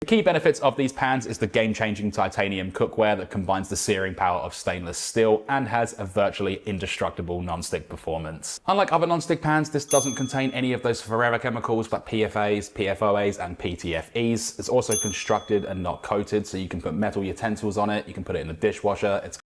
key benefits of these pans is the game-changing titanium cookware that combines the searing power of stainless steel and has a virtually indestructible non-stick performance. Unlike other non-stick pans, this doesn't contain any of those forever chemicals, but PFAs, PFOAs, and PTFEs. It's also constructed and not coated, so you can put metal utensils on it, you can put it in the dishwasher. It's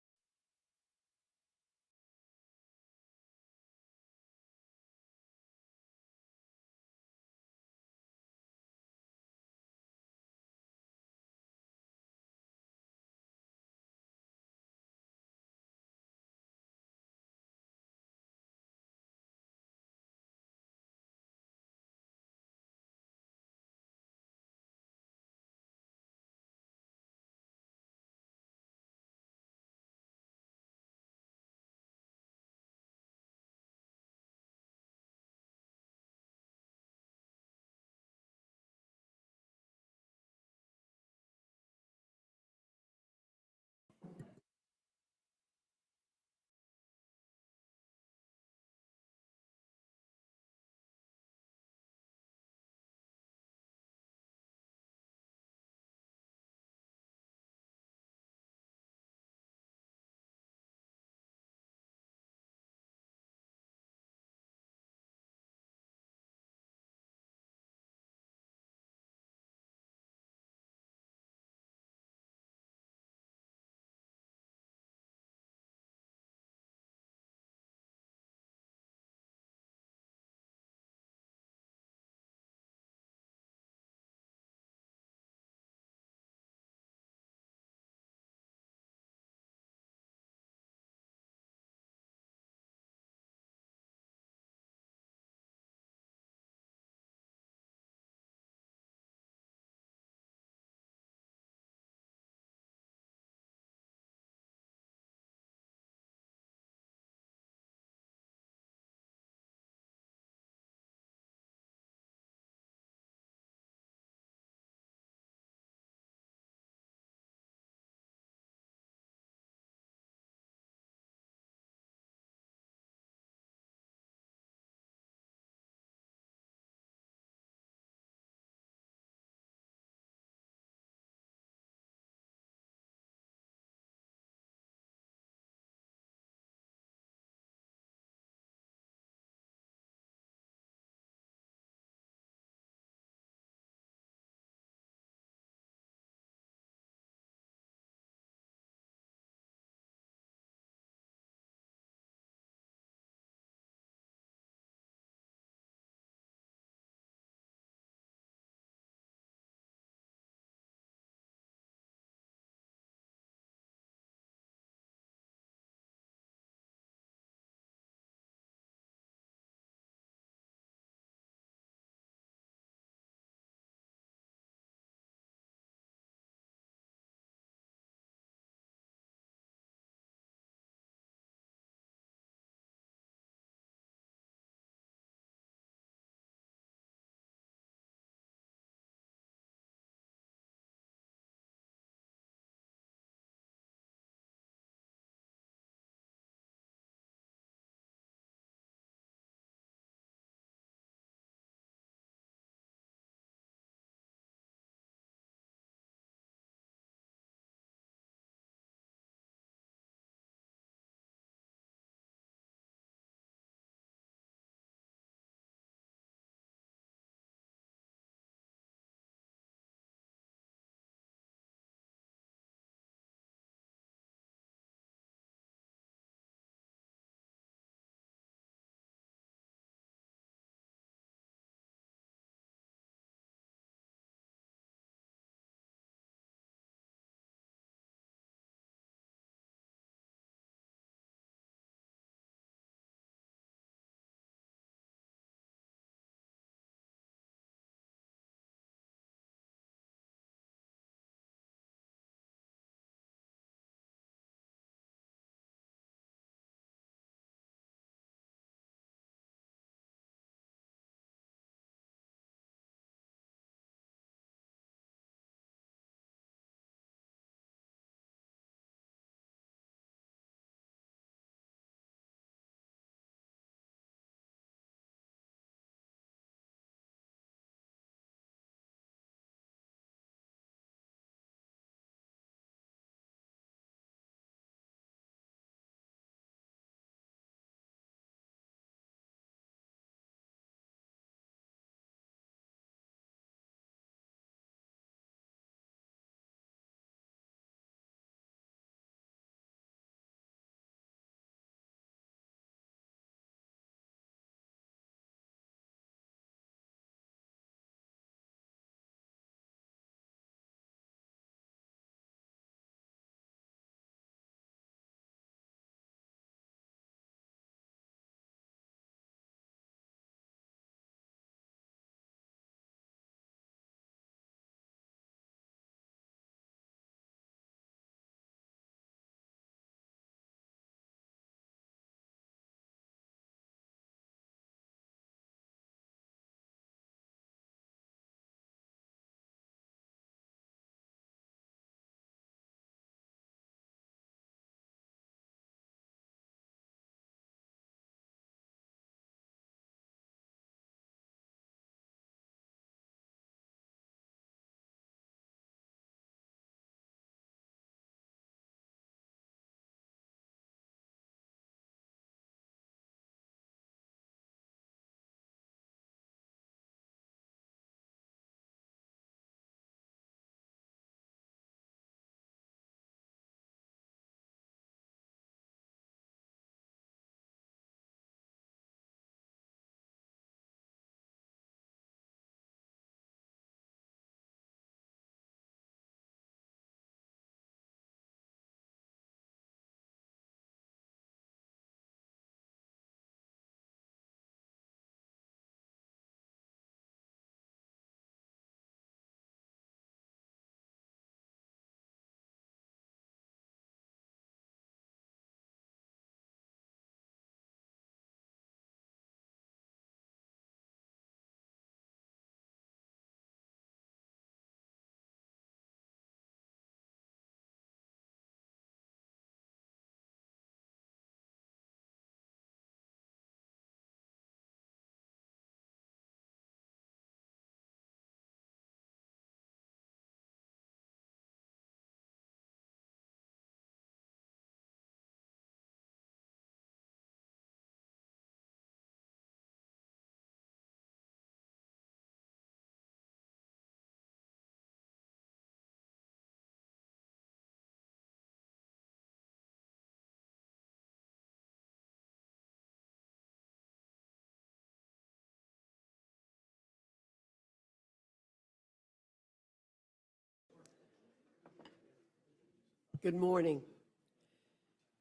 Good morning.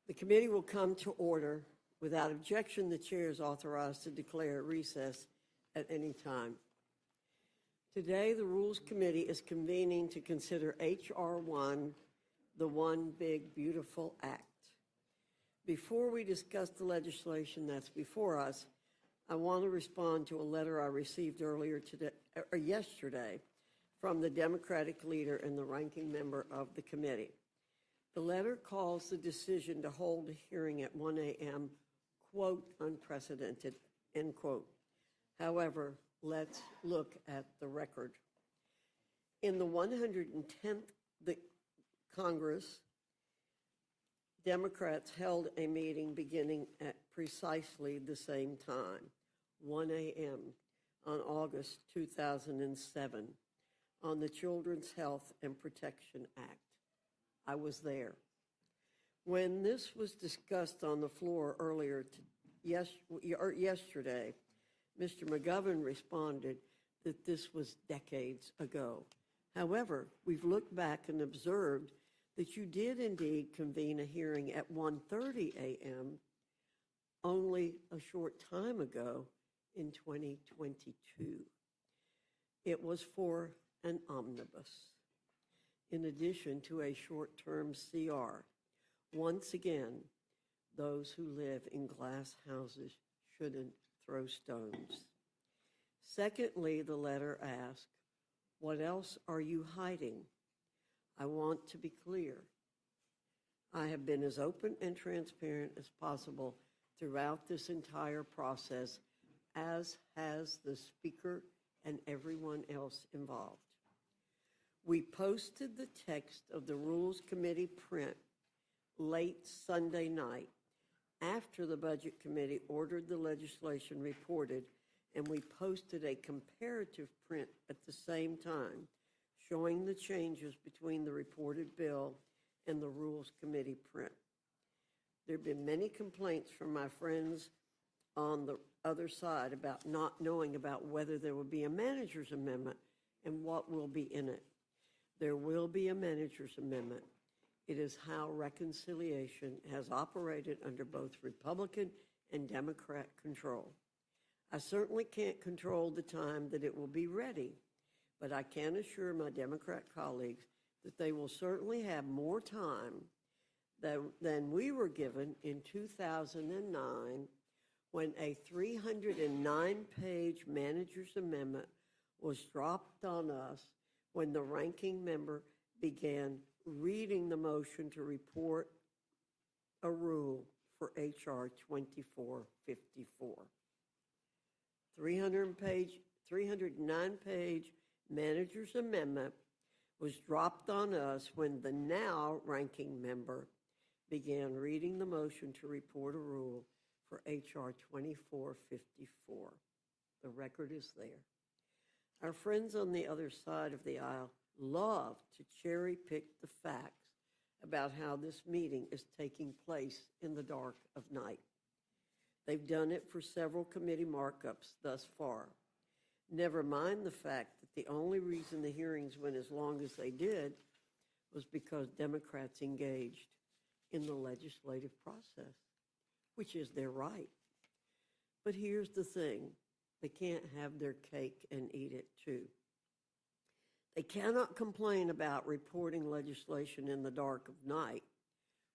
The committee will come to order. Without objection, the chair is authorized to declare a recess at any time. Today, the Rules Committee is convening to consider H.R. 1, the One Big Beautiful Act. Before we discuss the legislation that's before us, I want to respond to a letter I received yesterday from the Democratic leader and the ranking member of the committee. The letter calls the decision to hold a hearing at 1 a.m., quote, unprecedented, end quote. However, let's look at the record. In the 110th Congress, Democrats held a meeting beginning at precisely the same time, 1 a.m., on August 2007, on the Children's Health and Protection Act. I was there. When this was discussed on the floor yesterday, Mr. McGovern responded that this was decades ago. However, we've looked back and observed that you did indeed convene a hearing at 1:30 a.m. only a short time ago in 2022. It was for an omnibus, in addition to a short-term CR. Once again, those who live in glass houses shouldn't throw stones. Secondly, the letter asks, what else are you hiding? I want to be clear. I have been as open and transparent as possible throughout this entire process, as has the Speaker and everyone else involved. We posted the text of the Rules Committee print late Sunday night after the Budget Committee ordered the legislation reported, and we posted a comparative print at the same time showing the changes between the reported bill and the Rules Committee print. There have been many complaints from my friends on the other side about not knowing about whether there will be a manager's amendment and what will be in it. There will be a manager's amendment. It is how reconciliation has operated under both Republican and Democrat control. I certainly can't control the time that it will be ready, but I can assure my Democrat colleagues that they will certainly have more time than we were given in 2009 when a 309-page manager's amendment was dropped on us when the ranking member began reading the motion to report a rule for H.R. 2454. 309-page manager's amendment was dropped on us when the now ranking member began reading the motion to report a rule for H.R. 2454. The record is there. Our friends on the other side of the aisle love to cherry pick the facts about how this meeting is taking place in the dark of night. They've done it for several committee markups thus far. Never mind the fact that the only reason the hearings went as long as they did was because Democrats engaged in the legislative process, which is their right. But here's the thing. They can't have their cake and eat it too. They cannot complain about reporting legislation in the dark of night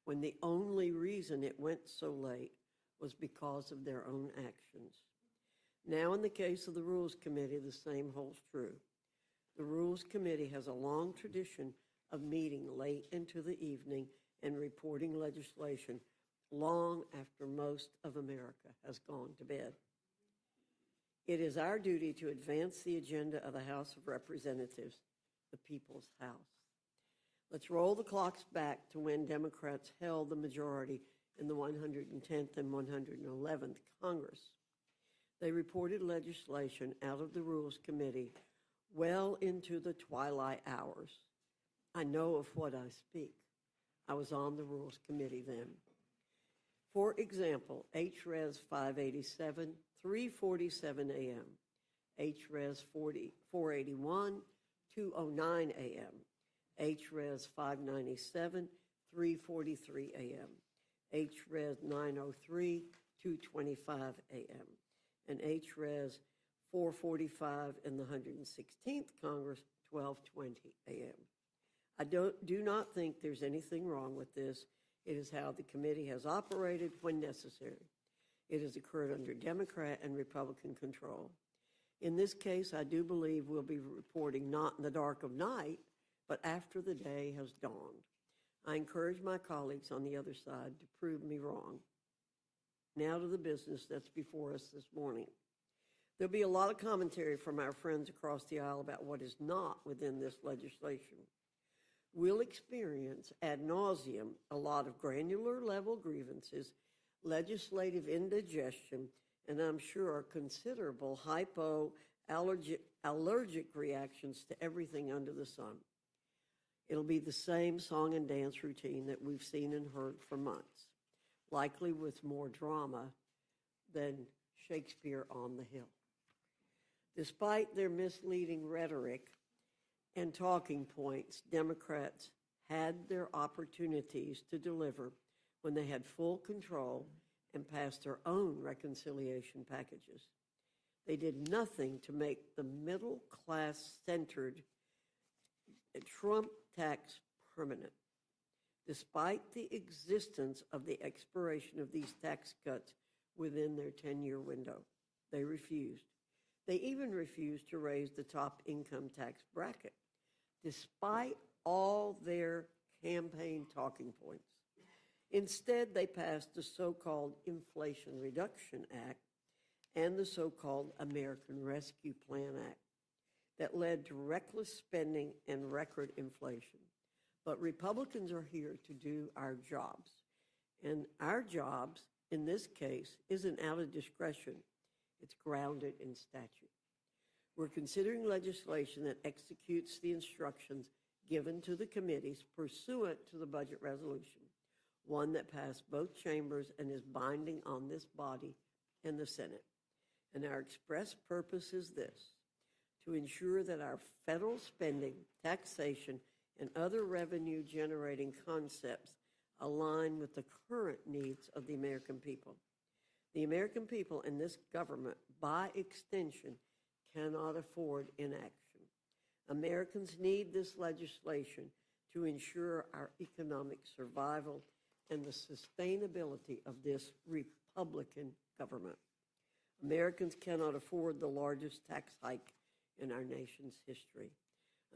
when the only reason it went so late was because of their own actions. Now, in the case of the Rules Committee, the same holds true. The Rules Committee has a long tradition of meeting late into the evening and reporting legislation long after most of America has gone to bed. It is our duty to advance the agenda of the House of Representatives, the People's House. Let's roll the clocks back to when Democrats held the majority in the 110th and 111th Congress. They reported legislation out of the Rules Committee well into the twilight hours. I know of what I speak. I was on the Rules Committee then. For example, H-Res 587, 3:47 a.m., H-Res 481, 2:09 a.m., H-Res 597, 3:43 a.m., H-Res 903, 2:25 a.m., and H-Res 445 in the 116th Congress, 12:20 a.m. I do not think there's anything wrong with this. It is how the committee has operated when necessary. It has occurred under Democrat and Republican control. In this case, I do believe we'll be reporting not in the dark of night, but after the day has dawned. I encourage my colleagues on the other side to prove me wrong. Now to the business that's before us this morning. There'll be a lot of commentary from our friends across the aisle about what is not within this legislation. We'll experience ad nauseum a lot of granular level grievances, legislative indigestion, and I'm sure considerable hypoallergic reactions to everything under the sun. It'll be the same song and dance routine that we've seen and heard for months, likely with more drama than Shakespeare on the Hill. Despite their misleading rhetoric and talking points, Democrats had their opportunities to deliver when they had full control and passed their own reconciliation packages. They did nothing to make the middle-class-centered Trump tax permanent. Despite the existence of the expiration of these tax cuts within their 10-year window, they refused. They even refused to raise the top income tax bracket, despite all their campaign talking points. Instead, they passed the so-called Inflation Reduction Act and the so-called American Rescue Plan Act that led to reckless spending and record inflation. But Republicans are here to do our jobs. And our jobs, in this case, isn't out of discretion. It's grounded in statute. We're considering legislation that executes the instructions given to the committees pursuant to the budget resolution, one that passed both chambers and is binding on this body and the Senate. And our express purpose is this: to ensure that our federal spending, taxation, and other revenue-generating concepts align with the current needs of the American people. The American people and this government, by extension, cannot afford inaction. Americans need this legislation to ensure our economic survival and the sustainability of this Republican government. Americans cannot afford the largest tax hike in our nation's history.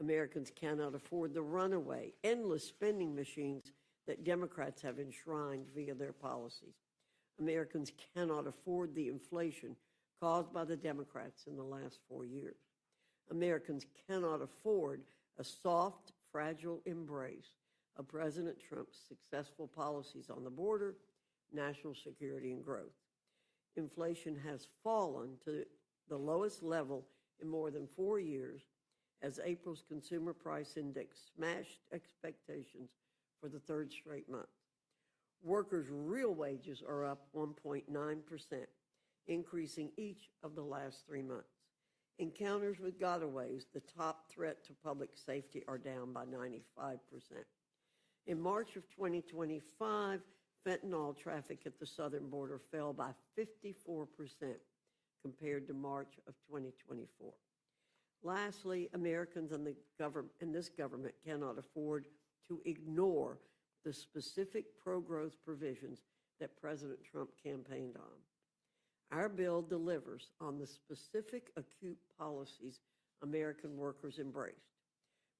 Americans cannot afford the runaway, endless spending machines that Democrats have enshrined via their policies. Americans cannot afford the inflation caused by the Democrats in the last 4 years. Americans cannot afford a soft, fragile embrace of President Trump's successful policies on the border, national security, and growth. Inflation has fallen to the lowest level in more than 4 years as April's consumer price index smashed expectations for the third straight month. Workers' real wages are up 1.9%, increasing each of the last 3 months. Encounters with gotaways, the top threat to public safety, are down by 95%. In March of 2025, fentanyl traffic at the southern border fell by 54% compared to March of 2024. Lastly, Americans and this government cannot afford to ignore the specific pro-growth provisions that President Trump campaigned on. Our bill delivers on the specific acute policies American workers embraced.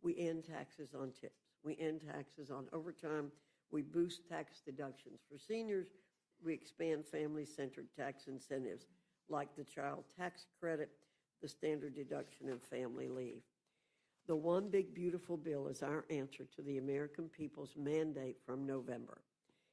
We end taxes on tips. We end taxes on overtime. We boost tax deductions for seniors. We expand family-centered tax incentives like the child tax credit, the standard deduction, and family leave. The One Big Beautiful Bill is our answer to the American people's mandate from November.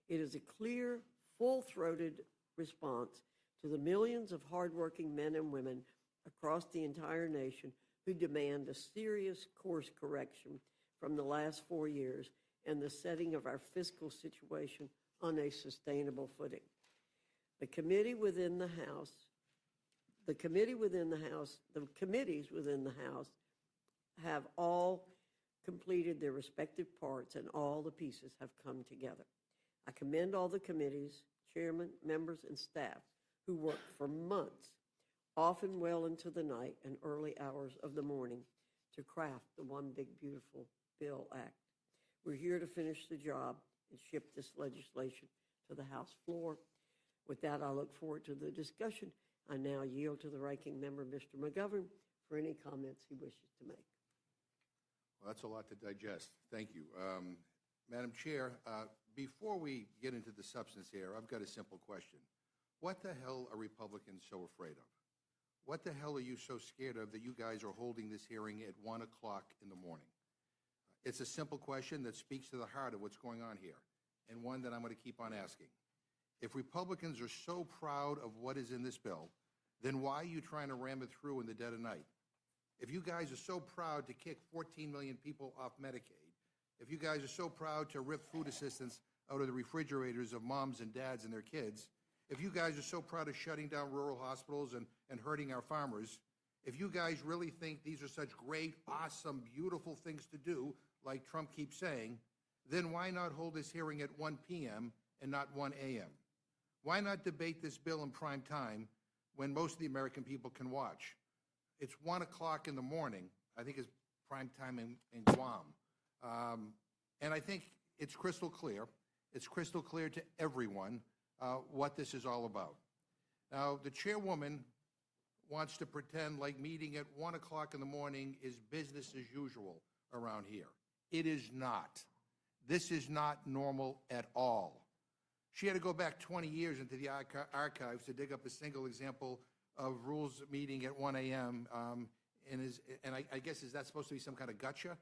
It is a clear, full-throated response to the millions of hardworking men and women across the entire nation who demand a serious course correction from the last 4 years and the setting of our fiscal situation on a sustainable footing. The committees within the House have all completed their respective parts, and all the pieces have come together. I commend all the committees, chairmen, members, and staff who worked for months, often well into the night and early hours of the morning, to craft the One Big Beautiful Bill Act. We're here to finish the job and ship this legislation to the House floor. With that, I look forward to the discussion. I now yield to the ranking member, Mr. McGovern, for any comments he wishes to make. Well, that's a lot to digest. Thank you. Madam Chair, before we get into the substance here, I've got a simple question. What the hell are Republicans so afraid of? What the hell are you so scared of that you guys are holding this hearing at 1 o'clock in the morning? It's a simple question that speaks to the heart of what's going on here, and one that I'm going to keep on asking. If Republicans are so proud of what is in this bill, then why are you trying to ram it through in the dead of night? If you guys are so proud to kick 14 million people off Medicaid, if you guys are so proud to rip food assistance out of the refrigerators of moms and dads and their kids, if you guys are so proud of shutting down rural hospitals and hurting our farmers, if you guys really think these are such great, awesome, beautiful things to do, like Trump keeps saying, then why not hold this hearing at 1 p.m. and not 1 a.m.? Why not debate this bill in prime time when most of the American people can watch? It's 1 o'clock in the morning. I think it's prime time in Guam. And I think it's crystal clear. It's crystal clear to everyone what this is all about. Now, the chairwoman wants to pretend like meeting at 1 o'clock in the morning is business as usual around here. It is not. This is not normal at all. She had to go back 20 years into the archives to dig up a single example of rules meeting at 1 a.m. And I guess, is that supposed to be some kind of gotcha?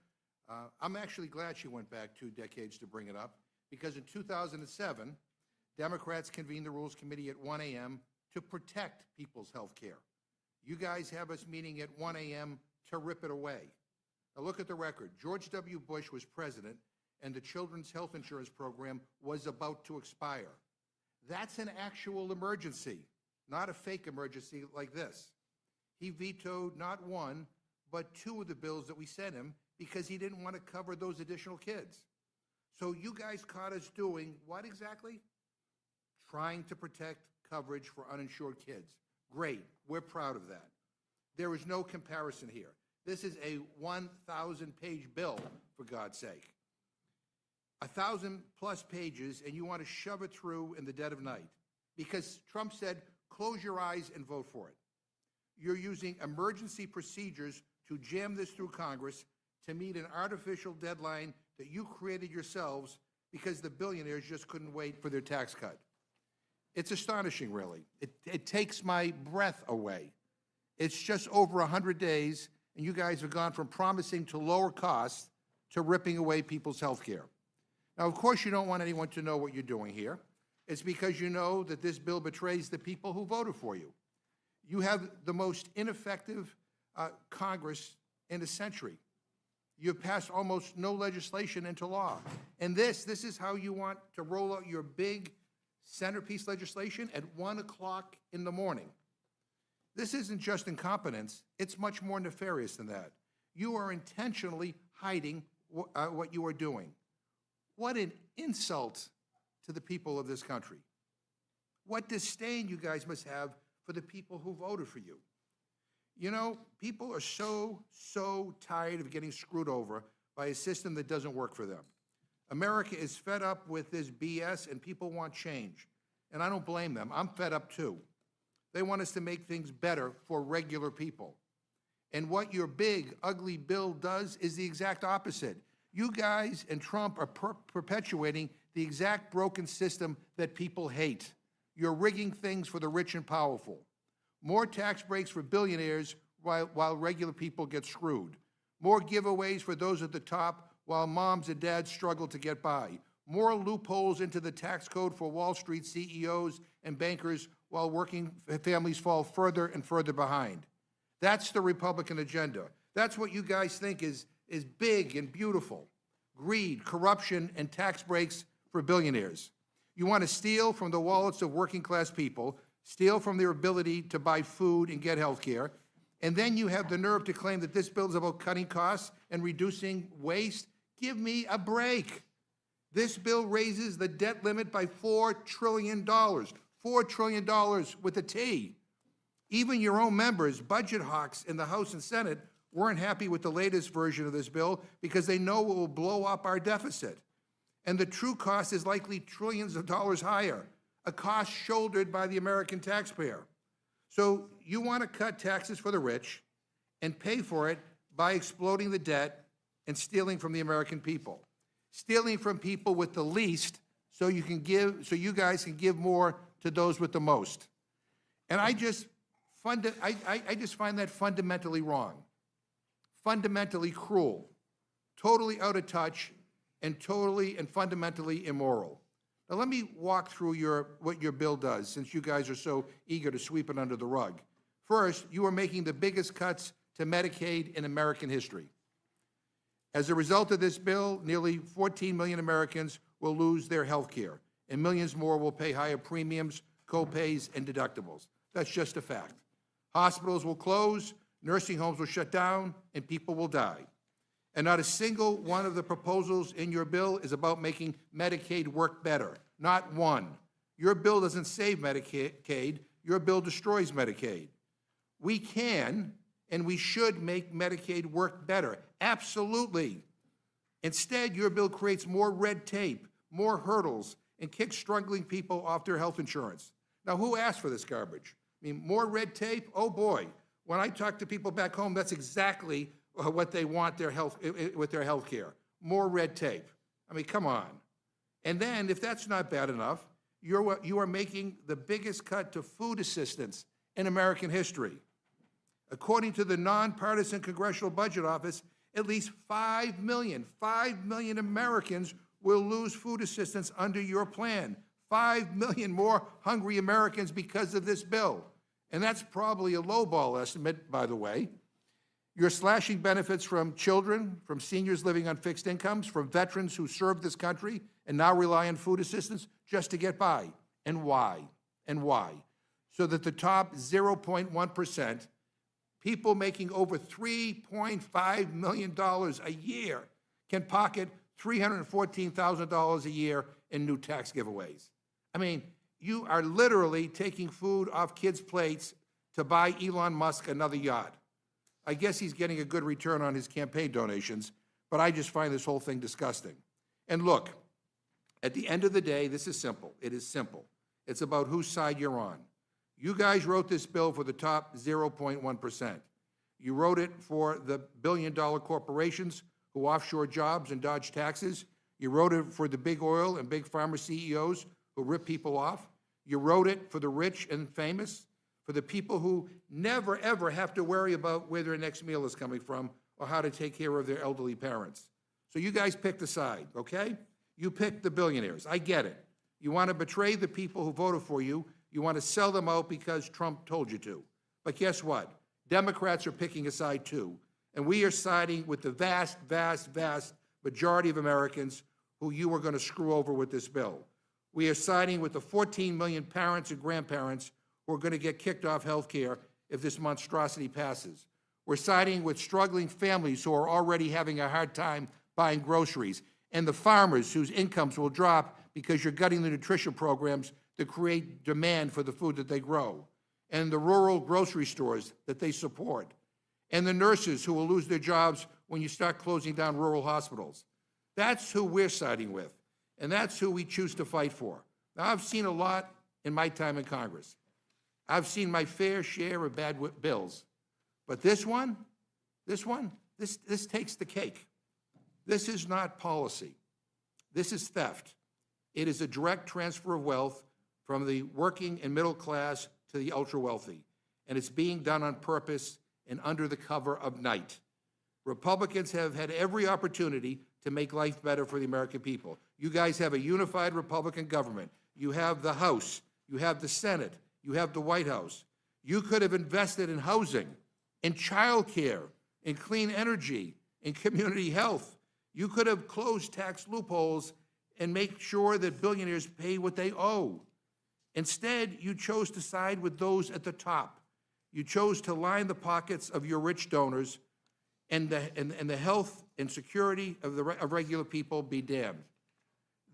I'm actually glad she went back 2 decades to bring it up, because in 2007, Democrats convened the Rules Committee at 1 a.m. to protect people's health care. You guys have us meeting at 1 a.m. to rip it away. Now look at the record. George W. Bush was president, and the Children's Health Insurance Program was about to expire. That's an actual emergency, not a fake emergency like this. He vetoed not one, but 2 of the bills that we sent him because he didn't want to cover those additional kids. So you guys caught us doing what exactly? Trying to protect coverage for uninsured kids. Great, we're proud of that. There is no comparison here. This is a 1,000-page bill, for God's sake. 1,000+ pages, and you want to shove it through in the dead of night because Trump said, close your eyes and vote for it. You're using emergency procedures to jam this through Congress to meet an artificial deadline that you created yourselves because the billionaires just couldn't wait for their tax cut. It's astonishing, really. It takes my breath away. It's just over 100 days, and you guys have gone from promising to lower costs to ripping away people's health care. Now, of course, you don't want anyone to know what you're doing here. It's because you know that this bill betrays the people who voted for you. You have the most ineffective Congress in a century. You've passed almost no legislation into law. And this is how you want to roll out your big centerpiece legislation at 1 o'clock in the morning. This isn't just incompetence. It's much more nefarious than that. You are intentionally hiding what you are doing. What an insult to the people of this country. What disdain you guys must have for the people who voted for you. You know, people are so tired of getting screwed over by a system that doesn't work for them. America is fed up with this BS, and people want change. And I don't blame them. I'm fed up too. They want us to make things better for regular people. And what your big, ugly bill does is the exact opposite. You guys and Trump are perpetuating the exact broken system that people hate. You're rigging things for the rich and powerful. More tax breaks for billionaires while regular people get screwed. More giveaways for those at the top while moms and dads struggle to get by. More loopholes into the tax code for Wall Street CEOs and bankers while working families fall further and further behind. That's the Republican agenda. That's what you guys think is big and beautiful. Greed, corruption, and tax breaks for billionaires. You want to steal from the wallets of working class people, steal from their ability to buy food and get health care, And then you have the nerve to claim that this bill is about cutting costs and reducing waste? Give me a break. This bill raises the debt limit by $4 trillion. $4 trillion with a T. Even your own members, budget hawks in the House and Senate, weren't happy with the latest version of this bill because they know it will blow up our deficit. And the true cost is likely trillions of dollars higher, a cost shouldered by the American taxpayer. So you want to cut taxes for the rich and pay for it by exploding the debt and stealing from the American people. Stealing from people with the least so you guys can give more to those with the most. And I just find that fundamentally wrong, fundamentally cruel, totally out of touch, and totally and fundamentally immoral. Now let me walk through what your bill does, since you guys are so eager to sweep it under the rug. First, you are making the biggest cuts to Medicaid in American history. As a result of this bill, nearly 14 million Americans will lose their health care, and millions more will pay higher premiums, co-pays, and deductibles. That's just a fact. Hospitals will close, nursing homes will shut down, and people will die. And not a single one of the proposals in your bill is about making Medicaid work better. Not one. Your bill doesn't save Medicaid. Your bill destroys Medicaid. We can and we should make Medicaid work better. Absolutely. Instead, your bill creates more red tape, more hurdles, and kicks struggling people off their health insurance. Now, who asked for this garbage? I mean, more red tape? Oh, boy. When I talk to people back home, that's exactly what they want with their health care. More red tape. I mean, come on. And then, if that's not bad enough, you are making the biggest cut to food assistance in American history. According to the nonpartisan Congressional Budget Office, at least 5 million Americans will lose food assistance under your plan. 5 million more hungry Americans because of this bill. And that's probably a lowball estimate, by the way. You're slashing benefits from children, from seniors living on fixed incomes, from veterans who served this country and now rely on food assistance just to get by. And why? And why? So that the top 0.1%, people making over $3.5 million a year, can pocket $314,000 a year in new tax giveaways. I mean, you are literally taking food off kids' plates to buy Elon Musk another yacht. I guess he's getting a good return on his campaign donations, but I just find this whole thing disgusting. And look, at the end of the day, this is simple. It is simple. It's about whose side you're on. You guys wrote this bill for the top 0.1%. You wrote it for the billion-dollar corporations who offshore jobs and dodge taxes. You wrote it for the big oil and big pharma CEOs who rip people off. You wrote it for the rich and famous, for the people who never, ever have to worry about where their next meal is coming from or how to take care of their elderly parents. So you guys picked a side, okay? You picked the billionaires. I get it. You want to betray the people who voted for you. You want to sell them out because Trump told you to. But guess what? Democrats are picking a side too. And we are siding with the vast, vast, vast majority of Americans who you are going to screw over with this bill. We are siding with the 14 million parents and grandparents who are going to get kicked off health care if this monstrosity passes. We're siding with struggling families who are already having a hard time buying groceries, and the farmers whose incomes will drop because you're gutting the nutrition programs that create demand for the food that they grow, and the rural grocery stores that they support, and the nurses who will lose their jobs when you start closing down rural hospitals. That's who we're siding with, and that's who we choose to fight for. Now, I've seen a lot in my time in Congress. I've seen my fair share of bad bills. But this takes the cake. This is not policy. This is theft. It is a direct transfer of wealth from the working and middle class to the ultra-wealthy. And it's being done on purpose and under the cover of night. Republicans have had every opportunity to make life better for the American people. You guys have a unified Republican government. You have the House. You have the Senate. You have the White House. You could have invested in housing, in child care, in clean energy, in community health. You could have closed tax loopholes and make sure that billionaires pay what they owe. Instead, you chose to side with those at the top. You chose to line the pockets of your rich donors, and the health and security of regular people be damned.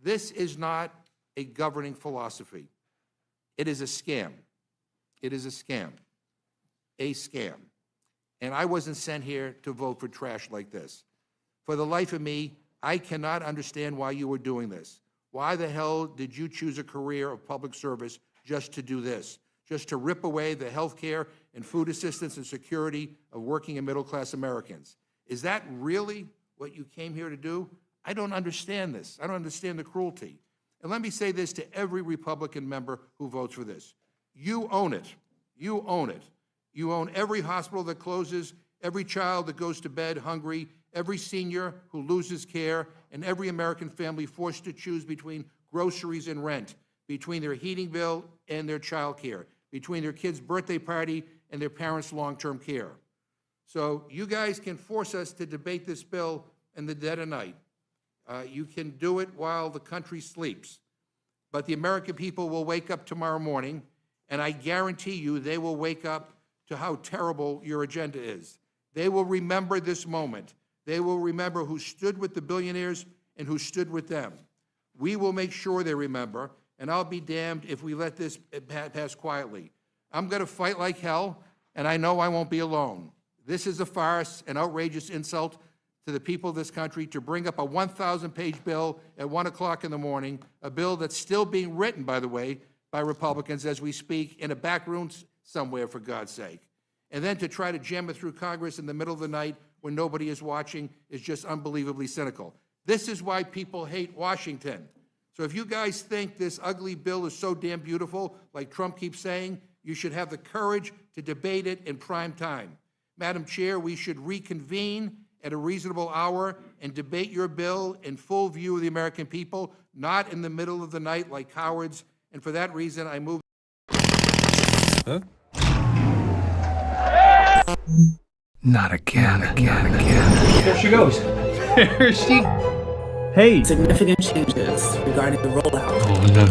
This is not a governing philosophy. It is a scam. It is a scam. A scam. And I wasn't sent here to vote for trash like this. For the life of me, I cannot understand why you were doing this. Why the hell did you choose a career of public service just to do this? Just to rip away the health care and food assistance and security of working and middle-class Americans? Is that really what you came here to do? I don't understand this. I don't understand the cruelty. And let me say this to every Republican member who votes for this. You own it. You own it. You own every hospital that closes, every child that goes to bed hungry, every senior who loses care, and every American family forced to choose between groceries and rent, between their heating bill and their child care, between their kid's birthday party and their parents' long-term care. So you guys can force us to debate this bill in the dead of night. You can do it while the country sleeps. But the American people will wake up tomorrow morning, and I guarantee you they will wake up to how terrible your agenda is. They will remember this moment. They will remember who stood with the billionaires and who stood with them. We will make sure they remember, and I'll be damned if we let this pass quietly. I'm going to fight like hell, and I know I won't be alone. This is a farce, an outrageous insult to the people of this country to bring up a 1,000-page bill at 1 o'clock in the morning, a bill that's still being written, by the way, by Republicans as we speak, in a back room somewhere, for God's sake. And then to try to jam it through Congress in the middle of the night when nobody is watching is just unbelievably cynical. This is why people hate Washington. So if you guys think this ugly bill is so damn beautiful, like Trump keeps saying, you should have the courage to debate it in prime time. Madam Chair, we should reconvene at a reasonable hour and debate your bill in full view of the American people, not in the middle of the night like cowards. And for that reason, I move. Huh? Not again. There she goes. There she... Hey. Significant changes regarding the rollout. Oh, no.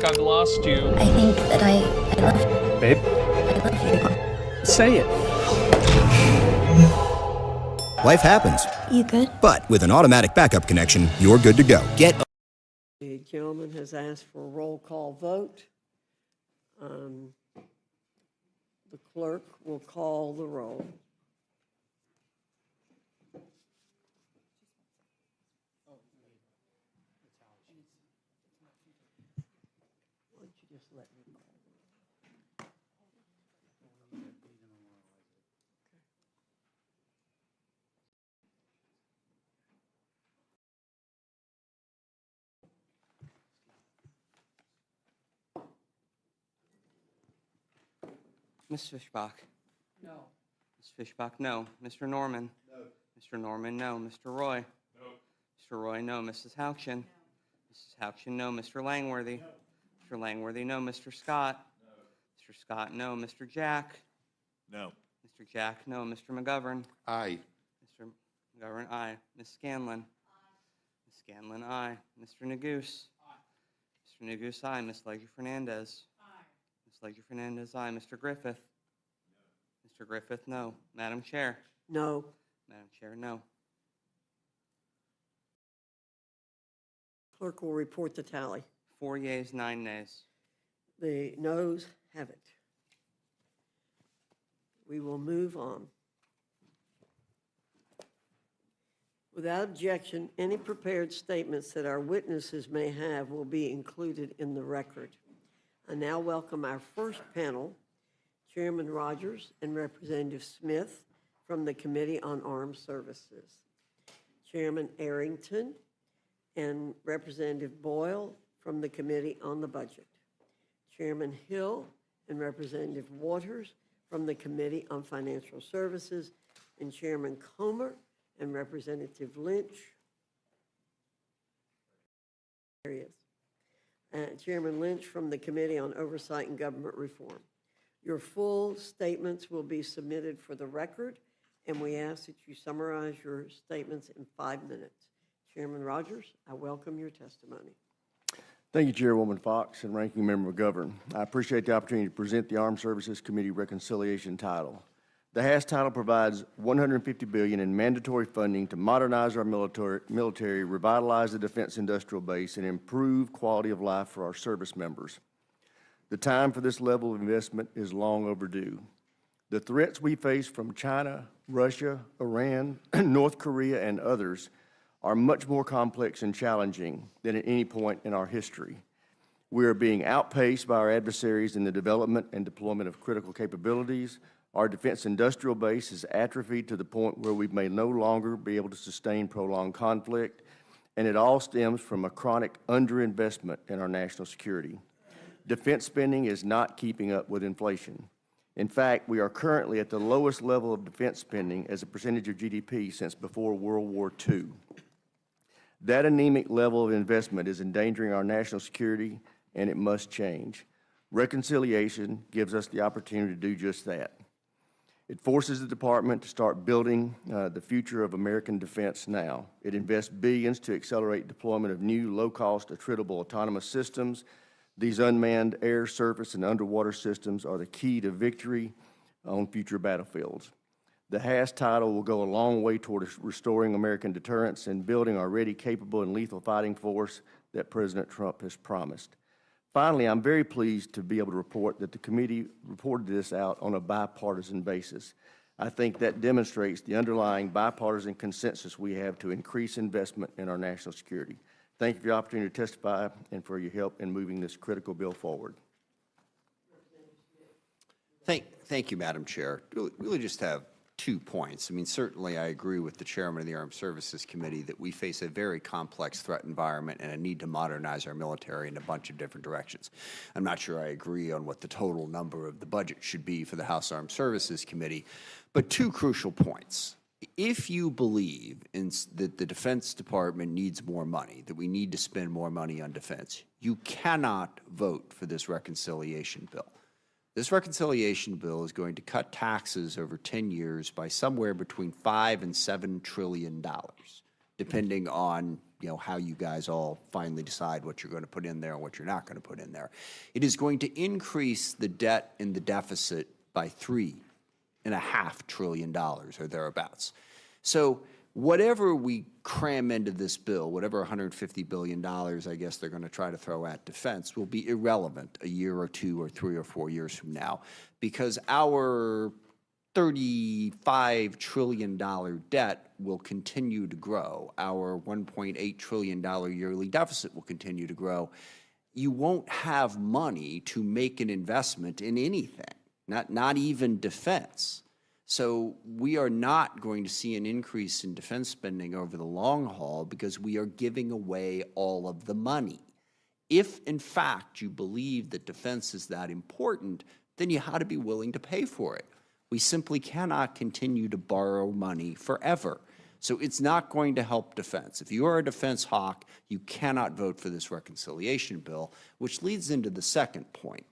I've lost you. I think that I love you. Babe, I love you. say it. Life happens, You good? but with an automatic backup connection, you're good to go. Get The gentleman has asked for a roll call vote. The clerk will call the roll. Why don't you just let me call? Ms. Fishbach? No. Ms. Fishbach, no. Mr. Norman? No. Mr. Norman, no. Mr. Roy? No. Mr. Roy, no. Mrs. Houchin? No. Mrs. Houchin, no. Mr. Langworthy? No. Mr. Langworthy, no. Mr. Scott? No. Mr. Scott, no. Mr. Jack? No. Mr. Jack, no. Mr. McGovern? Aye. Mr. McGovern, aye. Ms. Scanlon? Aye. Ms. Scanlon, aye. Mr. Neguse? Aye. Mr. Neguse, aye. Ms. Leger-Fernandez? Ms. Leger-Fernandez, aye. Mr. Griffith? No. Mr. Griffith, no. Madam Chair? No. Madam Chair, no. Clerk will report the tally. 4 yeas, 9 nays. The noes have it. We will move on. Without objection, any prepared statements that our witnesses may have will be included in the record. I now welcome our first panel, Chairman Rogers and Representative Smith from the Committee on Armed Services, Chairman Arrington and Representative Boyle from the Committee on the Budget, Chairman Hill and Representative Waters from the Committee on Financial Services, and Chairman Comer and Representative Lynch. There he is. Chairman Lynch from the Committee on Oversight and Government Reform. Your full statements will be submitted for the record, and we ask that you summarize your statements in 5 minutes. Chairman Rogers, I welcome your testimony. Thank you, Chairwoman Fox and Ranking Member McGovern. I appreciate the opportunity to present the Armed Services Committee Reconciliation title. The HASS title provides $150 billion in mandatory funding to modernize our military, revitalize the defense industrial base, and improve quality of life for our service members. The time for this level of investment is long overdue. The threats we face from China, Russia, Iran, North Korea, and others are much more complex and challenging than at any point in our history. We are being outpaced by our adversaries in the development and deployment of critical capabilities. Our defense industrial base is atrophied to the point where we may no longer be able to sustain prolonged conflict, and it all stems from a chronic underinvestment in our national security. Defense spending is not keeping up with inflation. In fact, we are currently at the lowest level of defense spending as a percentage of GDP since before World War II. That anemic level of investment is endangering our national security, and it must change. Reconciliation gives us the opportunity to do just that. It forces the department to start building the future of American defense now. It invests billions to accelerate deployment of new, low-cost, attritable autonomous systems. These unmanned air, surface, and underwater systems are the key to victory on future battlefields. The HASS title will go a long way toward restoring American deterrence and building our ready, capable, and lethal fighting force that President Trump has promised. Finally, I'm very pleased to be able to report that the committee reported this out on a bipartisan basis. I think that demonstrates the underlying bipartisan consensus we have to increase investment in our national security. Thank you for the opportunity to testify and for your help in moving this critical bill forward. Thank you, Madam Chair. Really just have 2 points. I mean, certainly I agree with the Chairman of the Armed Services Committee that we face a very complex threat environment and a need to modernize our military in a bunch of different directions. I'm not sure I agree on what the total number of the budget should be for the House Armed Services Committee, but 2 crucial points. If you believe that the Defense Department needs more money, that we need to spend more money on defense, you cannot vote for this reconciliation bill. This reconciliation bill is going to cut taxes over 10 years by somewhere between $5 and $7 trillion, depending on how you guys all finally decide what you're going to put in there and what you're not going to put in there. It is going to increase the debt and the deficit by $3.5 trillion or thereabouts. So whatever we cram into this bill, whatever $150 billion I guess they're going to try to throw at defense, will be irrelevant a year or 2 or 3 or 4 years from now, because our $35 trillion debt will continue to grow. Our $1.8 trillion yearly deficit will continue to grow. You won't have money to make an investment in anything, not even defense. So we are not going to see an increase in defense spending over the long haul because we are giving away all of the money. If, in fact, you believe that defense is that important, then you ought to be willing to pay for it. We simply cannot continue to borrow money forever. So it's not going to help defense. If you are a defense hawk, you cannot vote for this reconciliation bill, which leads into the second point.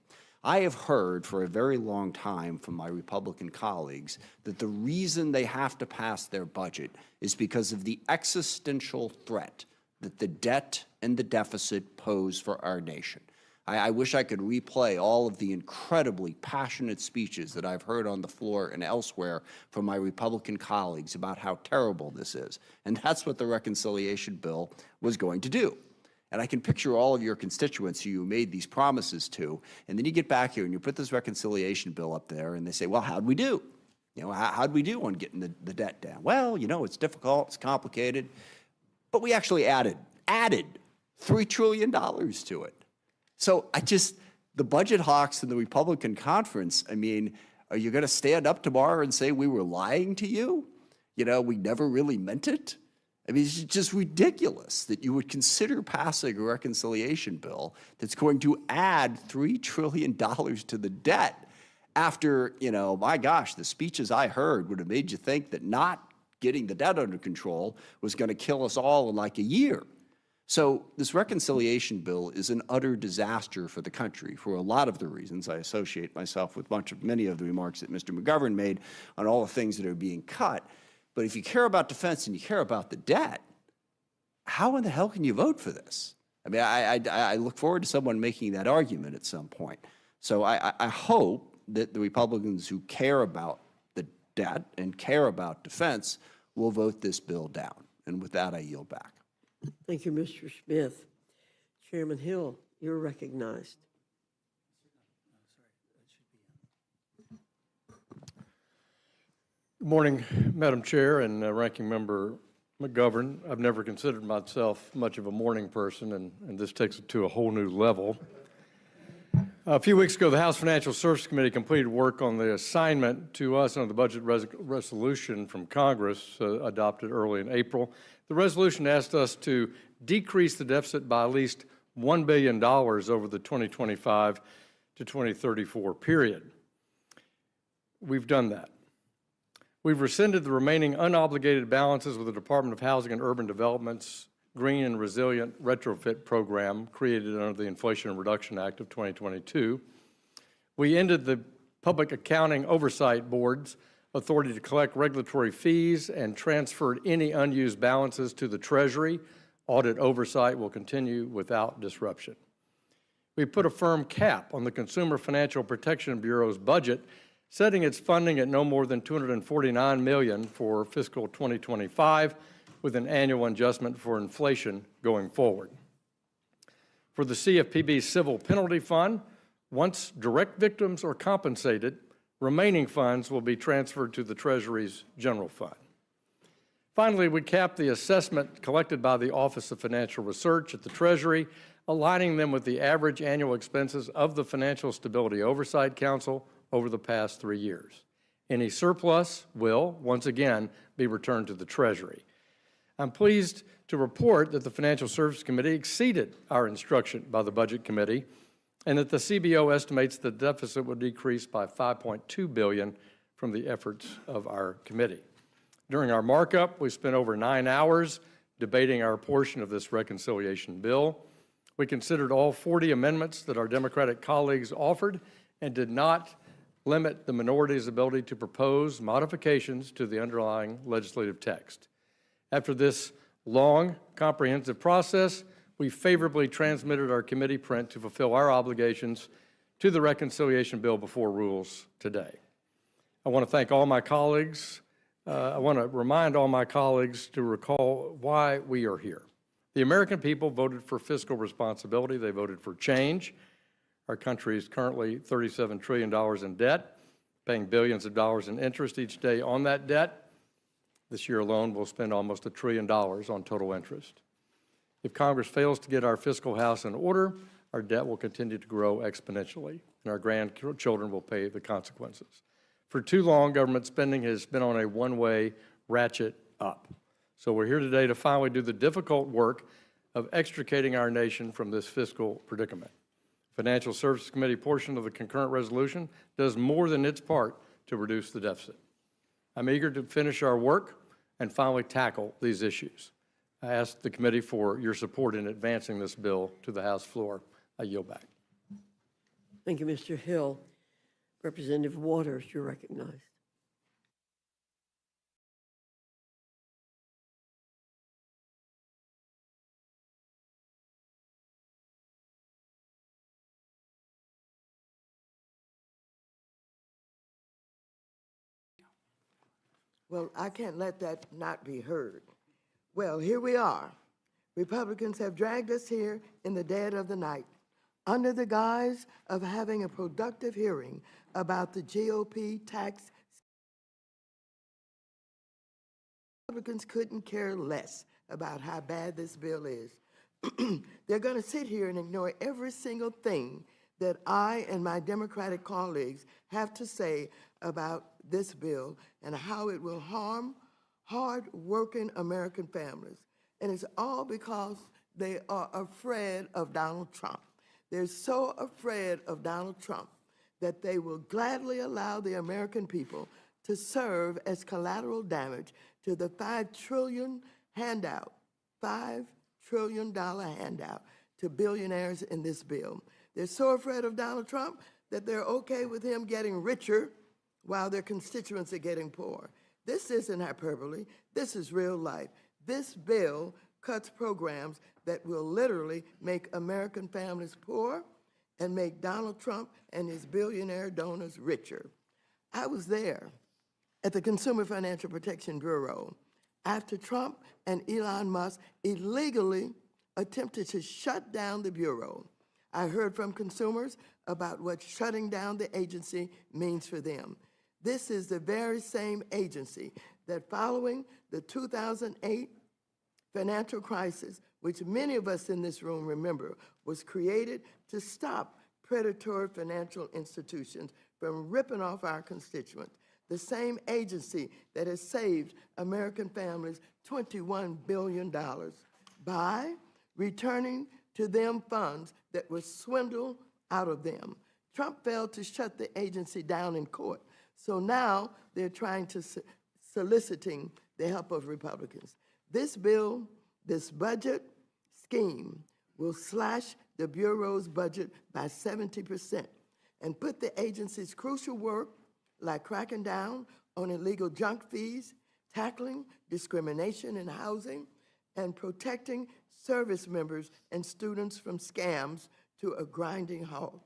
I have heard for a very long time from my Republican colleagues that the reason they have to pass their budget is because of the existential threat that the debt and the deficit pose for our nation. I wish I could replay all of the incredibly passionate speeches that I've heard on the floor and elsewhere from my Republican colleagues about how terrible this is. And that's what the reconciliation bill was going to do. And I can picture all of your constituents who you made these promises to, and then you get back here and you put this reconciliation bill up there and they say, well, how'd we do? How'd we do on getting the debt down? Well, it's difficult, it's complicated, but we actually added $3 trillion to it. So the budget hawks in the Republican conference, I mean, are you going to stand up tomorrow and say we were lying to you? We never really meant it? I mean, it's just ridiculous that you would consider passing a reconciliation bill that's going to add $3 trillion to the debt after, my gosh, the speeches I heard would have made you think that not getting the debt under control was going to kill us all in like a year. So this reconciliation bill is an utter disaster for the country for a lot of the reasons. I associate myself with many of the remarks that Mr. McGovern made on all the things that are being cut. But if you care about defense and you care about the debt, how in the hell can you vote for this? I mean, I look forward to someone making that argument at some point. So I hope that the Republicans who care about the debt and care about defense will vote this bill down. And with that, I yield back. Thank you, Mr. Smith. Chairman Hill, you're recognized. Good morning, Madam Chair and Ranking Member McGovern. I've never considered myself much of a morning person, and this takes it to a whole new level. A few weeks ago, the House Financial Services Committee completed work on the assignment to us on the budget resolution from Congress adopted early in April. The resolution asked us to decrease the deficit by at least $1 billion over the 2025 to 2034 period. We've done that. We've rescinded the remaining unobligated balances with the Department of Housing and Urban Development's Green and Resilient Retrofit Program created under the Inflation Reduction Act of 2022. We ended the Public Accounting Oversight Board's authority to collect regulatory fees and transferred any unused balances to the Treasury. Audit oversight will continue without disruption. We put a firm cap on the Consumer Financial Protection Bureau's budget, setting its funding at no more than $249 million for fiscal 2025, with an annual adjustment for inflation going forward. For the CFPB Civil Penalty Fund, once direct victims are compensated, remaining funds will be transferred to the Treasury's general fund. Finally, we capped the assessment collected by the Office of Financial Research at the Treasury, aligning them with the average annual expenses of the Financial Stability Oversight Council over the past 3 years. Any surplus will, once again, be returned to the Treasury. I'm pleased to report that the Financial Services Committee exceeded our instruction by the Budget Committee, and that the CBO estimates the deficit will decrease by $5.2 billion from the efforts of our committee. During our markup, we spent over 9 hours debating our portion of this reconciliation bill. We considered all 40 amendments that our Democratic colleagues offered and did not limit the minority's ability to propose modifications to the underlying legislative text. After this long, comprehensive process, we favorably transmitted our committee print to fulfill our obligations to the reconciliation bill before rules today. I want to thank all my colleagues. I want to remind all my colleagues to recall why we are here. The American people voted for fiscal responsibility. They voted for change. Our country is currently $37 trillion in debt, paying billions of dollars in interest each day on that debt. This year alone, we'll spend almost $1 trillion on total interest. If Congress fails to get our fiscal house in order, our debt will continue to grow exponentially, and our grandchildren will pay the consequences. For too long, government spending has been on a one-way ratchet up. So we're here today to finally do the difficult work of extricating our nation from this fiscal predicament. The Financial Services Committee portion of the concurrent resolution does more than its part to reduce the deficit. I'm eager to finish our work and finally tackle these issues. I ask the committee for your support in advancing this bill to the House floor. I yield back. Thank you, Mr. Hill. Representative Waters, you're recognized. Well, I can't let that not be heard. Well, here we are. Republicans have dragged us here in the dead of the night under the guise of having a productive hearing about the GOP tax. Republicans couldn't care less about how bad this bill is. They're going to sit here and ignore every single thing that I and my Democratic colleagues have to say about this bill and how it will harm hard-working American families. And it's all because they are afraid of Donald Trump. They're so afraid of Donald Trump that they will gladly allow the American people to serve as collateral damage to the $5 trillion handout, $5 trillion handout to billionaires in this bill. They're so afraid of Donald Trump that they're okay with him getting richer while their constituents are getting poor. This isn't hyperbole. This is real life. This bill cuts programs that will literally make American families poor and make Donald Trump and his billionaire donors richer. I was there at the Consumer Financial Protection Bureau after Trump and Elon Musk illegally attempted to shut down the Bureau. I heard from consumers about what shutting down the agency means for them. This is the very same agency that following the 2008 financial crisis, which many of us in this room remember, was created to stop predatory financial institutions from ripping off our constituents. The same agency that has saved American families $21 billion by returning to them funds that were swindled out of them. Trump failed to shut the agency down in court, so now they're trying to soliciting the help of Republicans. This bill, this budget scheme will slash the Bureau's budget by 70% and put the agency's crucial work, like cracking down on illegal junk fees, tackling discrimination in housing, and protecting service members and students from scams, to a grinding halt.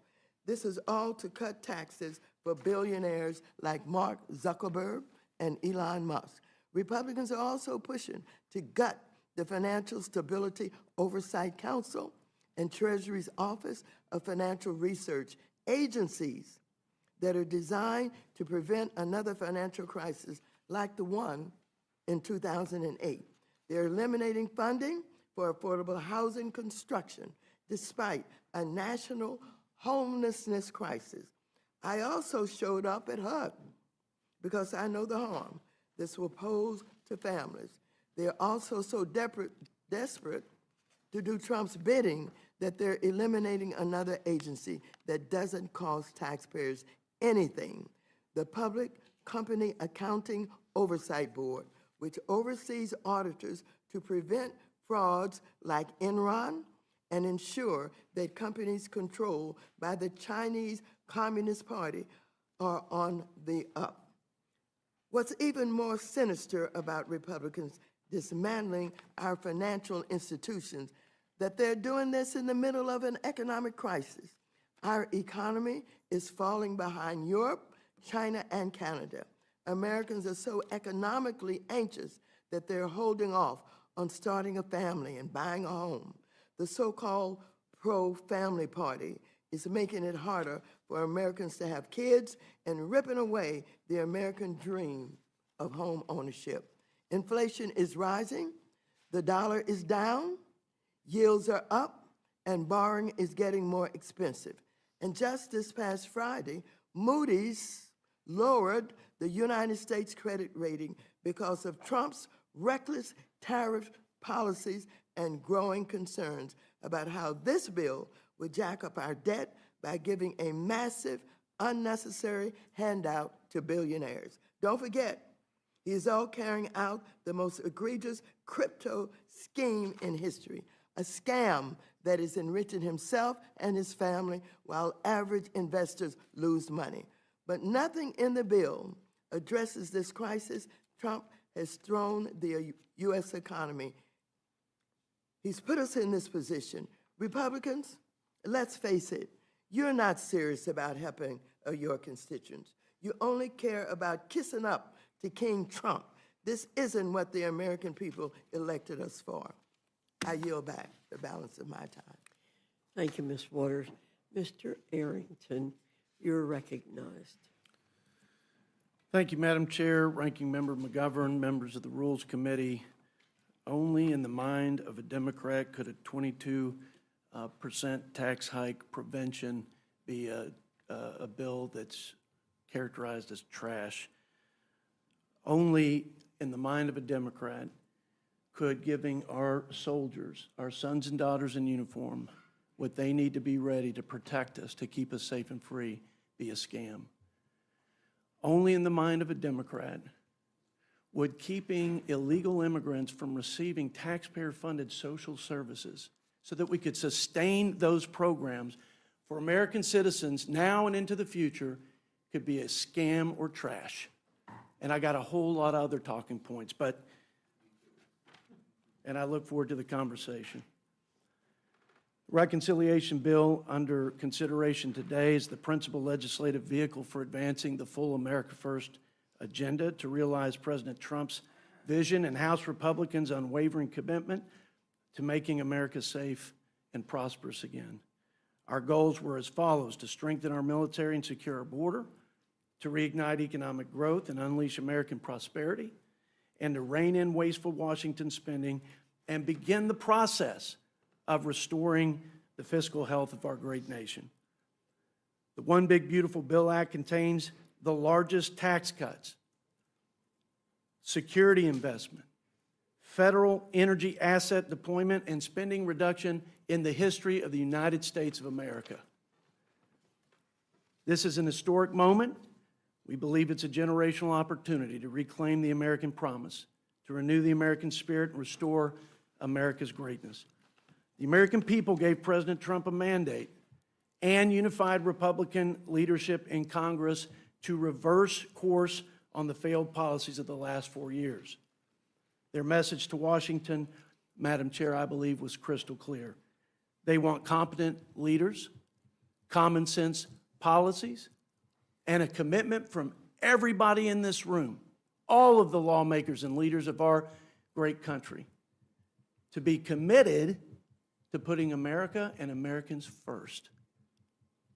This is all to cut taxes for billionaires like Mark Zuckerberg and Elon Musk. Republicans are also pushing to gut the Financial Stability Oversight Council and Treasury's Office of Financial Research, agencies that are designed to prevent another financial crisis like the one in 2008. They're eliminating funding for affordable housing construction despite a national homelessness crisis. I also showed up at HUD because I know the harm this will pose to families. They're also so desperate to do Trump's bidding that they're eliminating another agency that doesn't cost taxpayers anything, the Public Company Accounting Oversight Board, which oversees auditors to prevent frauds like Enron and ensure that companies controlled by the Chinese Communist Party are on the up. What's even more sinister about Republicans dismantling our financial institutions, that they're doing this in the middle of an economic crisis. Our economy is falling behind Europe, China, and Canada. Americans are so economically anxious that they're holding off on starting a family and buying a home. The so-called pro-family party is making it harder for Americans to have kids and ripping away the American dream of home ownership. Inflation is rising, the dollar is down, yields are up, and borrowing is getting more expensive. And just this past Friday, Moody's lowered the United States credit rating because of Trump's reckless tariff policies and growing concerns about how this bill would jack up our debt by giving a massive, unnecessary handout to billionaires. Don't forget, he is all carrying out the most egregious crypto scheme in history, a scam that is enriching himself and his family while average investors lose money. But nothing in the bill addresses this crisis. Trump has thrown the U.S. economy. He's put us in this position. Republicans, let's face it, you're not serious about helping your constituents. You only care about kissing up to King Trump. This isn't what the American people elected us for. I yield back the balance of my time. Thank you, Ms. Waters. Mr. Arrington, you're recognized. Thank you, Madam Chair, Ranking Member McGovern, members of the Rules Committee. Only in the mind of a Democrat could a 22% tax hike prevention be a bill that's characterized as trash. Only in the mind of a Democrat could giving our soldiers, our sons and daughters in uniform, what they need to be ready to protect us, to keep us safe and free, be a scam. Only in the mind of a Democrat would keeping illegal immigrants from receiving taxpayer-funded social services so that we could sustain those programs for American citizens now and into the future could be a scam or trash. And I got a whole lot of other talking points, but and I look forward to the conversation. The reconciliation bill under consideration today is the principal legislative vehicle for advancing the full America First agenda to realize President Trump's vision and House Republicans' unwavering commitment to making America safe and prosperous again. Our goals were as follows: to strengthen our military and secure our border, to reignite economic growth and unleash American prosperity, and to rein in wasteful Washington spending and begin the process of restoring the fiscal health of our great nation. The One Big Beautiful Bill Act contains the largest tax cuts, security investment, federal energy asset deployment, and spending reduction in the history of the United States of America. This is an historic moment. We believe it's a generational opportunity to reclaim the American promise, to renew the American spirit, and restore America's greatness. The American people gave President Trump a mandate and unified Republican leadership in Congress to reverse course on the failed policies of the last 4 years. Their message to Washington, Madam Chair, I believe was crystal clear. They want competent leaders, common sense policies, and a commitment from everybody in this room, all of the lawmakers and leaders of our great country, to be committed to putting America and Americans first.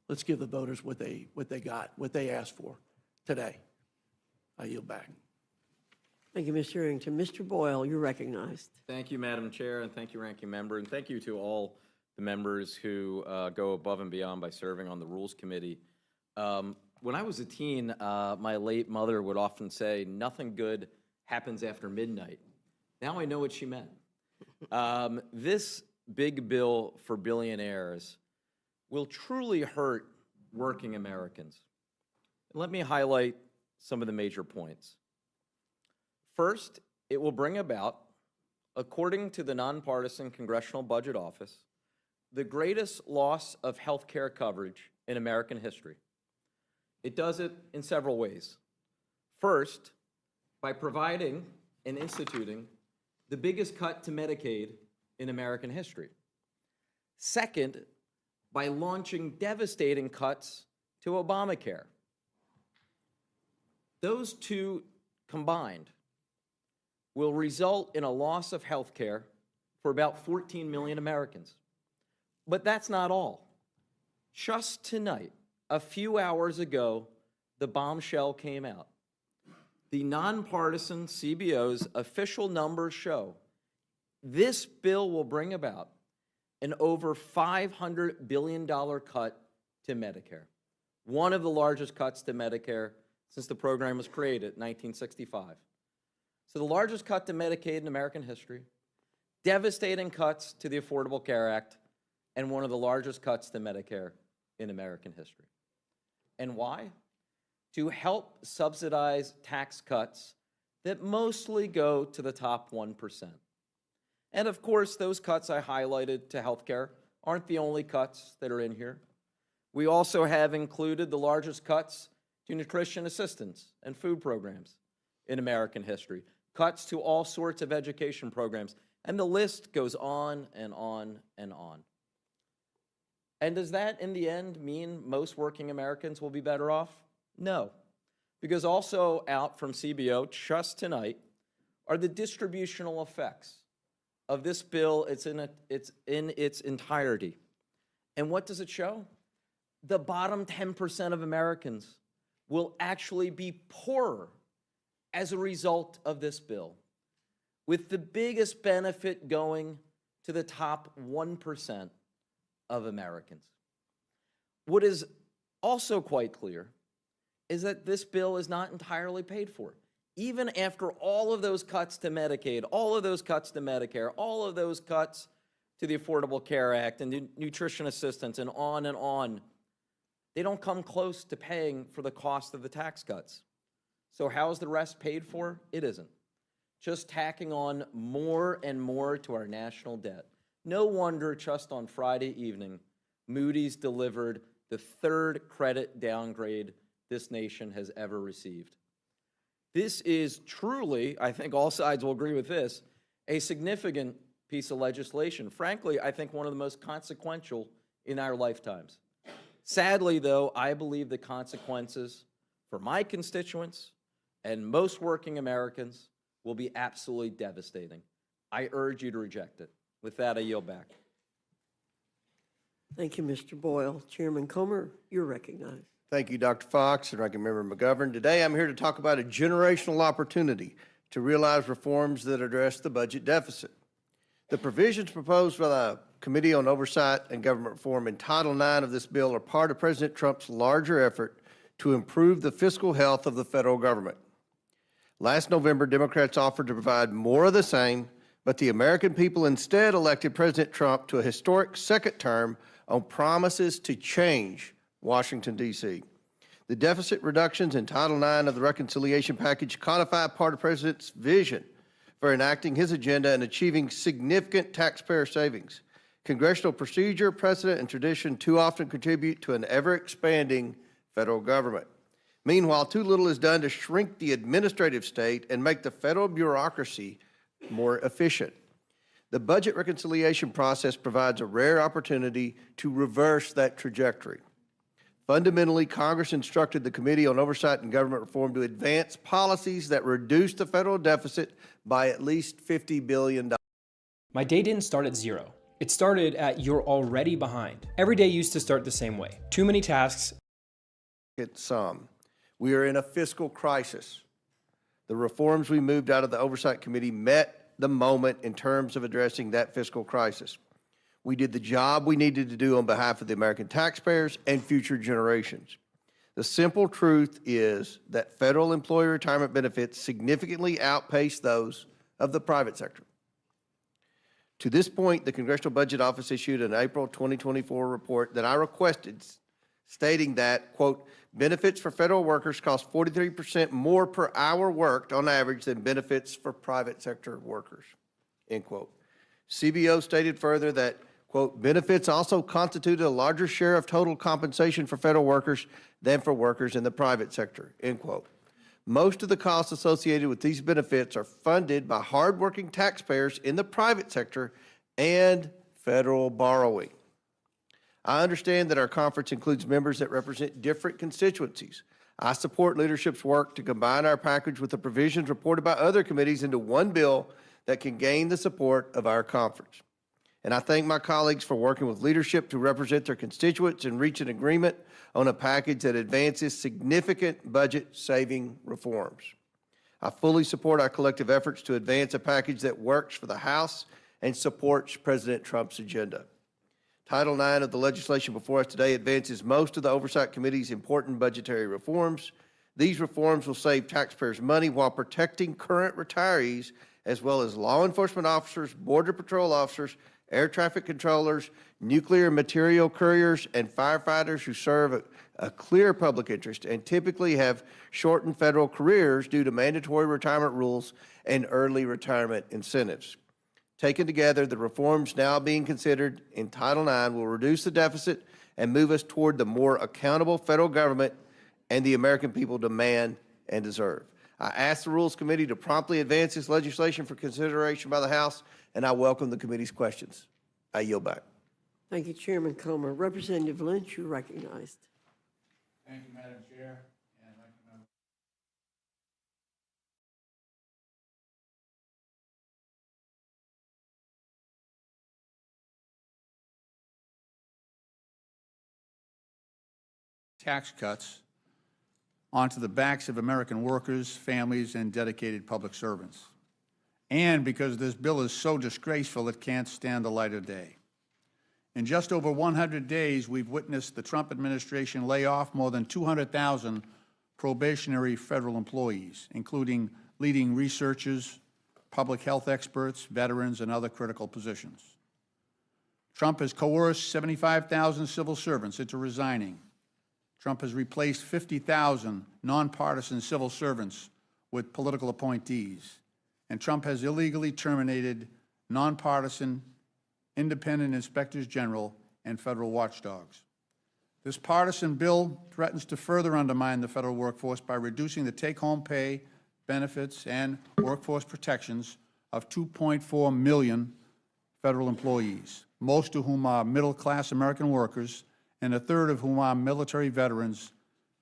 Let's give the voters what they got, what they asked for today. I yield back. Thank you, Mr. Arrington. Mr. Boyle, you're recognized. Thank you, Madam Chair, and thank you, Ranking Member, and thank you to all the members who go above and beyond by serving on the Rules Committee. When I was a teen, my late mother would often say, "Nothing good happens after midnight." Now I know what she meant. This big bill for billionaires will truly hurt working Americans. Let me highlight some of the major points. First, it will bring about, according to the Nonpartisan Congressional Budget Office, the greatest loss of health care coverage in American history. It does it in several ways. First, by providing and instituting the biggest cut to Medicaid in American history. Second, by launching devastating cuts to Obamacare. Those two combined will result in a loss of health care for about 14 million Americans. But that's not all. Just tonight, a few hours ago, the bombshell came out. The nonpartisan CBO's official numbers show this bill will bring about an over $500 billion cut to Medicare, one of the largest cuts to Medicare since the program was created in 1965. So the largest cut to Medicaid in American history, devastating cuts to the Affordable Care Act, and one of the largest cuts to Medicare in American history. And why? To help subsidize tax cuts that mostly go to the top 1%. And of course, those cuts I highlighted to healthcare aren't the only cuts that are in here. We also have included the largest cuts to nutrition assistance and food programs in American history, cuts to all sorts of education programs, and the list goes on and on and on. And does that, in the end, mean most working Americans will be better off? No, because also out from CBO just tonight are the distributional effects of this bill. It's in its entirety. And what does it show? The bottom 10% of Americans will actually be poorer as a result of this bill, with the biggest benefit going to the top 1% of Americans. What is also quite clear is that this bill is not entirely paid for. Even after all of those cuts to Medicaid, all of those cuts to Medicare, all of those cuts to the Affordable Care Act and nutrition assistance and on, they don't come close to paying for the cost of the tax cuts. So how is the rest paid for? It isn't. Just tacking on more and more to our national debt. No wonder just on Friday evening, Moody's delivered the third credit downgrade this nation has ever received. This is truly, I think all sides will agree with this, a significant piece of legislation. Frankly, I think one of the most consequential in our lifetimes. Sadly, though, I believe the consequences for my constituents and most working Americans will be absolutely devastating. I urge you to reject it. With that, I yield back. Thank you, Mr. Boyle. Chairman Comer, you're recognized. Thank you, Dr. Fox and Ranking Member McGovern. Today, I'm here to talk about a generational opportunity to realize reforms that address the budget deficit. The provisions proposed by the Committee on Oversight and Government Reform in Title IX of this bill are part of President Trump's larger effort to improve the fiscal health of the federal government. Last November, Democrats offered to provide more of the same, but the American people instead elected President Trump to a historic second term on promises to change Washington, D.C. The deficit reductions in Title IX of the reconciliation package codify part of the President's vision for enacting his agenda and achieving significant taxpayer savings. Congressional procedure, precedent, and tradition too often contribute to an ever-expanding federal government. Meanwhile, too little is done to shrink the administrative state and make the federal bureaucracy more efficient. The budget reconciliation process provides a rare opportunity to reverse that trajectory. Fundamentally, Congress instructed the Committee on Oversight and Government Reform to advance policies that reduce the federal deficit by at least $50 billion. My day didn't start at zero. It started at you're already behind. Every day used to start the same way. Too many tasks. We are in a fiscal crisis. The reforms we moved out of the Oversight Committee met the moment in terms of addressing that fiscal crisis. We did the job we needed to do on behalf of the American taxpayers and future generations. The simple truth is that federal employee retirement benefits significantly outpace those of the private sector. To this point, the Congressional Budget Office issued an April 2024 report that I requested, stating that, quote, benefits for federal workers cost 43% more per hour worked on average than benefits for private sector workers, end quote. CBO stated further that, quote, benefits also constituted a larger share of total compensation for federal workers than for workers in the private sector, end quote. Most of the costs associated with these benefits are funded by hardworking taxpayers in the private sector and federal borrowing. I understand that our conference includes members that represent different constituencies. I support leadership's work to combine our package with the provisions reported by other committees into one bill that can gain the support of our conference. And I thank my colleagues for working with leadership to represent their constituents and reach an agreement on a package that advances significant budget-saving reforms. I fully support our collective efforts to advance a package that works for the House and supports President Trump's agenda. Title IX of the legislation before us today advances most of the Oversight Committee's important budgetary reforms. These reforms will save taxpayers money while protecting current retirees, as well as law enforcement officers, border patrol officers, air traffic controllers, nuclear material couriers, and firefighters who serve a clear public interest and typically have shortened federal careers due to mandatory retirement rules and early retirement incentives. Taken together, the reforms now being considered in Title IX will reduce the deficit and move us toward the more accountable federal government and the American people demand and deserve. I ask the Rules Committee to promptly advance this legislation for consideration by the House, and I welcome the committee's questions. I yield back. Thank you, Chairman Comer. Representative Lynch, you're recognized. Thank you, Madam Chair. Tax cuts onto the backs of American workers, families, and dedicated public servants. And because this bill is so disgraceful, it can't stand the light of day. In just over 100 days, we've witnessed the Trump administration lay off more than 200,000 probationary federal employees, including leading researchers, public health experts, veterans, and other critical positions. Trump has coerced 75,000 civil servants into resigning. Trump has replaced 50,000 nonpartisan civil servants with political appointees. And Trump has illegally terminated nonpartisan independent inspectors general and federal watchdogs. This partisan bill threatens to further undermine the federal workforce by reducing the take-home pay, benefits, and workforce protections of 2.4 million federal employees, most of whom are middle-class American workers, and a third of whom are military veterans.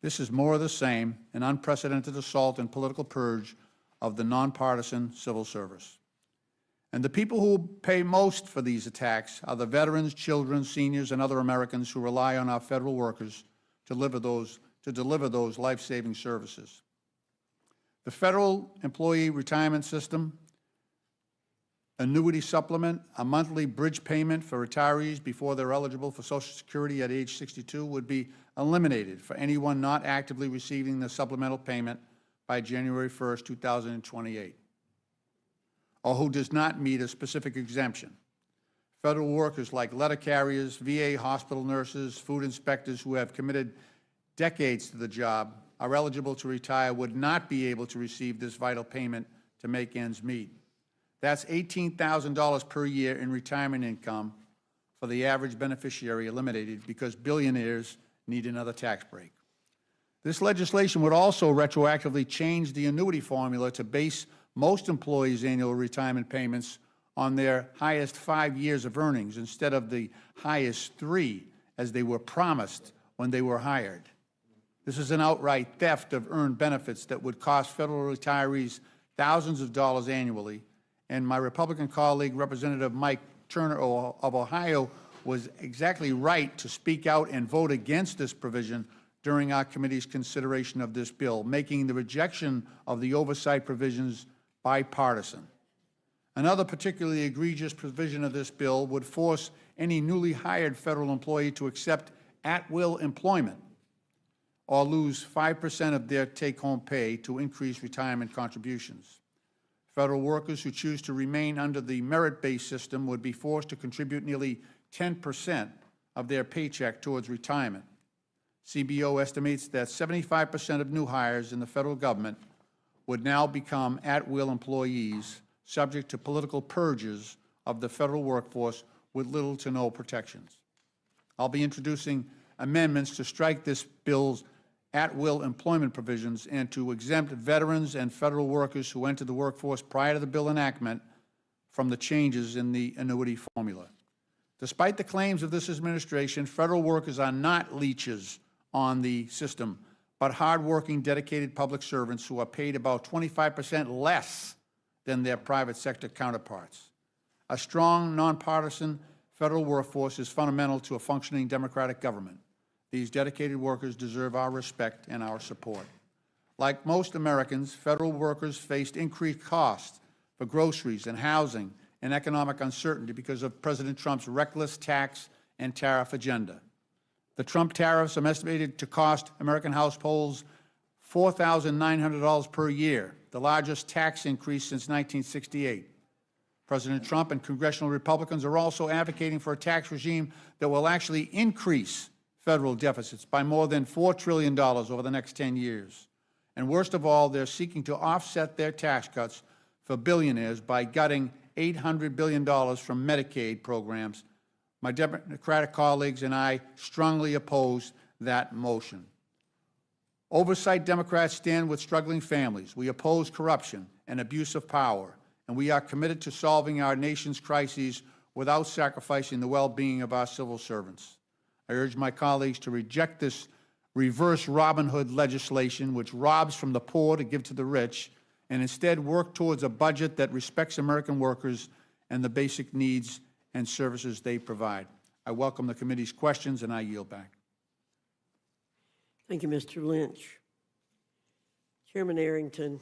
This is more of the same, an unprecedented assault and political purge of the nonpartisan civil service. And the people who pay most for these attacks are the veterans, children, seniors, and other Americans who rely on our federal workers to deliver those life-saving services. The Federal Employee Retirement System, annuity supplement, a monthly bridge payment for retirees before they're eligible for Social Security at age 62 would be eliminated for anyone not actively receiving the supplemental payment by January 1st, 2028, or who does not meet a specific exemption. Federal workers like letter carriers, VA hospital nurses, food inspectors who have committed decades to the job are eligible to retire would not be able to receive this vital payment to make ends meet. That's $18,000 per year in retirement income for the average beneficiary eliminated because billionaires need another tax break. This legislation would also retroactively change the annuity formula to base most employees' annual retirement payments on their highest 5 years of earnings instead of the highest 3 as they were promised when they were hired. This is an outright theft of earned benefits that would cost federal retirees thousands of dollars annually, and my Republican colleague, Representative Mike Turner of Ohio, was exactly right to speak out and vote against this provision during our committee's consideration of this bill, making the rejection of the oversight provisions bipartisan. Another particularly egregious provision of this bill would force any newly hired federal employee to accept at-will employment or lose 5% of their take-home pay to increase retirement contributions. Federal workers who choose to remain under the merit-based system would be forced to contribute nearly 10% of their paycheck towards retirement. CBO estimates that 75% of new hires in the federal government would now become at-will employees subject to political purges of the federal workforce with little to no protections. I'll be introducing amendments to strike this bill's at-will employment provisions and to exempt veterans and federal workers who entered the workforce prior to the bill enactment from the changes in the annuity formula. Despite the claims of this administration, federal workers are not leeches on the system, but hardworking, dedicated public servants who are paid about 25% less than their private sector counterparts. A strong, nonpartisan federal workforce is fundamental to a functioning democratic government. These dedicated workers deserve our respect and our support. Like most Americans, federal workers faced increased costs for groceries and housing and economic uncertainty because of President Trump's reckless tax and tariff agenda. The Trump tariffs are estimated to cost American households $4,900 per year, the largest tax increase since 1968. President Trump and congressional Republicans are also advocating for a tax regime that will actually increase federal deficits by more than $4 trillion over the next 10 years. And worst of all, they're seeking to offset their tax cuts for billionaires by gutting $800 billion from Medicaid programs. My Democratic colleagues and I strongly oppose that motion. Oversight Democrats stand with struggling families. We oppose corruption and abuse of power, and we are committed to solving our nation's crises without sacrificing the well-being of our civil servants. I urge my colleagues to reject this reverse Robin Hood legislation, which robs from the poor to give to the rich, and instead work towards a budget that respects American workers and the basic needs and services they provide. I welcome the committee's questions, and I yield back. Thank you, Mr. Lynch. Chairman Arrington,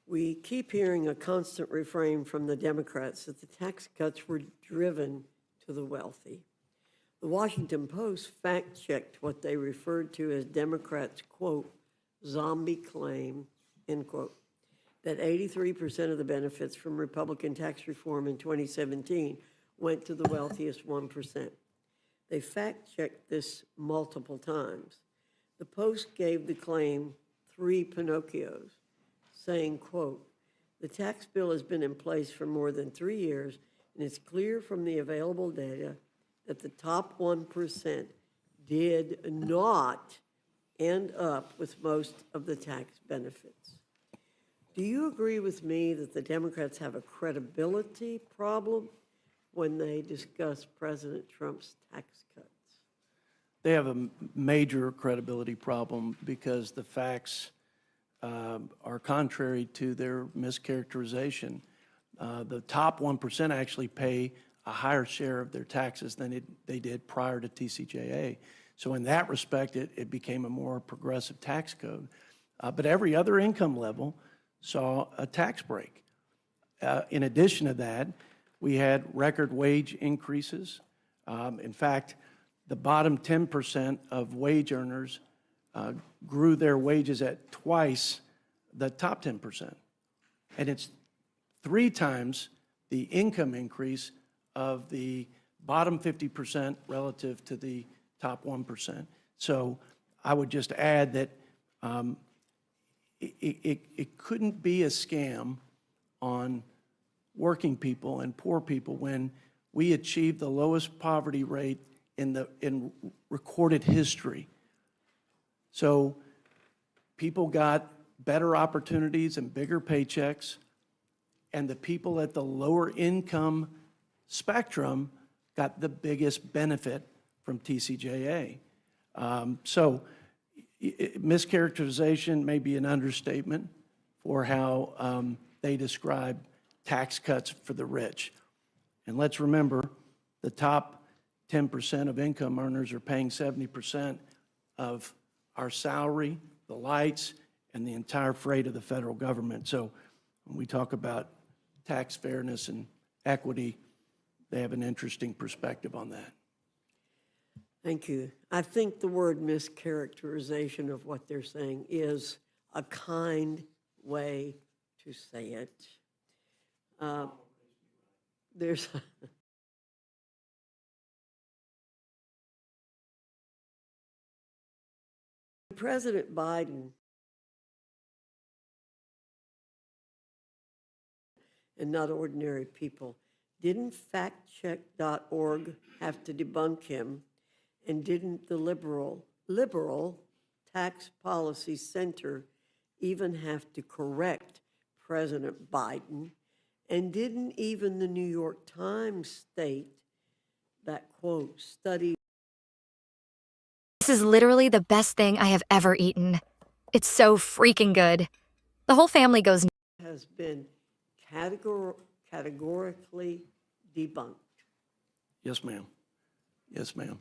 we keep hearing a constant refrain from the Democrats that the tax cuts were driven to the wealthy. The Washington Post fact-checked what they referred to as Democrats', quote, zombie claim, end quote, that 83% of the benefits from Republican tax reform in 2017 went to the wealthiest 1%. They fact-checked this multiple times. The Post gave the claim 3 Pinocchios, saying, quote, the tax bill has been in place for more than 3 years, and it's clear from the available data that the top 1% did not end up with most of the tax benefits. Do you agree with me that the Democrats have a credibility problem when they discuss President Trump's tax cuts? They have a major credibility problem because the facts are contrary to their mischaracterization. The top 1% actually pay a higher share of their taxes than they did prior to TCJA. So in that respect, it became a more progressive tax code. But every other income level saw a tax break. In addition to that, we had record wage increases. In fact, the bottom 10% of wage earners grew their wages at twice the top 10%. And it's 3 times the income increase of the bottom 50% relative to the top 1%. So I would just add that it couldn't be a scam on working people and poor people when we achieved the lowest poverty rate in recorded history. So people got better opportunities and bigger paychecks, and the people at the lower income spectrum got the biggest benefit from TCJA. So mischaracterization may be an understatement for how they describe tax cuts for the rich. And let's remember, the top 10% of income earners are paying 70% of our salary, the lights, and the entire freight of the federal government. So when we talk about tax fairness and equity, they have an interesting perspective on that. Thank you. I think the word mischaracterization of what they're saying is a kind way to say it. There's President Biden and not ordinary people. Didn't factcheck.org have to debunk him? And didn't the liberal Tax Policy Center even have to correct President Biden? And didn't even the New York Times state that, quote, study? This is literally the best thing I have ever eaten. It's so freaking good. The whole family goes Has been categorically debunked. Yes, ma'am. Yes, ma'am.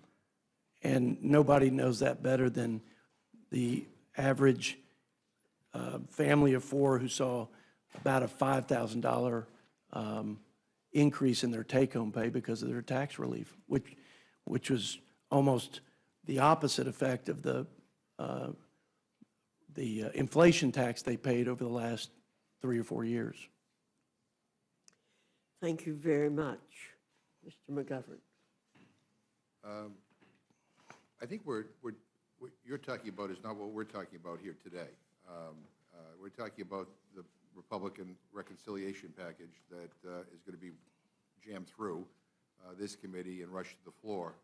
And nobody knows that better than the average family of 4 who saw about a $5,000 increase in their take-home pay because of their tax relief, which was almost the opposite effect of the inflation tax they paid over the last 3 or 4 years. Thank you very much, Mr. McGovern. I think what you're talking about is not what we're talking about here today. We're talking about the Republican reconciliation package that is going to be jammed through this committee and rushed to the floor.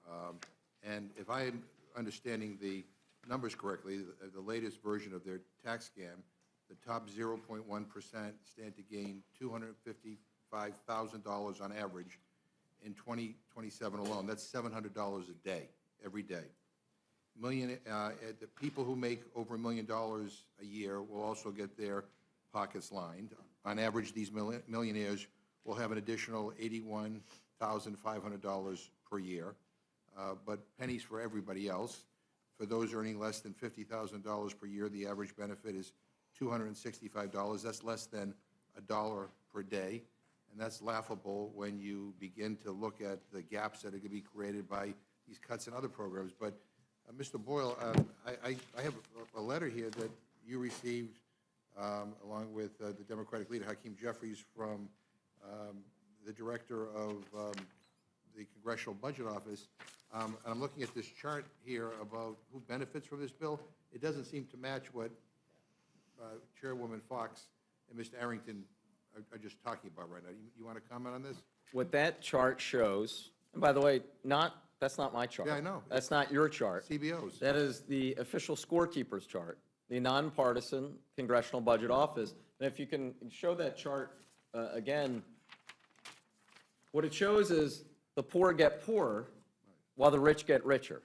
And if I am understanding the numbers correctly, the latest version of their tax scam, the top 0.1% stand to gain $255,000 on average in 2027 alone. That's $700 a day, every day. The people who make over $1 million a year will also get their pockets lined. On average, these millionaires will have an additional $81,500 per year, but pennies for everybody else. For those earning less than $50,000 per year, the average benefit is $265. That's less than $1 per day, and that's laughable when you begin to look at the gaps that are going to be created by these cuts in other programs. But Mr. Boyle, I have a letter here that you received along with the Democratic leader, Hakeem Jeffries, from the director of the Congressional Budget Office. And I'm looking at this chart here about who benefits from this bill. It doesn't seem to match what Chairwoman Fox and Mr. Arrington are just talking about right now. You want to comment on this? What that chart shows, and by the way, that's not my chart. Yeah, I know. That's not your chart. CBO's. That is the official scorekeeper's chart. The nonpartisan Congressional Budget Office And if you can show that chart again, what it shows is the poor get poorer while the rich get richer.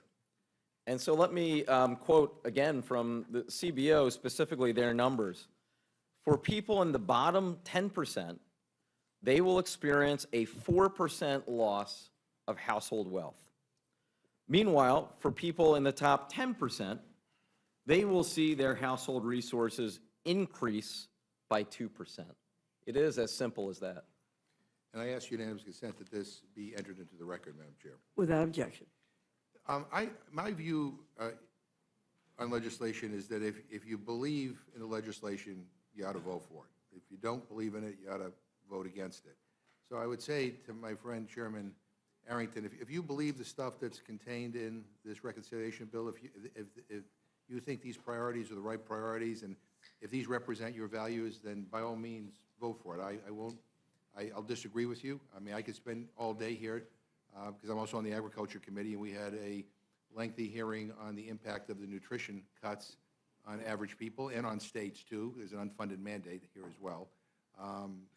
And so let me quote again from the CBO, specifically their numbers. For people in the bottom 10%, they will experience a 4% loss of household wealth. Meanwhile, for people in the top 10%, they will see their household resources increase by 2%. It is as simple as that. And I ask unanimous consent that this be entered into the record, Madam Chair. Without objection. My view on legislation is that if you believe in the legislation, you ought to vote for it. If you don't believe in it, you ought to vote against it. So I would say to my friend Chairman Arrington, if you believe the stuff that's contained in this reconciliation bill, if you think these priorities are the right priorities, and if these represent your values, then by all means, vote for it. I'll disagree with you. I mean, I could spend all day here, because I'm also on the Agriculture Committee, and we had a lengthy hearing on the impact of the nutrition cuts on average people and on states, too. There's an unfunded mandate here as well,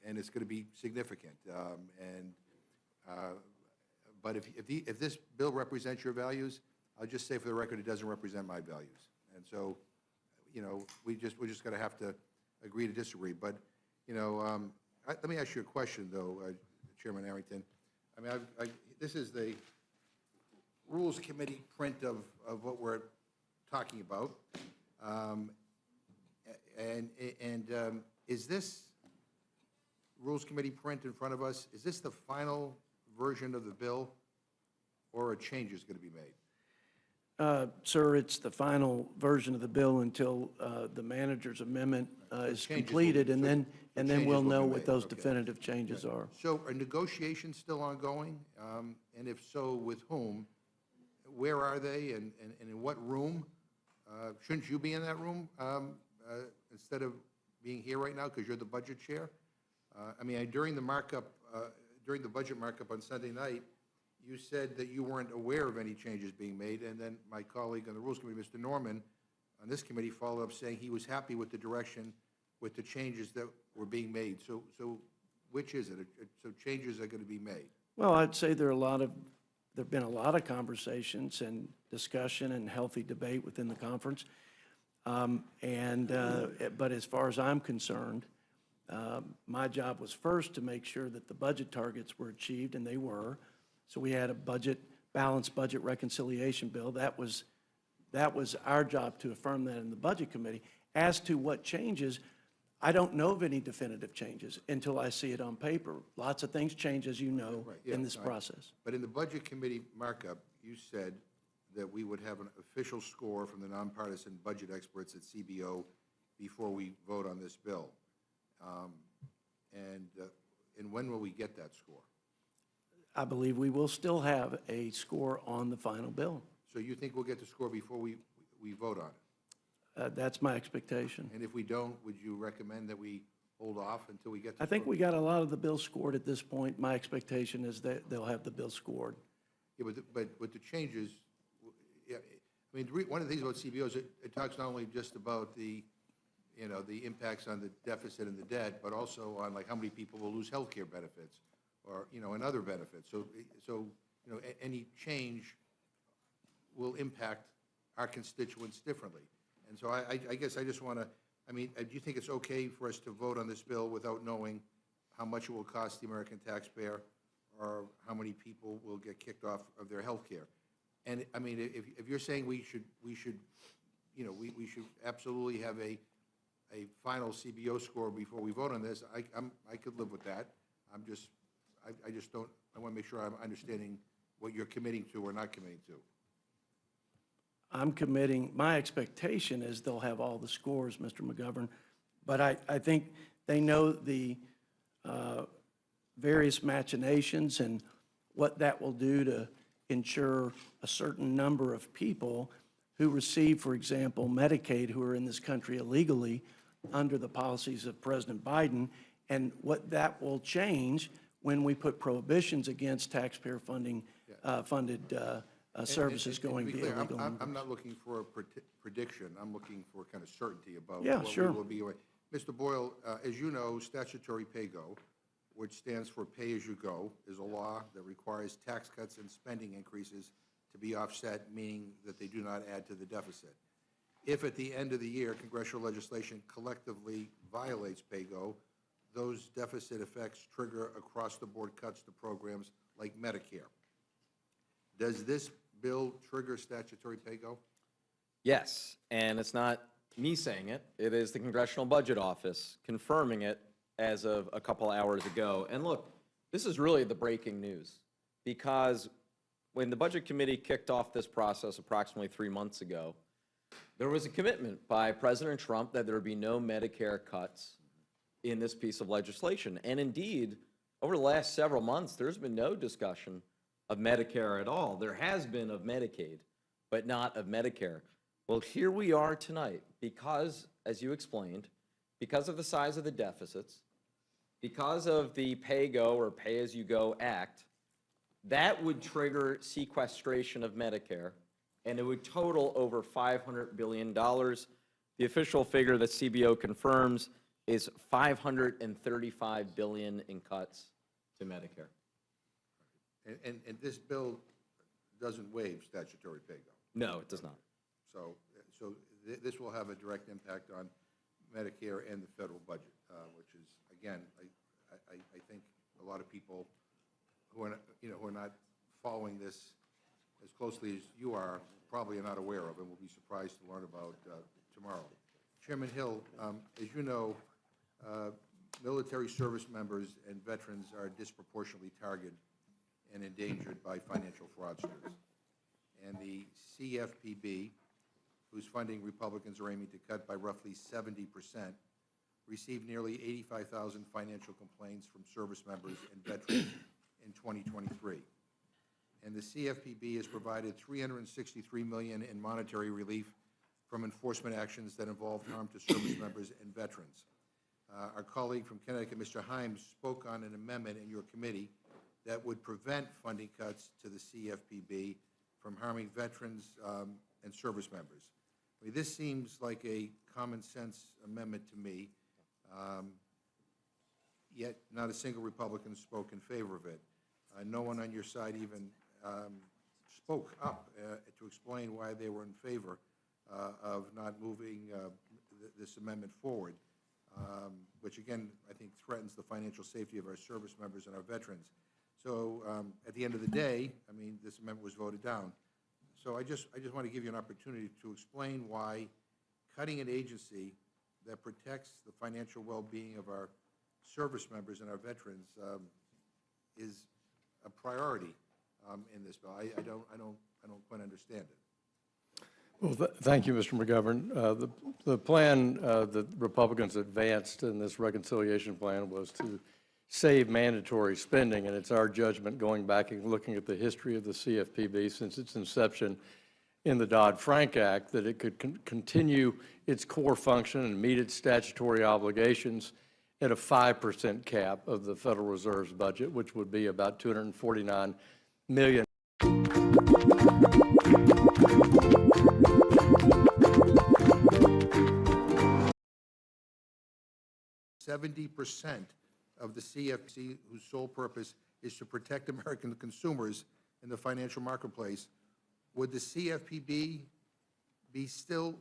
and it's going to be significant. But if this bill represents your values, I'll just say for the record, it doesn't represent my values. And so, we're just going to have to agree to disagree. But, let me ask you a question, though, Chairman Arrington. I mean, this is the Rules Committee print of what we're talking about. Is this Rules Committee print in front of us, is this the final version of the bill, or a change is going to be made? Sir, it's the final version of the bill until the manager's amendment is completed, and then we'll know what those definitive changes are. So are negotiations still ongoing? And if so, with whom? Where are they, and in what room? Shouldn't you be in that room instead of being here right now because you're the budget chair? I mean, during the budget markup on Sunday night, you said that you weren't aware of any changes being made, and then my colleague on the Rules Committee, Mr. Norman, on this committee followed up saying he was happy with the direction, with the changes that were being made. So which is it? So changes are going to be made? Well, I'd say there have been a lot of conversations and discussion and healthy debate within the conference. But as far as I'm concerned, my job was first to make sure that the budget targets were achieved, and they were. So we had a balanced budget reconciliation bill. That was our job to affirm that in the Budget Committee. As to what changes, I don't know of any definitive changes until I see it on paper. Lots of things change, as you know, in this process. But in the Budget Committee markup, you said that we would have an official score from the nonpartisan budget experts at CBO before we vote on this bill. And when will we get that score? I believe we will still have a score on the final bill. So you think we'll get the score before we vote on it? That's my expectation. And if we don't, would you recommend that we hold off until we get the I think score? we got a lot of the bill scored at this point. My expectation is that they'll have the bill scored. Yeah, but with the changes, I mean, one of the things about CBO is it talks not only just about the impacts on the deficit and the debt, but also on like how many people will lose health care benefits or, and other benefits. So any change will impact our constituents differently. And so I guess I just want to, do you think it's okay for us to vote on this bill without knowing how much it will cost the American taxpayer or how many people will get kicked off of their health care? And I mean, if you're saying we should absolutely have a final CBO score before we vote on this, I could live with that. I just don't, I want to make sure I'm understanding what you're committing to or not committing to. I'm committing, my expectation is they'll have all the scores, Mr. McGovern, but I think they know the various machinations and what that will do to ensure a certain number of people who receive, for example, Medicaid, who are in this country illegally under the policies of President Biden, and what that will change when we put prohibitions against taxpayer funded services going to be clear, illegal. I'm not looking for a prediction. I'm looking for kind of certainty about Yeah, what sure. we will be. Mr. Boyle, as you know, statutory pay-go, which stands for pay-as-you-go, is a law that requires tax cuts and spending increases to be offset, meaning that they do not add to the deficit. If at the end of the year, congressional legislation collectively violates pay-go, those deficit effects trigger across-the-board cuts to programs like Medicare. Does this bill trigger statutory pay-go? Yes, and it's not me saying it. It is the Congressional Budget Office confirming it as of a couple hours ago. And look, this is really the breaking news, because when the Budget Committee kicked off this process approximately 3 months ago, there was a commitment by President Trump that there would be no Medicare cuts in this piece of legislation. And indeed, over the last several months, there's been no discussion of Medicare at all. There has been of Medicaid, but not of Medicare. Well, here we are tonight because, as you explained, because of the size of the deficits, because of the pay-go or pay-as-you-go act, that would trigger sequestration of Medicare, and it would total over $500 billion. The official figure that CBO confirms is $535 billion in cuts to Medicare. And this bill doesn't waive statutory pay-go? No, it does not. So this will have a direct impact on Medicare and the federal budget, which is, again, I think a lot of people who are, who are not following this as closely as you are probably are not aware of and will be surprised to learn about tomorrow. Chairman Hill, as you know, military service members and veterans are disproportionately targeted and endangered by financial fraudsters. And the CFPB, whose funding Republicans are aiming to cut by roughly 70%, received nearly 85,000 financial complaints from service members and veterans in 2023. And the CFPB has provided $363 million in monetary relief from enforcement actions that involve harm to service members and veterans. Our colleague from Connecticut, Mr. Himes, spoke on an amendment in your committee that would prevent funding cuts to the CFPB from harming veterans and service members. I mean, this seems like a common-sense amendment to me, yet not a single Republican spoke in favor of it. No one on your side even spoke up to explain why they were in favor of not moving this amendment forward, which, again, I think threatens the financial safety of our service members and our veterans. So at the end of the day, I mean, this amendment was voted down. So I just want to give you an opportunity to explain why cutting an agency that protects the financial well-being of our service members and our veterans is a priority in this bill. I don't quite understand it. Well, thank you, Mr. McGovern. The plan that Republicans advanced in this reconciliation plan was to save mandatory spending, and it's our judgment, going back and looking at the history of the CFPB since its inception in the Dodd-Frank Act, that it could continue its core function and meet its statutory obligations at a 5% cap of the Federal Reserve's budget, which would be about $249 million. 70% of the CFPB, whose sole purpose is to protect American consumers in the financial marketplace, would the CFPB be still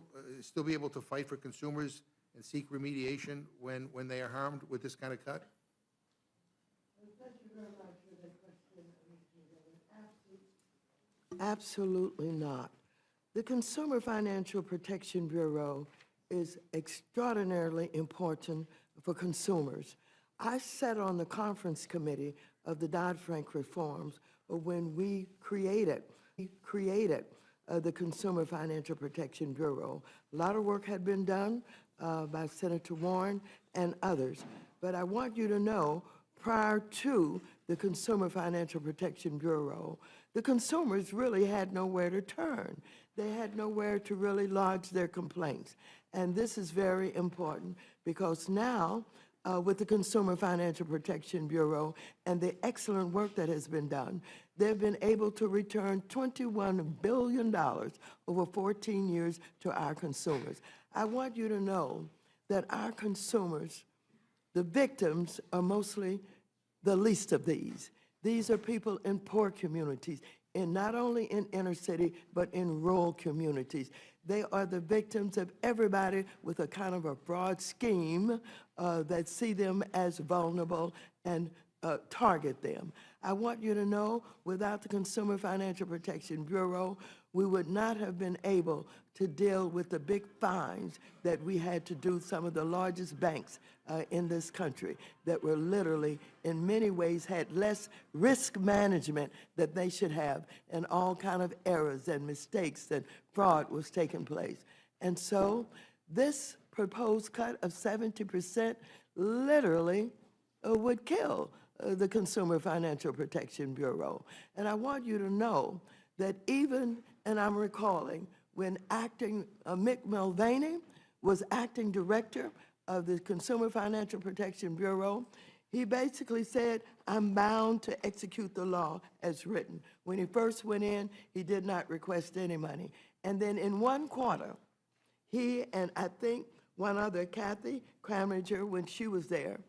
be able to fight for consumers and seek remediation when they are harmed with this kind of cut? Thank you very much for that question, Mr. Miller. Absolutely not. The Consumer Financial Protection Bureau is extraordinarily important for consumers. I sat on the conference committee of the Dodd-Frank reforms when we created the Consumer Financial Protection Bureau. A lot of work had been done by Senator Warren and others. But I want you to know, prior to the Consumer Financial Protection Bureau, the consumers really had nowhere to turn. They had nowhere to really lodge their complaints. And this is very important because now, with the Consumer Financial Protection Bureau and the excellent work that has been done, they've been able to return $21 billion over 14 years to our consumers. I want you to know that our consumers, the victims, are mostly the least of these. These are people in poor communities, and not only in inner city, but in rural communities. They are the victims of everybody with a kind of a broad scheme that see them as vulnerable and target them. I want you to know, without the Consumer Financial Protection Bureau, we would not have been able to deal with the big fines that we had to do some of the largest banks in this country that were literally, in many ways, had less risk management that they should have, and all kind of errors and mistakes and fraud was taking place. And so this proposed cut of 70% literally would kill the Consumer Financial Protection Bureau. And I want you to know that even, and I'm recalling, when Mick Mulvaney was acting director of the Consumer Financial Protection Bureau, he basically said, I'm bound to execute the law as written. When he first went in, he did not request any money. And then in one quarter, he and I think one other, Kathy Kraminger, when she was there,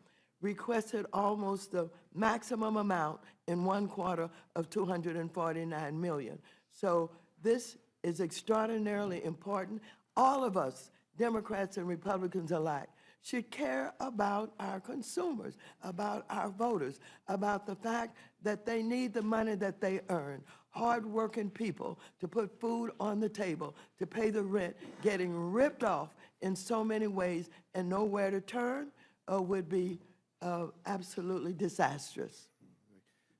requested almost the maximum amount in one quarter of $249 million. So this is extraordinarily important. All of us, Democrats and Republicans alike, should care about our consumers, about our voters, about the fact that they need the money that they earn. Hard-working people to put food on the table, to pay the rent, getting ripped off in so many ways and nowhere to turn would be absolutely disastrous.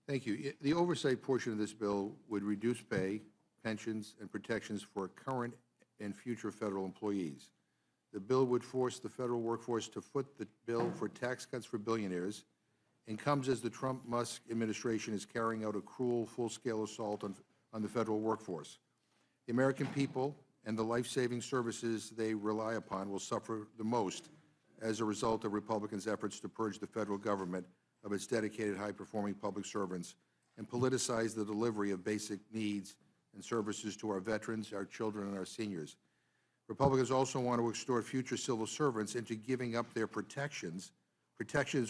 Thank you. The oversight portion of this bill would reduce pay, pensions, and protections for current and future federal employees. The bill would force the federal workforce to foot the bill for tax cuts for billionaires, and comes as the Trump-Musk administration is carrying out a cruel, full-scale assault on the federal workforce. The American people and the life-saving services they rely upon will suffer the most as a result of Republicans' efforts to purge the federal government of its dedicated, high-performing public servants and politicize the delivery of basic needs and services to our veterans, our children, and our seniors. Republicans also want to extort future civil servants into giving up their protections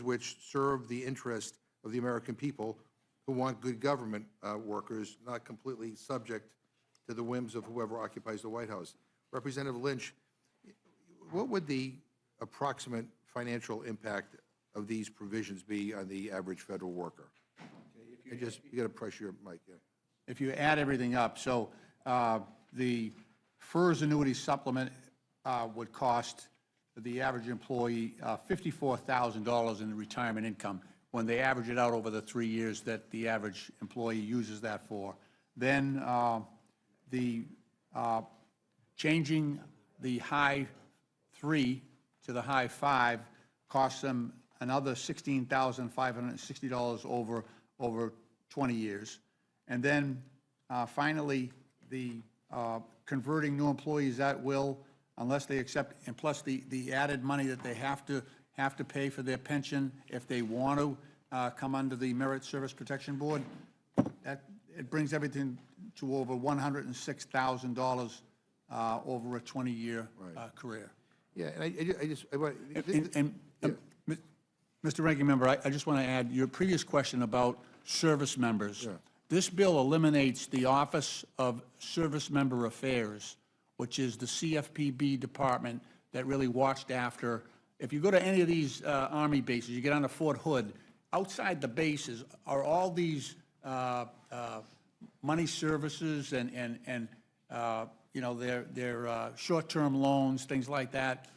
which serve the interest of the American people who want good government workers, not completely subject to the whims of whoever occupies the White House. Representative Lynch, what would the approximate financial impact of these provisions be on the average federal worker? You got to press your mic. Yeah. If you add everything up, so the FERS annuity supplement would cost the average employee $54,000 in retirement income when they average it out over the 3 years that the average employee uses that for. Then changing the high 3 to the high 5 costs them another $16,560 over 20 years. And then finally, the converting new employees at will, unless they accept, and plus the added money that they have to pay for their pension if they want to come under the Merit Service Protection Board, it brings everything to over $106,000 over a 20-year career. Yeah, Mr. Ranking Member, I just want to add your previous question about service members. Yeah. This bill eliminates the Office of Service Member Affairs, which is the CFPB department that really watched after. If you go to any of these Army bases, you get onto Fort Hood, outside the bases are all these money services and you know, their short-term loans, things like that,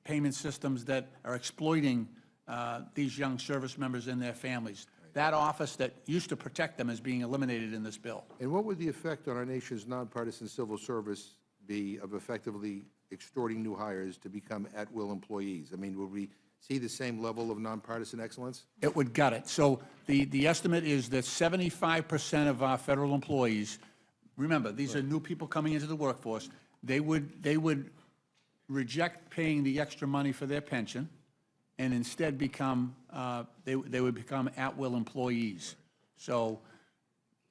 payment systems that are exploiting these young service members and their families. That office that used to protect them is being eliminated in this bill. And what would the effect on our nation's nonpartisan civil service be of effectively extorting new hires to become at-will employees? I mean, would we see the same level of nonpartisan excellence? It would gut it. So the estimate is that 75% of our federal employees, remember, these are new people coming into the workforce, they would reject paying the extra money for their pension and instead become, they would become at-will employees. So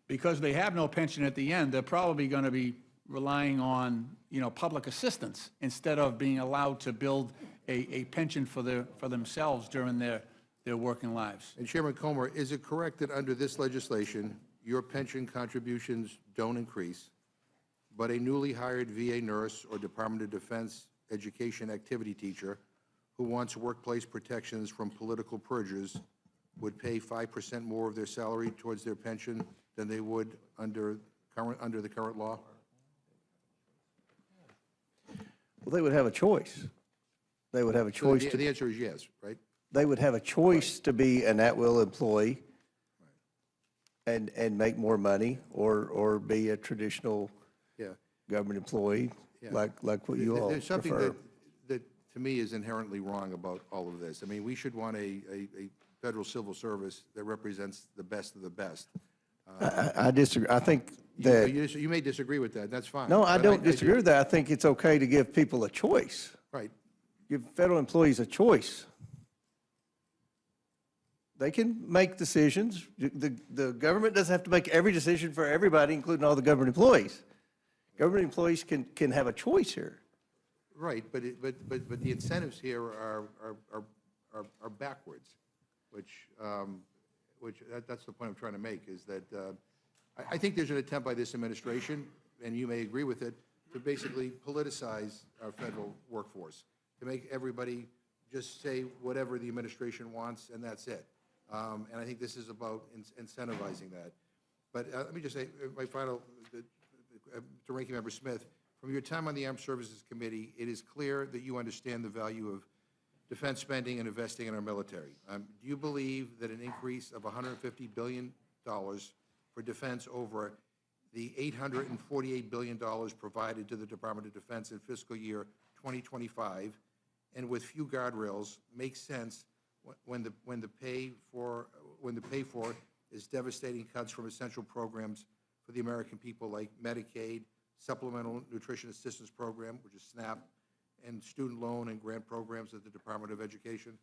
because they have no pension at the end, they're probably going to be relying on, you know, public assistance instead of being allowed to build a pension for themselves during their working lives. And Chairman Comer, is it correct that under this legislation, your pension contributions don't increase, but a newly hired VA nurse or Department of Defense education activity teacher who wants workplace protections from political purges would pay 5% more of their salary towards their pension than they would under the current law? Well, they would have a choice. They would have a choice. So the answer is yes, right? They would have a choice to be an at-will employee and make more money, or be a traditional government employee, like what you all There's something prefer. that to me is inherently wrong about all of this. I mean, we should want a federal civil service that represents the best of the best. I disagree. I think that. You may disagree with that. That's fine. No, I But don't disagree with that. I think it's okay to give people a choice. Right. Give federal employees a choice. They can make decisions. The government doesn't have to make every decision for everybody, including all the government employees. Government employees can have a choice here. Right, but the incentives here are backwards, which that's the point I'm trying to make, is that I think there's an attempt by this administration, and you may agree with it, to basically politicize our federal workforce, to make everybody just say whatever the administration wants, and that's it. And I think this is about incentivizing that. But let me just say, my final, to Ranking Member Smith, from your time on the Armed Services Committee, it is clear that you understand the value of defense spending and investing in our military. Do you believe that an increase of $150 billion for defense over the $848 billion provided to the Department of Defense in fiscal year 2025, and with few guardrails, makes sense when the pay for is devastating cuts from essential programs for the American people, like Medicaid, Supplemental Nutrition Assistance Program, which is SNAP, and student loan and grant programs at the Department of Education?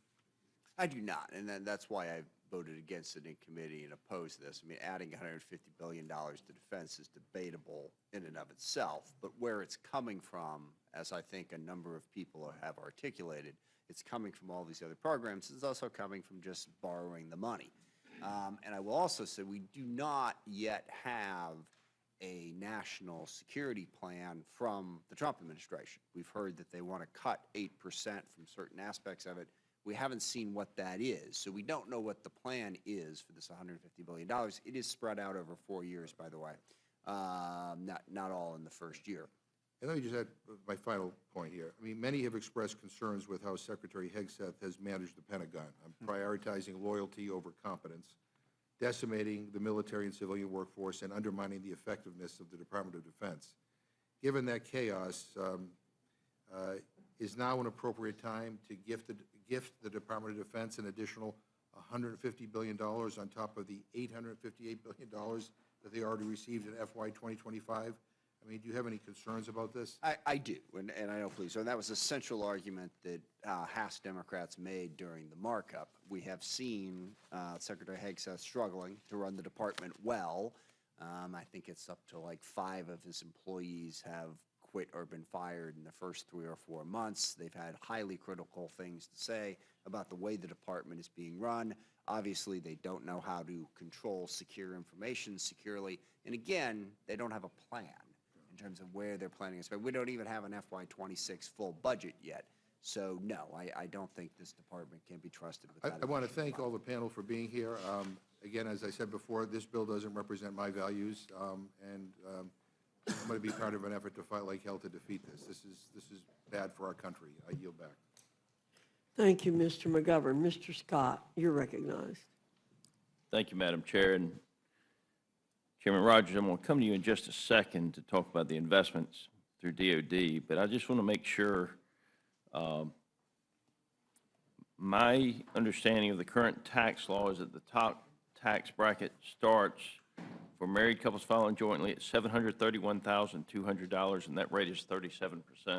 I do not, and that's why I voted against it in committee and opposed this. I mean, adding $150 billion to defense is debatable in and of itself, but where it's coming from, as I think a number of people have articulated, it's coming from all these other programs. It's also coming from just borrowing the money. And I will also say we do not yet have a national security plan from the Trump administration. We've heard that they want to cut 8% from certain aspects of it. We haven't seen what that is, so we don't know what the plan is for this $150 billion. It is spread out over 4 years, by the way, not all in the first year. And let me just add my final point here. I mean, many have expressed concerns with how Secretary Hegseth has managed the Pentagon, prioritizing loyalty over competence, decimating the military and civilian workforce, and undermining the effectiveness of the Department of Defense. Given that chaos, is now an appropriate time to gift the Department of Defense an additional $150 billion on top of the $858 billion that they already received in FY 2025? I mean, do you have any concerns about this? I do, and I don't believe so. And that was a central argument that House Democrats made during the markup. We have seen Secretary Hegseth struggling to run the department well. I think it's up to like 5 of his employees have quit or been fired in the first 3 or 4 months. They've had highly critical things to say about the way the department is being run. Obviously, they don't know how to control secure information securely. And again, they don't have a plan in terms of where they're planning to spend. We don't even have an FY26 full budget yet. So, no, I don't think this department can be trusted with that. I want to thank all the panel for being here. Again, as I said before, this bill doesn't represent my values, and I'm going to be part of an effort to fight like hell to defeat this. This is bad for our country. I yield back. Thank you, Mr. McGovern. Mr. Scott, you're recognized. Thank you, Madam Chair. And Chairman Rogers, I'm going to come to you in just a second to talk about the investments through DOD, but I just want to make sure my understanding of the current tax law is that the top tax bracket starts for married couples filing jointly at $731,200, and that rate is 37%. Is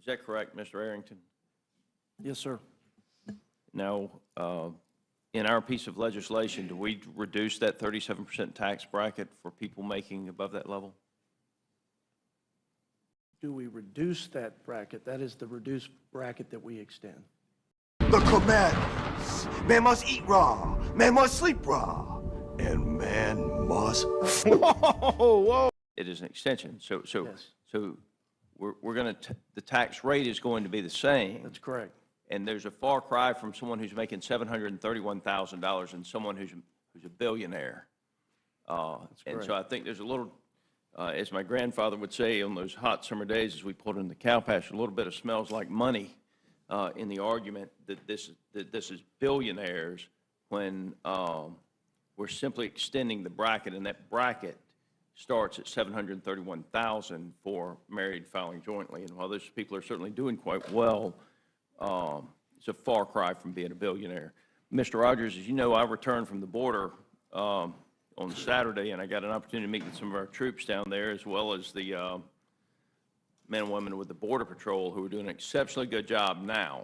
that correct, Mr. Arrington? Yes, sir. Now, in our piece of legislation, do we reduce that 37% tax bracket for people making above that level? do we reduce that bracket? That is the reduced bracket that we extend. The commandments. Man must eat raw. Man must sleep raw. And man must... Whoa! It is an extension. So Yes. we're going to, the tax rate is going to be the same. That's correct. And there's a far cry from someone who's making $731,000 and someone who's a billionaire. And so I think there's a little, as my grandfather would say on those hot summer days as we pulled in the cow pasture, a little bit of smells like money in the argument that this is billionaires when we're simply extending the bracket, and that bracket starts at $731,000 for married filing jointly. And while those people are certainly doing quite well, it's a far cry from being a billionaire. Mr. Rogers, as you know, I returned from the border on Saturday, and I got an opportunity to meet with some of our troops down there, as well as the men and women with the Border Patrol who are doing an exceptionally good job now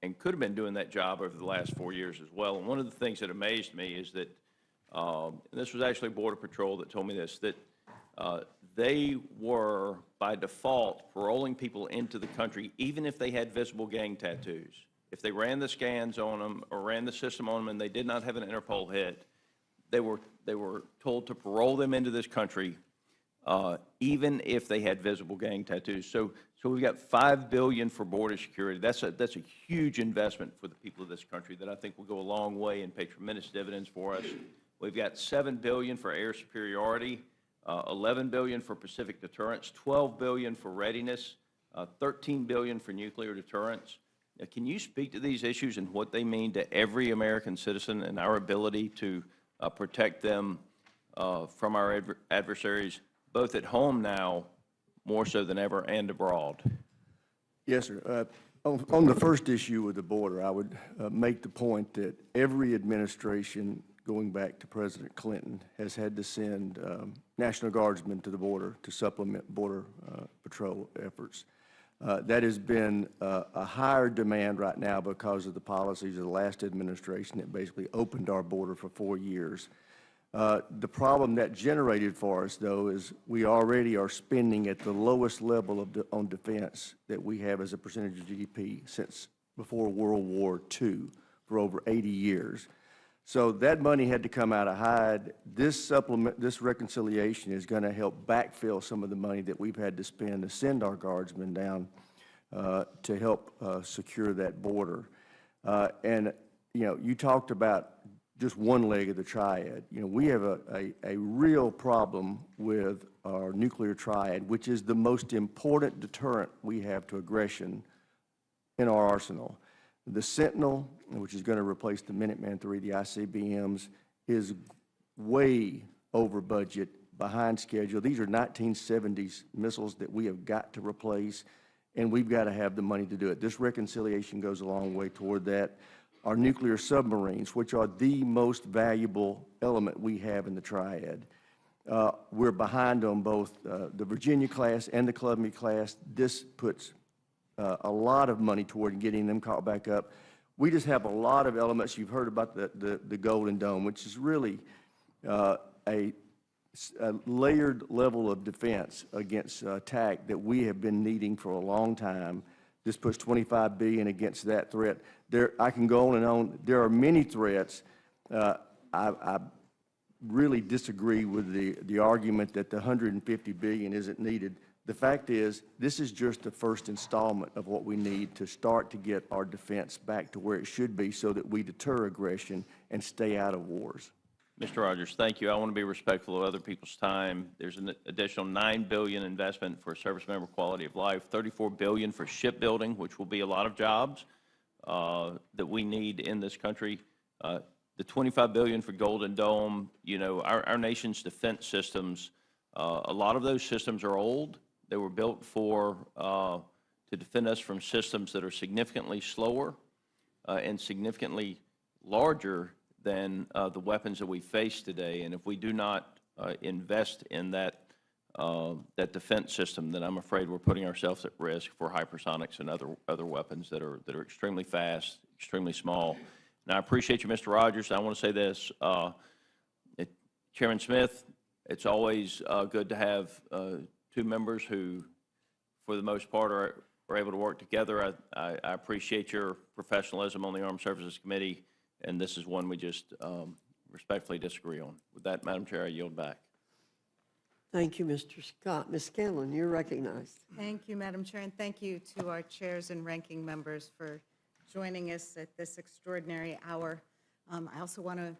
and could have been doing that job over the last 4 years as well. And one of the things that amazed me is that, and this was actually Border Patrol that told me this, that they were, by default, paroling people into the country, even if they had visible gang tattoos. If they ran the scans on them or ran the system on them and they did not have an Interpol hit, they were told to parole them into this country, even if they had visible gang tattoos. So we've got $5 billion for border security. That's a huge investment for the people of this country that I think will go a long way and pay tremendous dividends for us. We've got $7 billion for air superiority, $11 billion for Pacific deterrence, $12 billion for readiness, $13 billion for nuclear deterrence. Now, can you speak to these issues and what they mean to every American citizen and our ability to protect them from our adversaries, both at home now, more so than ever, and abroad? Yes, sir. On the first issue with the border, I would make the point that every administration going back to President Clinton has had to send National Guardsmen to the border to supplement Border Patrol efforts. That has been a higher demand right now because of the policies of the last administration that basically opened our border for 4 years. The problem that generated for us, though, is we already are spending at the lowest level on defense that we have as a percentage of GDP since before World War II for over 80 years. So that money had to come out of Hyde. This reconciliation is going to help backfill some of the money that we've had to spend to send our guardsmen down to help secure that border. And, you know, you talked about just one leg of the triad. You know, we have a real problem with our nuclear triad, which is the most important deterrent we have to aggression in our arsenal. The Sentinel, which is going to replace the Minuteman III, the ICBMs, is way over budget, behind schedule. These are 1970s missiles that we have got to replace, and we've got to have the money to do it. This reconciliation goes a long way toward that. Our nuclear submarines, which are the most valuable element we have in the triad, we're behind on both the Virginia class and the Columbia class. This puts a lot of money toward getting them caught back up. We just have a lot of elements. You've heard about the Golden Dome, which is really a layered level of defense against attack that we have been needing for a long time. This puts $25 billion against that threat. I can go on and on. There are many threats. I really disagree with the argument that the $150 billion isn't needed. The fact is, this is just the first installment of what we need to start to get our defense back to where it should be so that we deter aggression and stay out of wars. Mr. Rogers, thank you. I want to be respectful of other people's time. There's an additional $9 billion investment for service member quality of life, $34 billion for shipbuilding, which will be a lot of jobs that we need in this country. The $25 billion for Golden Dome. You know, our nation's defense systems, a lot of those systems are old. They were built to defend us from systems that are significantly slower and significantly larger than the weapons that we face today. And if we do not invest in that defense system, then I'm afraid we're putting ourselves at risk for hypersonics and other weapons that are extremely fast, extremely small. And I appreciate you, Mr. Rogers. I want to say this, Chairman Smith. It's always good to have two members who for the most part, are able to work together. I appreciate your professionalism on the Armed Services Committee, and this is one we just respectfully disagree on. With that, Madam Chair, I yield back. Thank you, Mr. Scott. Ms. Scanlon, you're recognized. Thank you, Madam Chair, and thank you to our chairs and ranking members for joining us at this extraordinary hour. I also want to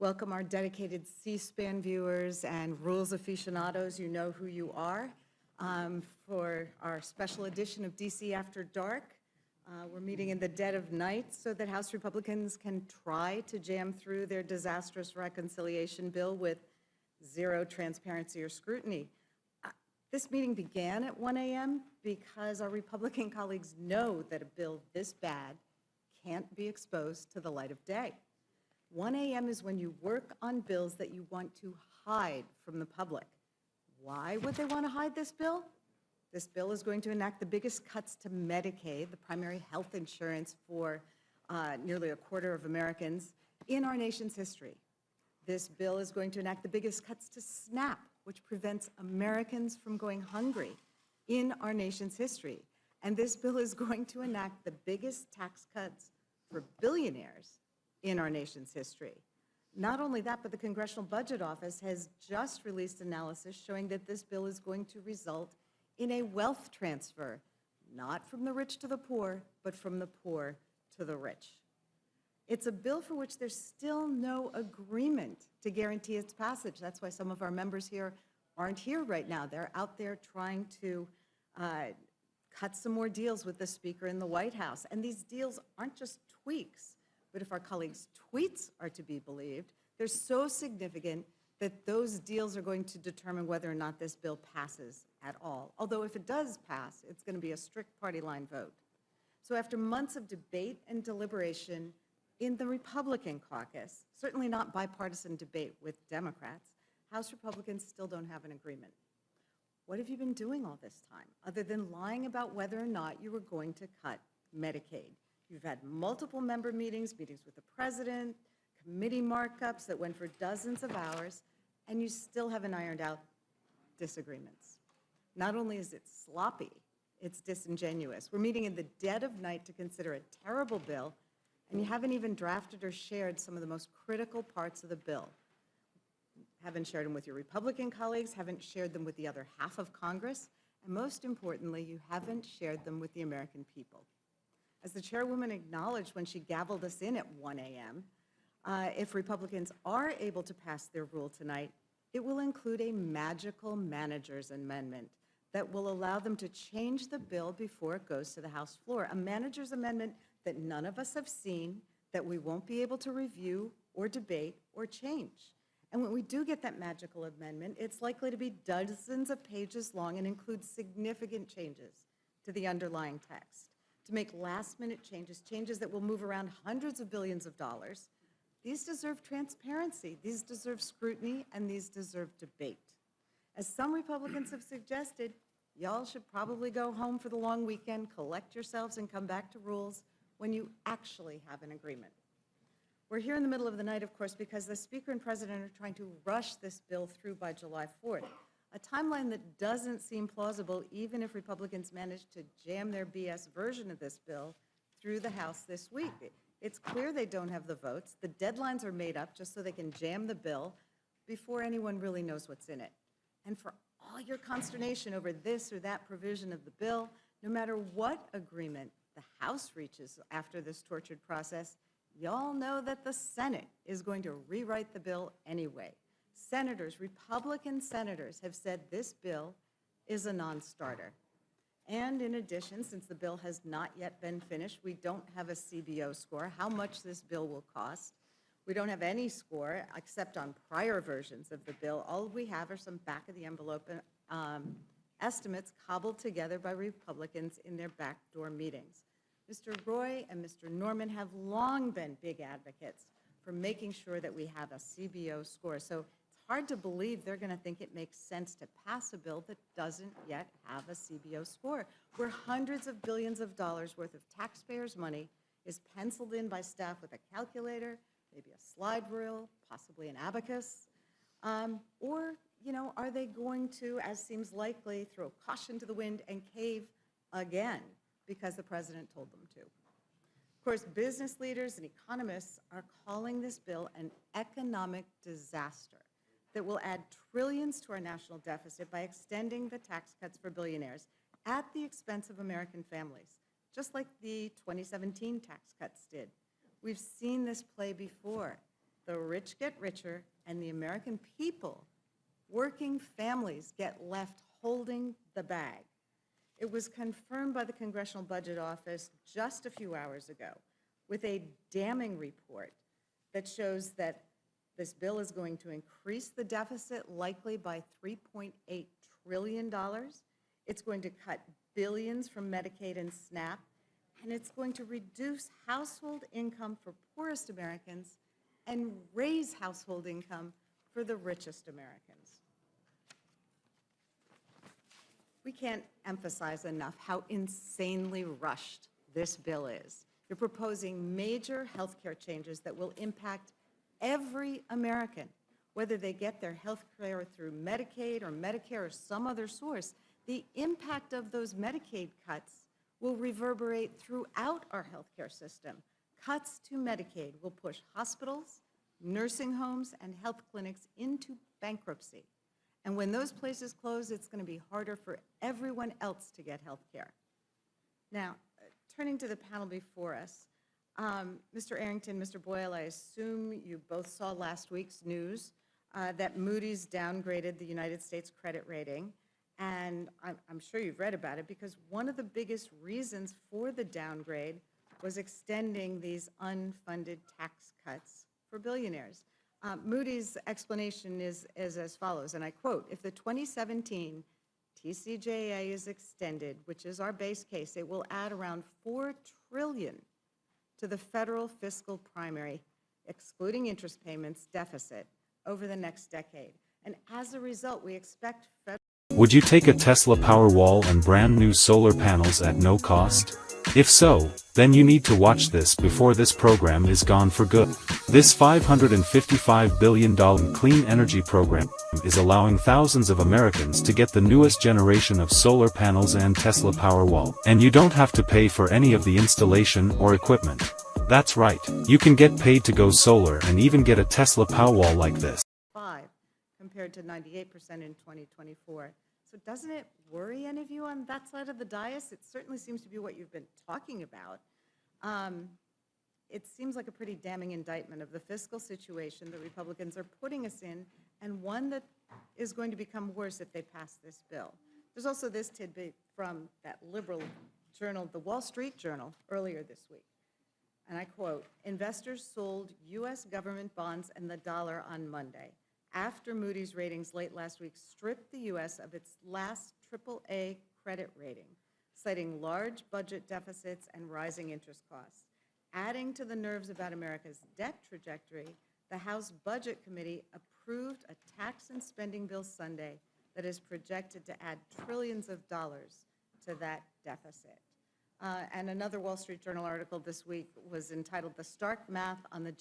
welcome our dedicated C-SPAN viewers and rules aficionados. You know who you are. For our special edition of DC After Dark. We're meeting in the dead of night so that House Republicans can try to jam through their disastrous reconciliation bill with zero transparency or scrutiny. This meeting began at 1 a.m. because our Republican colleagues know that a bill this bad can't be exposed to the light of day. 1 a.m. is when you work on bills that you want to hide from the public. Why would they want to hide this bill? This bill is going to enact the biggest cuts to Medicaid, the primary health insurance for nearly a quarter of Americans, in our nation's history. This bill is going to enact the biggest cuts to SNAP, which prevents Americans from going hungry, in our nation's history. And this bill is going to enact the biggest tax cuts for billionaires in our nation's history. Not only that, but the Congressional Budget Office has just released analysis showing that this bill is going to result in a wealth transfer, not from the rich to the poor, but from the poor to the rich. It's a bill for which there's still no agreement to guarantee its passage. That's why some of our members here aren't here right now. They're out there trying to cut some more deals with the Speaker in the White House. And these deals aren't just tweaks, but if our colleagues' tweets are to be believed, they're so significant that those deals are going to determine whether or not this bill passes at all. Although if it does pass, it's going to be a strict party line vote. So after months of debate and deliberation in the Republican caucus, certainly not bipartisan debate with Democrats, House Republicans still don't have an agreement. What have you been doing all this time, other than lying about whether or not you were going to cut Medicaid? You've had multiple member meetings with the president, committee markups that went for dozens of hours, and you still haven't ironed out disagreements. Not only is it sloppy, it's disingenuous. We're meeting in the dead of night to consider a terrible bill, and you haven't even drafted or shared some of the most critical parts of the bill. Haven't shared them with your Republican colleagues, haven't shared them with the other half of Congress, and most importantly, you haven't shared them with the American people. As the chairwoman acknowledged when she gavelled us in at 1 a.m., if Republicans are able to pass their rule tonight, it will include a magical manager's amendment that will allow them to change the bill before it goes to the House floor. A manager's amendment that none of us have seen, that we won't be able to review or debate or change. And when we do get that magical amendment, it's likely to be dozens of pages long and include significant changes to the underlying text, to make last-minute changes, changes that will move around hundreds of billions of dollars. These deserve transparency, these deserve scrutiny, and these deserve debate. As some Republicans have suggested, y'all should probably go home for the long weekend, collect yourselves, and come back to rules when you actually have an agreement. We're here in the middle of the night, of course, because the Speaker and President are trying to rush this bill through by July 4th, a timeline that doesn't seem plausible even if Republicans manage to jam their BS version of this bill through the House this week. It's clear they don't have the votes. The deadlines are made up just so they can jam the bill before anyone really knows what's in it. And for all your consternation over this or that provision of the bill, no matter what agreement the House reaches after this tortured process, y'all know that the Senate is going to rewrite the bill anyway. Senators, Republican senators, have said this bill is a non-starter. And in addition, since the bill has not yet been finished, we don't have a CBO score, how much this bill will cost. We don't have any score except on prior versions of the bill. All we have are some back-of-the-envelope estimates cobbled together by Republicans in their backdoor meetings. Mr. Roy and Mr. Norman have long been big advocates for making sure that we have a CBO score. So it's hard to believe they're going to think it makes sense to pass a bill that doesn't yet have a CBO score, where hundreds of billions of dollars worth of taxpayers' money is penciled in by staff with a calculator, maybe a slide rule, possibly an abacus, or you know, are they going to, as seems likely, throw caution to the wind and cave again because the president told them to? Of course, business leaders and economists are calling this bill an economic disaster that will add trillions to our national deficit by extending the tax cuts for billionaires at the expense of American families, just like the 2017 tax cuts did. We've seen this play before. The rich get richer, and the American people, working families, get left holding the bag. It was confirmed by the Congressional Budget Office just a few hours ago with a damning report that shows that this bill is going to increase the deficit likely by $3.8 trillion. It's going to cut billions from Medicaid and SNAP, and it's going to reduce household income for poorest Americans and raise household income for the richest Americans. We can't emphasize enough how insanely rushed this bill is. You're proposing major health care changes that will impact every American, whether they get their health care through Medicaid or Medicare or some other source. The impact of those Medicaid cuts will reverberate throughout our health care system. Cuts to Medicaid will push hospitals, nursing homes, and health clinics into bankruptcy. And when those places close, it's going to be harder for everyone else to get health care. Now, turning to the panel before us, Mr. Arrington, Mr. Boyle, I assume you both saw last week's news that Moody's downgraded the United States credit rating. And I'm sure you've read about it because one of the biggest reasons for the downgrade was extending these unfunded tax cuts for billionaires. Moody's explanation is as follows, and I quote, if the 2017 TCJA is extended, which is our base case, it will add around $4 trillion to the federal fiscal primary, excluding interest payments, deficit over the next decade. And as a result, we expect federal... Would you take a Tesla Powerwall and brand new solar panels at no cost? If so, then you need to watch this before this program is gone for good. This $555 billion clean energy program is allowing thousands of Americans to get the newest generation of solar panels and Tesla Powerwall. And you don't have to pay for any of the installation or equipment. That's right, you can get paid to go solar and even get a Tesla Powerwall like this. Compared to 98% in 2024. So doesn't it worry any of you on that side of the dais? It certainly seems to be what you've been talking about. It seems like a pretty damning indictment of the fiscal situation that Republicans are putting us in, and one that is going to become worse if they pass this bill. There's also this tidbit from that liberal journal, the Wall Street Journal, earlier this week. And I quote, investors sold U.S. government bonds and the dollar on Monday, after Moody's ratings late last week stripped the U.S. of its last AAA credit rating, citing large budget deficits and rising interest costs. Adding to the nerves about America's debt trajectory, the House Budget Committee approved a tax and spending bill Sunday that is projected to add trillions of dollars to that deficit. And another Wall Street Journal article this week was entitled "The Stark Math on the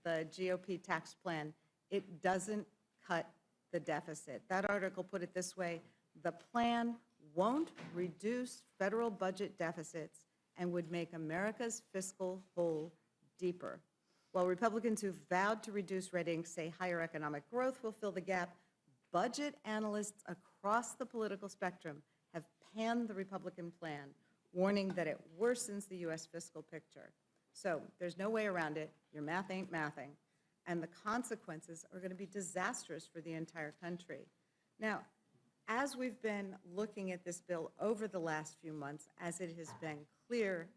GOP Tax Plan. It doesn't cut the deficit." That article put it this way: the plan won't reduce federal budget deficits and would make America's fiscal hole deeper. While Republicans who've vowed to reduce red ink say higher economic growth will fill the gap, budget analysts across the political spectrum have panned the Republican plan, warning that it worsens the U.S. fiscal picture. So there's no way around it. Your math ain't mathing. And the consequences are going to be disastrous for the entire country. Now, as we've been looking at this bill over the last few months, as it has been clear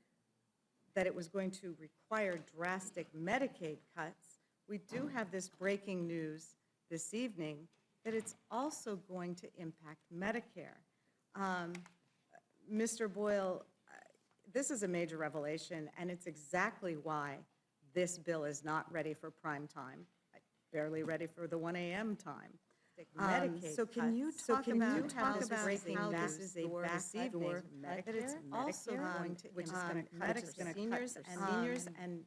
that it was going to require drastic Medicaid cuts, we do have this breaking news this evening that it's also going to impact Medicare. Mr. Boyle, this is a major revelation, and it's exactly why this bill is not ready for prime time, barely ready for the 1 a.m. time. So can you talk about how this is a backdoor that it's also going to, which is going to cut seniors and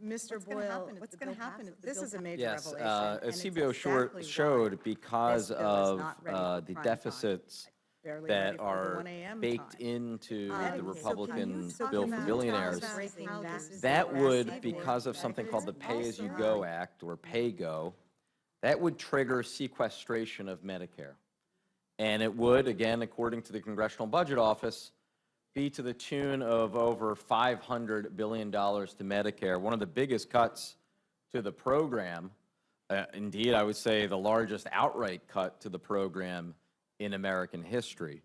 Mr. Boyle, what's going to happen if this is a major Yes, revelation? as CBO showed, because of the deficits that are baked into the Republican bill for billionaires, that would, because of something called the Pay-As-You-Go Act, or PAYGO, that would trigger sequestration of Medicare. And it would, again, according to the Congressional Budget Office, be to the tune of over $500 billion to Medicare, one of the biggest cuts to the program. Indeed, I would say the largest outright cut to the program in American history.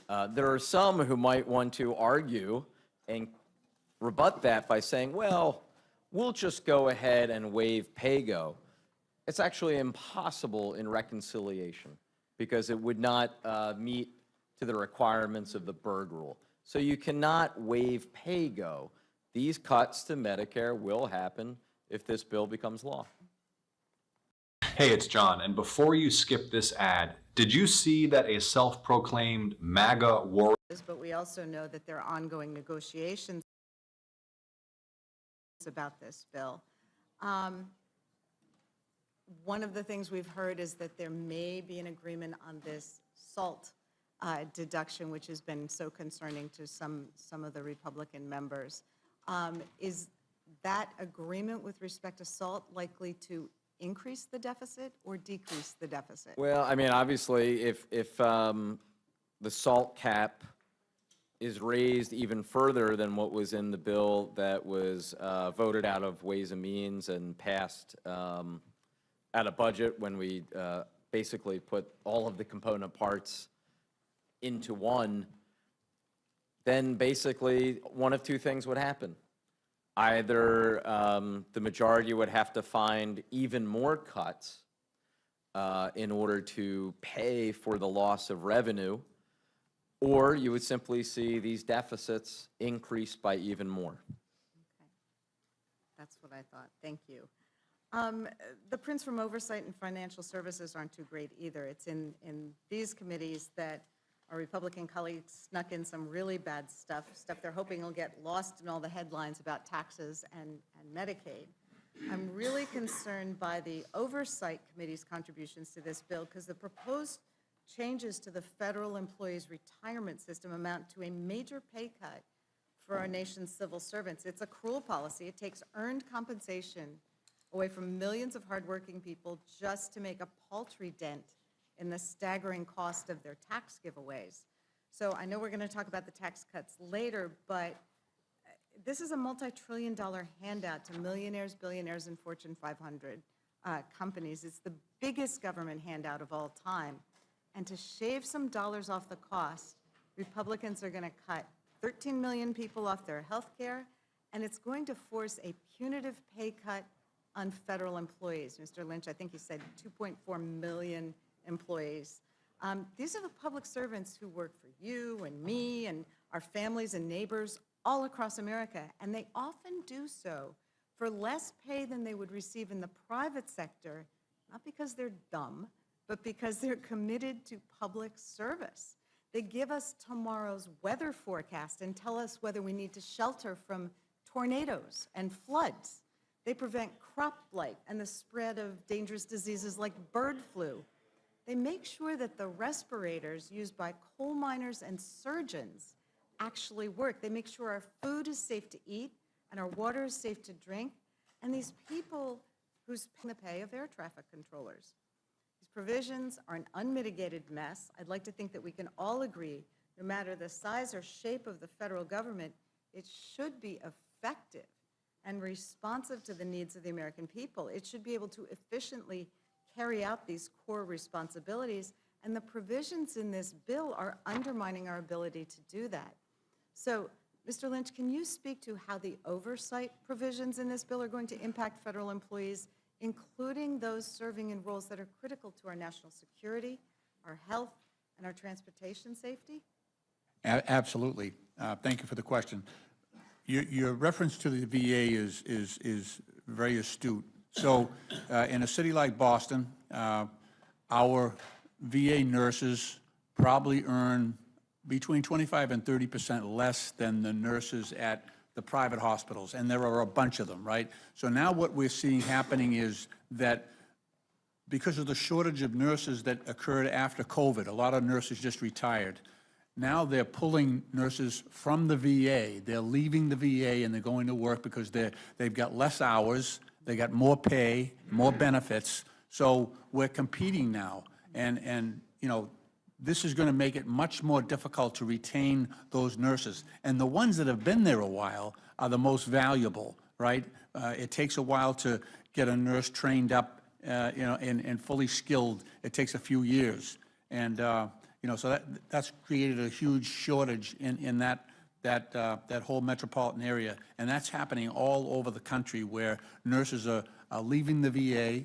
There are some who might want to argue and rebut that by saying, well, we'll just go ahead and waive PAYGO. It's actually impossible in reconciliation because it would not meet to the requirements of the Byrd Rule. So you cannot waive PAYGO. These cuts to Medicare will happen if this bill becomes law. Hey, it's John, and before you skip this ad, did you see that a self-proclaimed MAGA warrior... But we also know that there are ongoing negotiations about this bill. One of the things we've heard is that there may be an agreement on this SALT deduction, which has been so concerning to some of the Republican members. Is that agreement with respect to SALT likely to increase the deficit or decrease the deficit? Well, I mean, obviously, if the SALT cap is raised even further than what was in the bill that was voted out of Ways and Means and passed out of budget when we basically put all of the component parts into one, then basically one of two things would happen. Either the majority would have to find even more cuts in order to pay for the loss of revenue, or you would simply see these deficits increase by even more. Okay. That's what I thought. Thank you. The prints from Oversight and Financial Services aren't too great either. It's in these committees that our Republican colleagues snuck in some really bad stuff they're hoping will get lost in all the headlines about taxes and Medicaid. I'm really concerned by the Oversight Committee's contributions to this bill because the proposed changes to the federal employees' retirement system amount to a major pay cut for our nation's civil servants. It's a cruel policy. It takes earned compensation away from millions of hardworking people just to make a paltry dent in the staggering cost of their tax giveaways. So I know we're going to talk about the tax cuts later, but this is a multi-trillion-dollar handout to millionaires, billionaires, and Fortune 500 companies. It's the biggest government handout of all time. And to shave some dollars off the cost, Republicans are going to cut 13 million people off their health care, and it's going to force a punitive pay cut on federal employees. Mr. Lynch, I think you said 2.4 million employees. These are the public servants who work for you and me and our families and neighbors all across America, and they often do so for less pay than they would receive in the private sector, not because they're dumb, but because they're committed to public service. They give us tomorrow's weather forecast and tell us whether we need to shelter from tornadoes and floods. They prevent crop blight and the spread of dangerous diseases like bird flu. They make sure that the respirators used by coal miners and surgeons actually work. They make sure our food is safe to eat and our water is safe to drink. And these people who's paying the pay of air traffic controllers. These provisions are an unmitigated mess. I'd like to think that we can all agree, no matter the size or shape of the federal government, it should be effective and responsive to the needs of the American people. It should be able to efficiently carry out these core responsibilities, and the provisions in this bill are undermining our ability to do that. So, Mr. Lynch, can you speak to how the oversight provisions in this bill are going to impact federal employees, including those serving in roles that are critical to our national security, our health, and our transportation safety? Absolutely. Thank you for the question. Your reference to the VA is very astute. So in a city like Boston, our VA nurses probably earn between 25 and 30% less than the nurses at the private hospitals, and there are a bunch of them, right? So now what we're seeing happening is that because of the shortage of nurses that occurred after COVID, a lot of nurses just retired. Now they're pulling nurses from the VA. They're leaving the VA and they're going to work because they've got less hours, they got more pay, more benefits. So we're competing now, and you know, this is going to make it much more difficult to retain those nurses. And the ones that have been there a while are the most valuable, right? It takes a while to get a nurse trained up, you know, and fully skilled. It takes a few years. And, you know, so that's created a huge shortage in that whole metropolitan area. And that's happening all over the country where nurses are leaving the VA,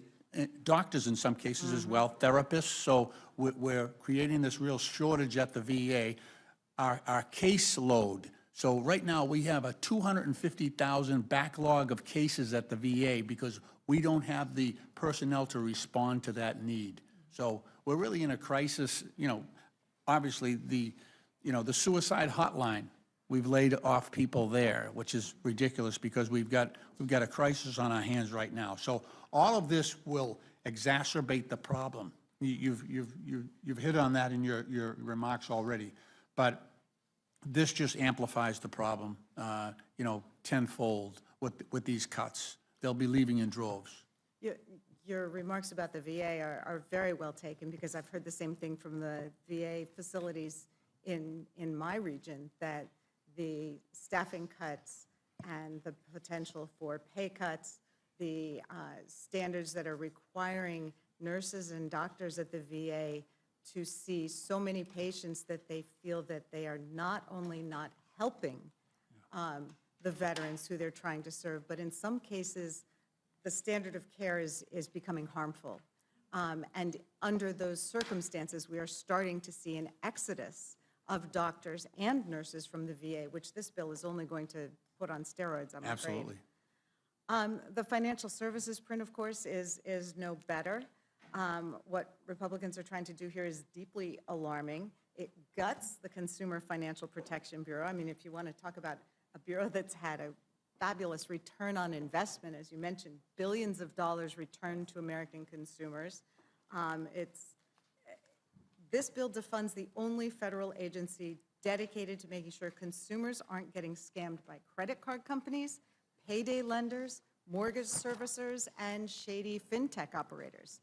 doctors in some cases as well, therapists. So we're creating this real shortage at the VA. Our caseload, so right now we have a 250,000 backlog of cases at the VA because we don't have the personnel to respond to that need. So we're really in a crisis. You know, obviously the suicide hotline, we've laid off people there, which is ridiculous because we've got a crisis on our hands right now. So all of this will exacerbate the problem. You've hit on that in your remarks already, but this just amplifies the problem, you know, tenfold with these cuts. They'll be leaving in droves. Your remarks about the VA are very well taken, because I've heard the same thing from the VA facilities in my region, that the staffing cuts and the potential for pay cuts, the standards that are requiring nurses and doctors at the VA to see so many patients that they feel that they are not only not helping the veterans who they're trying to serve, but in some cases, the standard of care is becoming harmful. And under those circumstances, we are starting to see an exodus of doctors and nurses from the VA, which this bill is only going to put on steroids, I'm afraid. Absolutely. The financial services print, of course, is no better. What Republicans are trying to do here is deeply alarming. It guts the Consumer Financial Protection Bureau. I mean, if you want to talk about a bureau that's had a fabulous return on investment, as you mentioned, billions of dollars returned to American consumers. This bill defunds the only federal agency dedicated to making sure consumers aren't getting scammed by credit card companies, payday lenders, mortgage servicers, and shady fintech operators.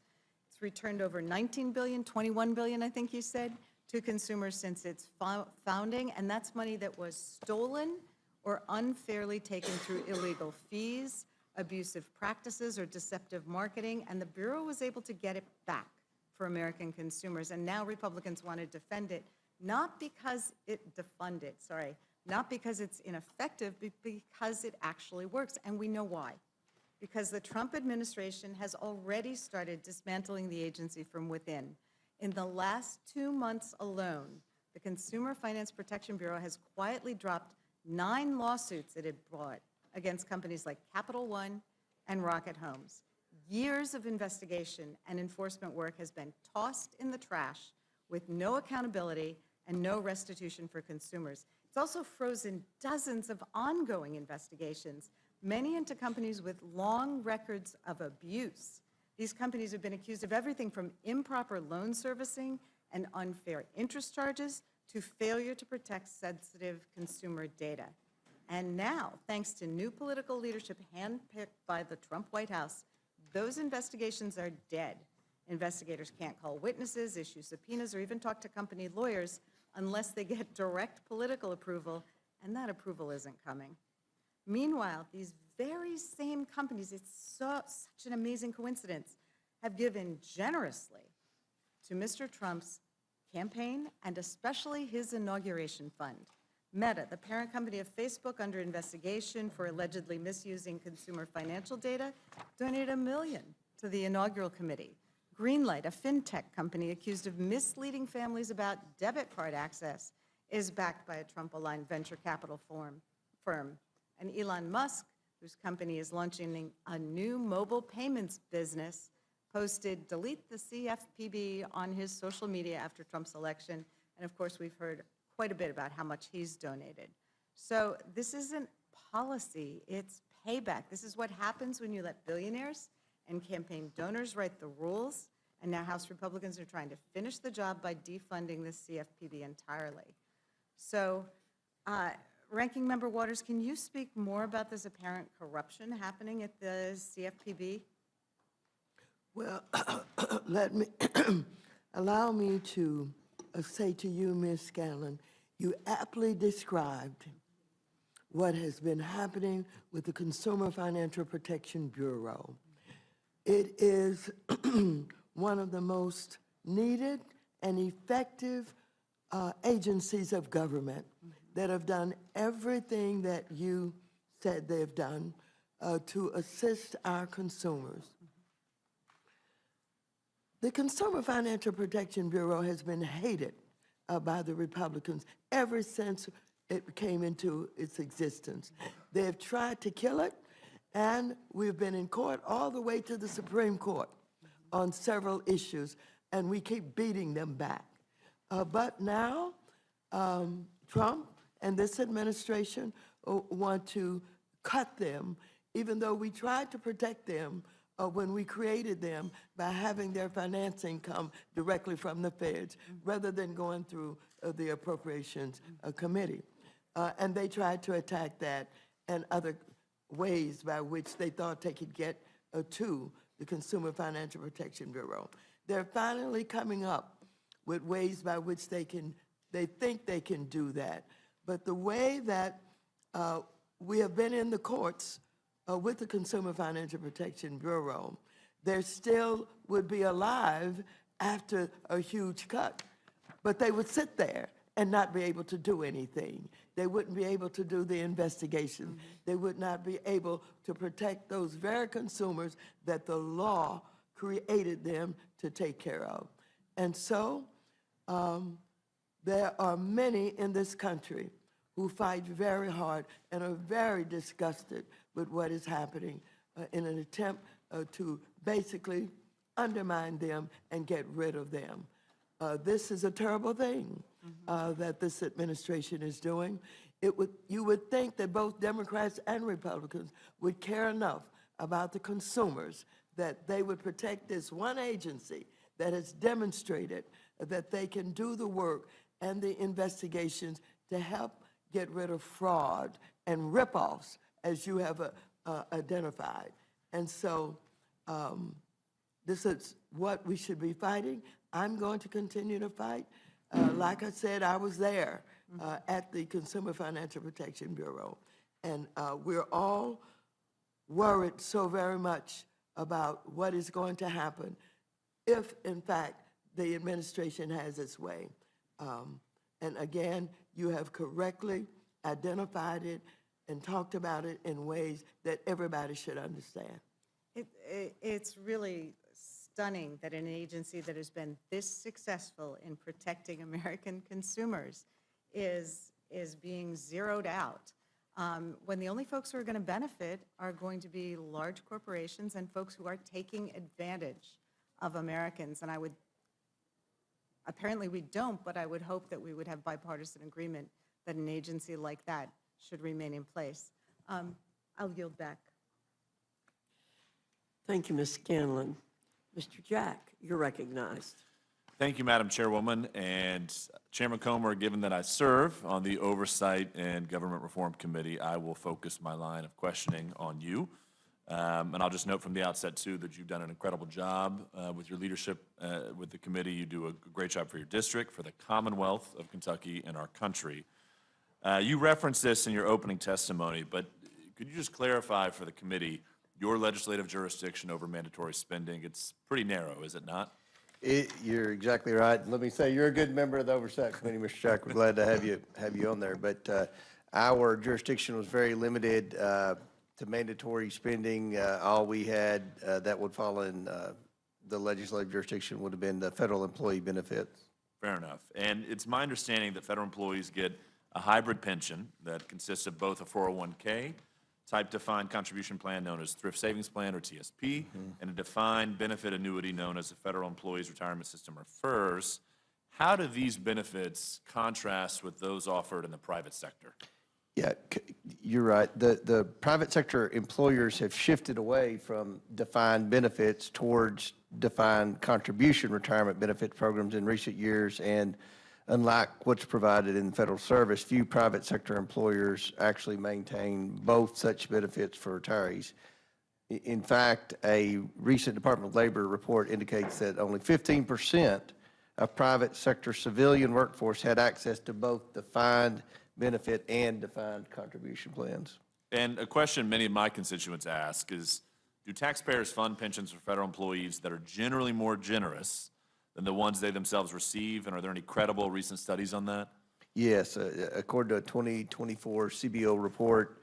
It's returned over $19 billion, $21 billion, I think you said, to consumers since its founding, and that's money that was stolen or unfairly taken through illegal fees, abusive practices, or deceptive marketing, and the Bureau was able to get it back for American consumers. And now Republicans want to defend it, not because not because it's ineffective, but because it actually works. And we know why. Because the Trump administration has already started dismantling the agency from within. In the last 2 months alone, the Consumer Finance Protection Bureau has quietly dropped 9 lawsuits it had brought against companies like Capital One and Rocket Homes. Years of investigation and enforcement work has been tossed in the trash with no accountability and no restitution for consumers. It's also frozen dozens of ongoing investigations, many into companies with long records of abuse. These companies have been accused of everything from improper loan servicing and unfair interest charges to failure to protect sensitive consumer data. And now, thanks to new political leadership handpicked by the Trump White House, those investigations are dead. Investigators can't call witnesses, issue subpoenas, or even talk to company lawyers unless they get direct political approval, and that approval isn't coming. Meanwhile, these very same companies, it's such an amazing coincidence, have given generously to Mr. Trump's campaign and especially his inauguration fund. Meta, the parent company of Facebook under investigation for allegedly misusing consumer financial data, donated $1 million to the inaugural committee. Greenlight, a fintech company accused of misleading families about debit card access, is backed by a Trump-aligned venture capital firm. And Elon Musk, whose company is launching a new mobile payments business, posted, "Delete the CFPB" on his social media after Trump's election. And of course, we've heard quite a bit about how much he's donated. So this isn't policy, it's payback. This is what happens when you let billionaires and campaign donors write the rules. And now House Republicans are trying to finish the job by defunding the CFPB entirely. So, Ranking Member Waters, can you speak more about this apparent corruption happening at the CFPB? Well, let me, allow me to say to you, Ms. Scanlon, you aptly described what has been happening with the Consumer Financial Protection Bureau. It is one of the most needed and effective agencies of government that have done everything that you said they've done to assist our consumers. The Consumer Financial Protection Bureau has been hated by the Republicans ever since it came into its existence. They have tried to kill it, and we've been in court all the way to the Supreme Court on several issues, and we keep beating them back. But now, Trump and this administration want to cut them, even though we tried to protect them when we created them by having their financing come directly from the feds, rather than going through the Appropriations Committee. And they tried to attack that and other ways by which they thought they could get to the Consumer Financial Protection Bureau. They're finally coming up with ways by which they think they can do that. But the way that we have been in the courts with the Consumer Financial Protection Bureau, they still would be alive after a huge cut. But they would sit there and not be able to do anything. They wouldn't be able to do the investigation. They would not be able to protect those very consumers that the law created them to take care of. And so there are many in this country who fight very hard and are very disgusted with what is happening in an attempt to basically undermine them and get rid of them. This is a terrible thing that this administration is doing. You would think that both Democrats and Republicans would care enough about the consumers that they would protect this one agency that has demonstrated that they can do the work and the investigations to help get rid of fraud and ripoffs, as you have identified. And so this is what we should be fighting. I'm going to continue to fight. Like I said, I was there at the Consumer Financial Protection Bureau, and we're all worried so very much about what is going to happen if, in fact, the administration has its way. And again, you have correctly identified it and talked about it in ways that everybody should understand. It's really stunning that an agency that has been this successful in protecting American consumers is being zeroed out, when the only folks who are going to benefit are going to be large corporations and folks who are taking advantage of Americans. And apparently we don't, but I would hope that we would have bipartisan agreement that an agency like that should remain in place. I'll yield back. Thank you, Ms. Scanlon. Mr. Jack, you're recognized. Thank you, Madam Chairwoman. And Chairman Comer, given that I serve on the Oversight and Government Reform Committee, I will focus my line of questioning on you. And I'll just note from the outset, too, that you've done an incredible job with your leadership with the committee. You do a great job for your district, for the Commonwealth of Kentucky, and our country. You referenced this in your opening testimony, but could you just clarify for the committee your legislative jurisdiction over mandatory spending? It's pretty narrow, is it not? You're exactly right. Let me say, you're a good member of the Oversight Committee, Mr. Jack. We're glad to have you on there. But our jurisdiction was very limited to mandatory spending. All we had that would fall in the legislative jurisdiction would have been the federal employee benefits. Fair enough. And it's my understanding that federal employees get a hybrid pension that consists of both a 401k type defined contribution plan known as Thrift Savings Plan, or TSP, and a defined benefit annuity known as the Federal Employees Retirement System, or FERS. How do these benefits contrast with those offered in the private sector? Yeah, you're right. The private sector employers have shifted away from defined benefits towards defined contribution retirement benefit programs in recent years, and unlike what's provided in federal service, few private sector employers actually maintain both such benefits for retirees. In fact, a recent Department of Labor report indicates that only 15% of private sector civilian workforce had access to both defined benefit and defined contribution plans. And a question many of my constituents ask is, do taxpayers fund pensions for federal employees that are generally more generous than the ones they themselves receive? And are there any credible recent studies on that? Yes, according to a 2024 CBO report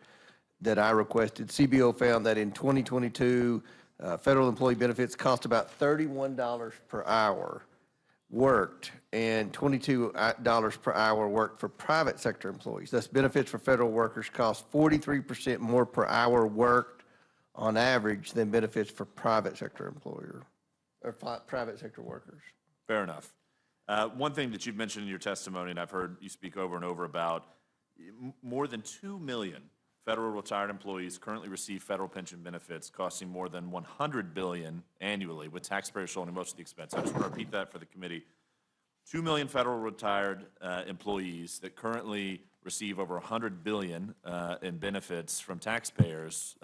that I requested, CBO found that in 2022, federal employee benefits cost about $31 per hour worked and $22 per hour worked for private sector employees. Thus, benefits for federal workers cost 43% more per hour worked on average than benefits for private sector employer or private sector workers. Fair enough. One thing that you've mentioned in your testimony, and I've heard you speak over and over about, more than 2 million federal retired employees currently receive federal pension benefits costing more than $100 billion annually, with taxpayers shouldering most of the expense. I just want to repeat that for the committee. 2 million federal retired employees that currently receive over $100 billion in benefits from taxpayers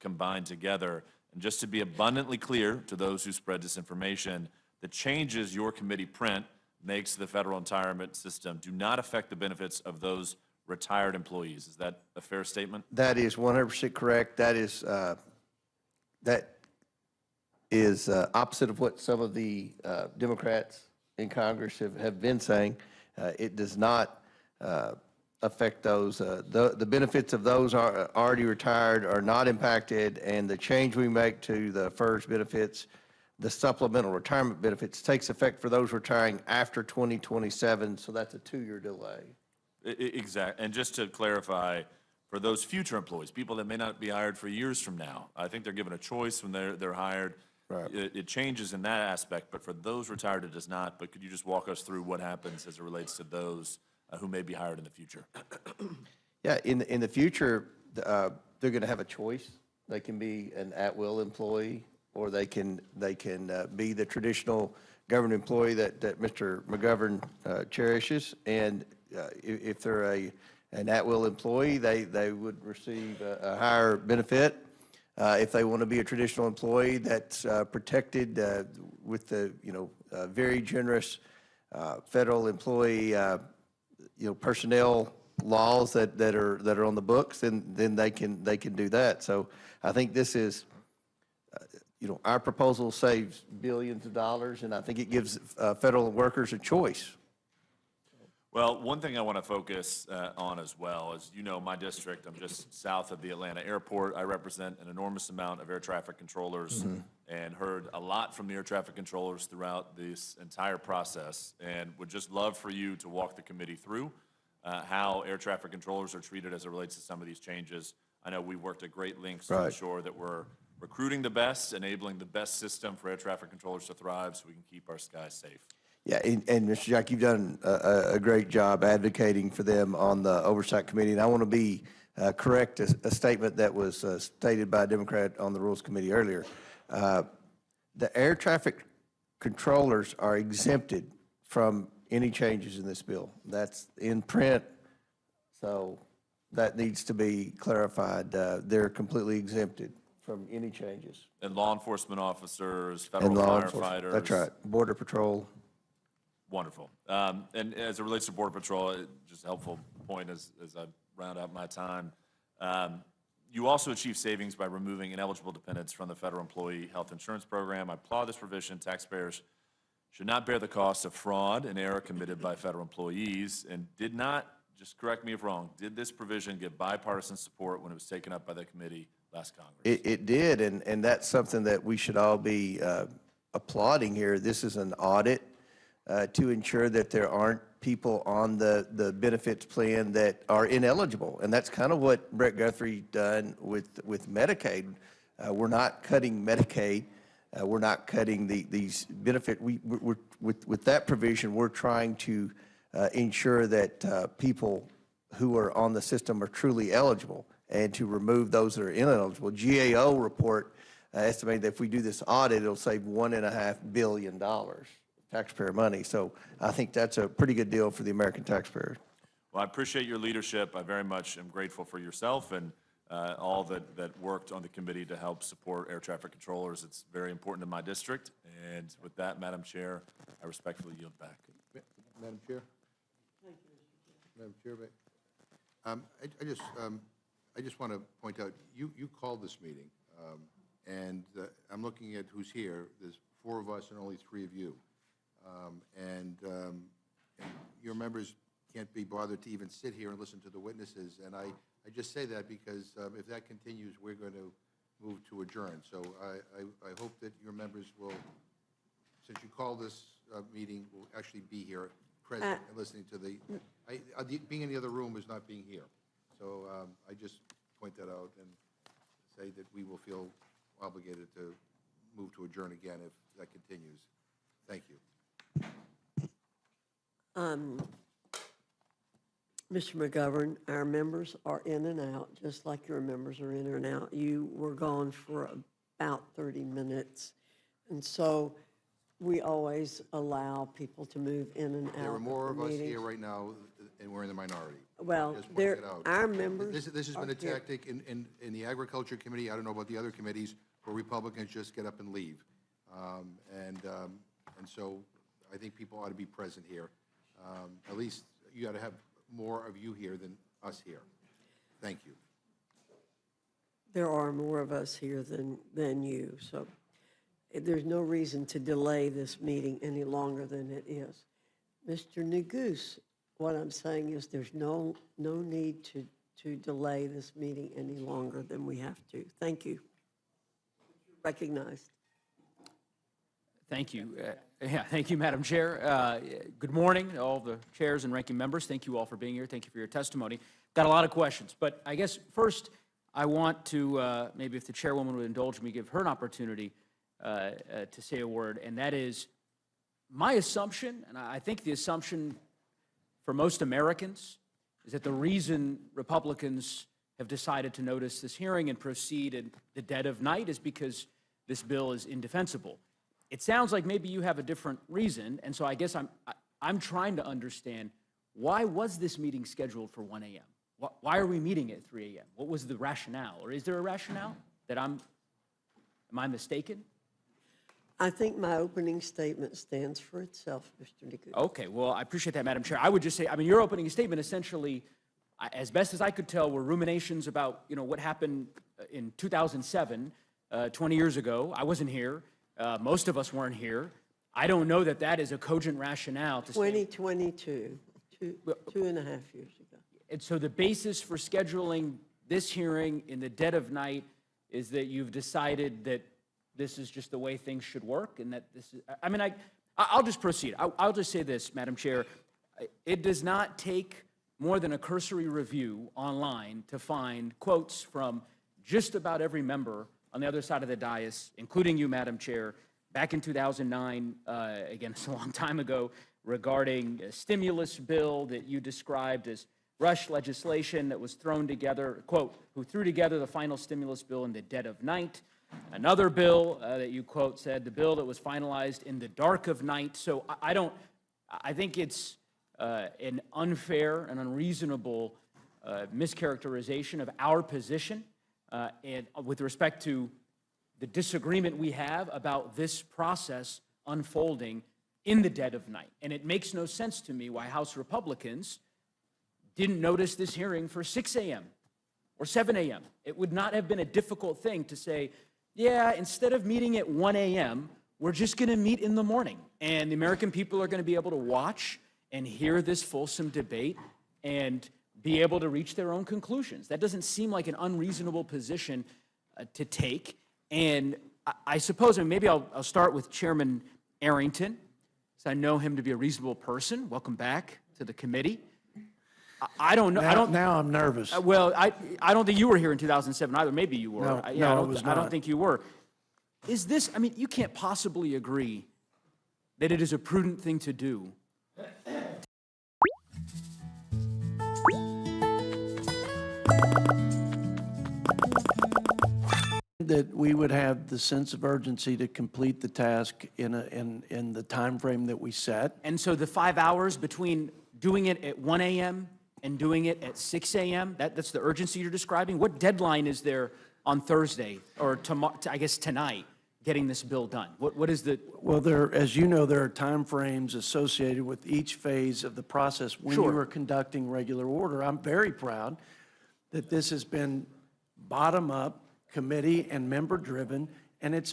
combined together. And just to be abundantly clear to those who spread disinformation, the changes your committee print makes to the federal retirement system do not affect the benefits of those retired employees. Is that a fair statement? That is 100% correct. That is opposite of what some of the Democrats in Congress have been saying. It does not affect those. The benefits of those are already retired are not impacted, and the change we make to the FERS benefits, the supplemental retirement benefits, takes effect for those retiring after 2027, so that's a 2-year delay. Exactly. And just to clarify, for those future employees, people that may not be hired for years from now, I think they're given a choice when they're hired. Right. It changes in that aspect, but for those retired, it does not. But could you just walk us through what happens as it relates to those who may be hired in the future? Yeah, in the future, they're going to have a choice. They can be an at-will employee, or they can be the traditional government employee that Mr. McGovern cherishes. And if they're an at-will employee, they would receive a higher benefit. If they want to be a traditional employee that's protected with the very generous federal employee personnel laws that are on the books, then they can do that. So I think this is our proposal saves billions of dollars, and I think it gives federal workers a choice. Well, one thing I want to focus on as well is, my district, I'm just south of the Atlanta airport. I represent an enormous amount of air traffic controllers and heard a lot from the air traffic controllers throughout this entire process, and would just love for you to walk the committee through how air traffic controllers are treated as it relates to some of these changes. I know we worked at great lengths to ensure that we're recruiting the best, enabling the best system for air traffic controllers to thrive so we can keep our skies safe. Yeah, and Mr. Jack, you've done a great job advocating for them on the Oversight Committee, and I want to correct a statement that was stated by a Democrat on the Rules Committee earlier. The air traffic controllers are exempted from any changes in this bill. That's in print, so that needs to be clarified. They're completely exempted from any changes. And law enforcement officers, federal firefighters. That's right, Border Patrol. Wonderful. And as it relates to Border Patrol, just a helpful point as I round out my time, you also achieve savings by removing ineligible dependents from the federal employee health insurance program. I applaud this provision. Taxpayers should not bear the cost of fraud and error committed by federal employees, and did not, just correct me if wrong, did this provision get bipartisan support when it was taken up by the committee last Congress? It did, and that's something that we should all be applauding here. This is an audit to ensure that there aren't people on the benefits plan that are ineligible. And that's kind of what Brett Guthrie done with Medicaid. We're not cutting Medicaid. We're not cutting these benefit. With that provision, we're trying to ensure that people who are on the system are truly eligible and to remove those that are ineligible. GAO report estimated that if we do this audit, it'll save $1.5 billion taxpayer money. So I think that's a pretty good deal for the American taxpayer. Well, I appreciate your leadership. I very much am grateful for yourself and all that worked on the committee to help support air traffic controllers. It's very important in my district. And with that, Madam Chair, I respectfully yield back. Madam Chair? Thank you, Madam Chair. I just want to point out, you called this meeting, and I'm looking at who's here. There's 4 of us and only 3 of you. And your members can't be bothered to even sit here and listen to the witnesses. And I just say that because if that continues, we're going to move to adjourn. So I hope that your members will, since you called this meeting, will actually be here present and listening to being in the other room is not being here. So I just point that out and say that we will feel obligated to move to adjourn again if that continues. Thank you. Mr. McGovern, our members are in and out, just like your members are in and out. You were gone for about 30 minutes. And so we always allow people to move in and out. There are more of us meetings. here right now, and we're in the minority. Well, Just pointing it out. our members. This has been a tactic in the Agriculture Committee. I don't know about the other committees where Republicans just get up and leave. And so I think people ought to be present here. At least you got to have more of you here than us here. Thank you. There are more of us here than you, so there's no reason to delay this meeting any longer than it is. Mr. Neguse, what I'm saying is there's no need to delay this meeting any longer than we have to. Thank you. Recognized. Thank you. Thank you, Madam Chair. Good morning, all the chairs and ranking members. Thank you all for being here. Thank you for your testimony. Got a lot of questions, but I guess first I want to, maybe if the chairwoman would indulge me, give her an opportunity to say a word, and that is my assumption, and I think the assumption for most Americans, is that the reason Republicans have decided to notice this hearing and proceed in the dead of night is because this bill is indefensible. It sounds like maybe you have a different reason, and so I guess I'm trying to understand, why was this meeting scheduled for 1 a.m.? Why are we meeting at 3 a.m.? What was the rationale? Or is there a rationale that am I mistaken? I think my opening statement stands for itself, Mr. Neguse. Okay, well, I appreciate that, Madam Chair. I would just say, I mean, your opening statement essentially, as best as I could tell, were ruminations about, what happened in 2007, 20 years ago. I wasn't here. Most of us weren't here. I don't know that that is a cogent rationale to 2022, two and a half years ago. And so the basis for scheduling this hearing in the dead of night is that you've decided that this is just the way things should work, and that this is, I mean, I'll just proceed. I'll just say this, Madam Chair. It does not take more than a cursory review online to find quotes from just about every member on the other side of the dais, including you, Madam Chair, back in 2009, again, it's a long time ago, regarding a stimulus bill that you described as rush legislation that was thrown together, quote, who threw together the final stimulus bill in the dead of night. Another bill that you, quote, said, the bill that was finalized in the dark of night. So I think it's an unfair and unreasonable mischaracterization of our position and with respect to the disagreement we have about this process unfolding in the dead of night. And it makes no sense to me why House Republicans didn't notice this hearing for 6 a.m. or 7 a.m. It would not have been a difficult thing to say, yeah, instead of meeting at 1 a.m., we're just going to meet in the morning. And the American people are going to be able to watch and hear this fulsome debate and be able to reach their own conclusions. That doesn't seem like an unreasonable position to take. And I suppose, and maybe I'll start with Chairman Arrington, because I know him to be a reasonable person. Welcome back to the committee. I don't know. I don't. Now I'm nervous. Well, I don't think you were here in 2007 either. Maybe you were. No, Yeah, no, I was I don't not. think you were. Is this? I mean, you can't possibly agree that it is a prudent thing to do. That we would have the sense of urgency to complete the task in the time frame that we set. And so the 5 hours between doing it at 1 a.m. and doing it at 6 a.m., that's the urgency you're describing? What deadline is there on Thursday, or tomorrow, I guess tonight, getting this bill done? What is the... Well, as you know, there are time frames associated with each phase of the process when Sure. you are conducting regular order. I'm very proud that this has been bottom-up, committee and member-driven, and it's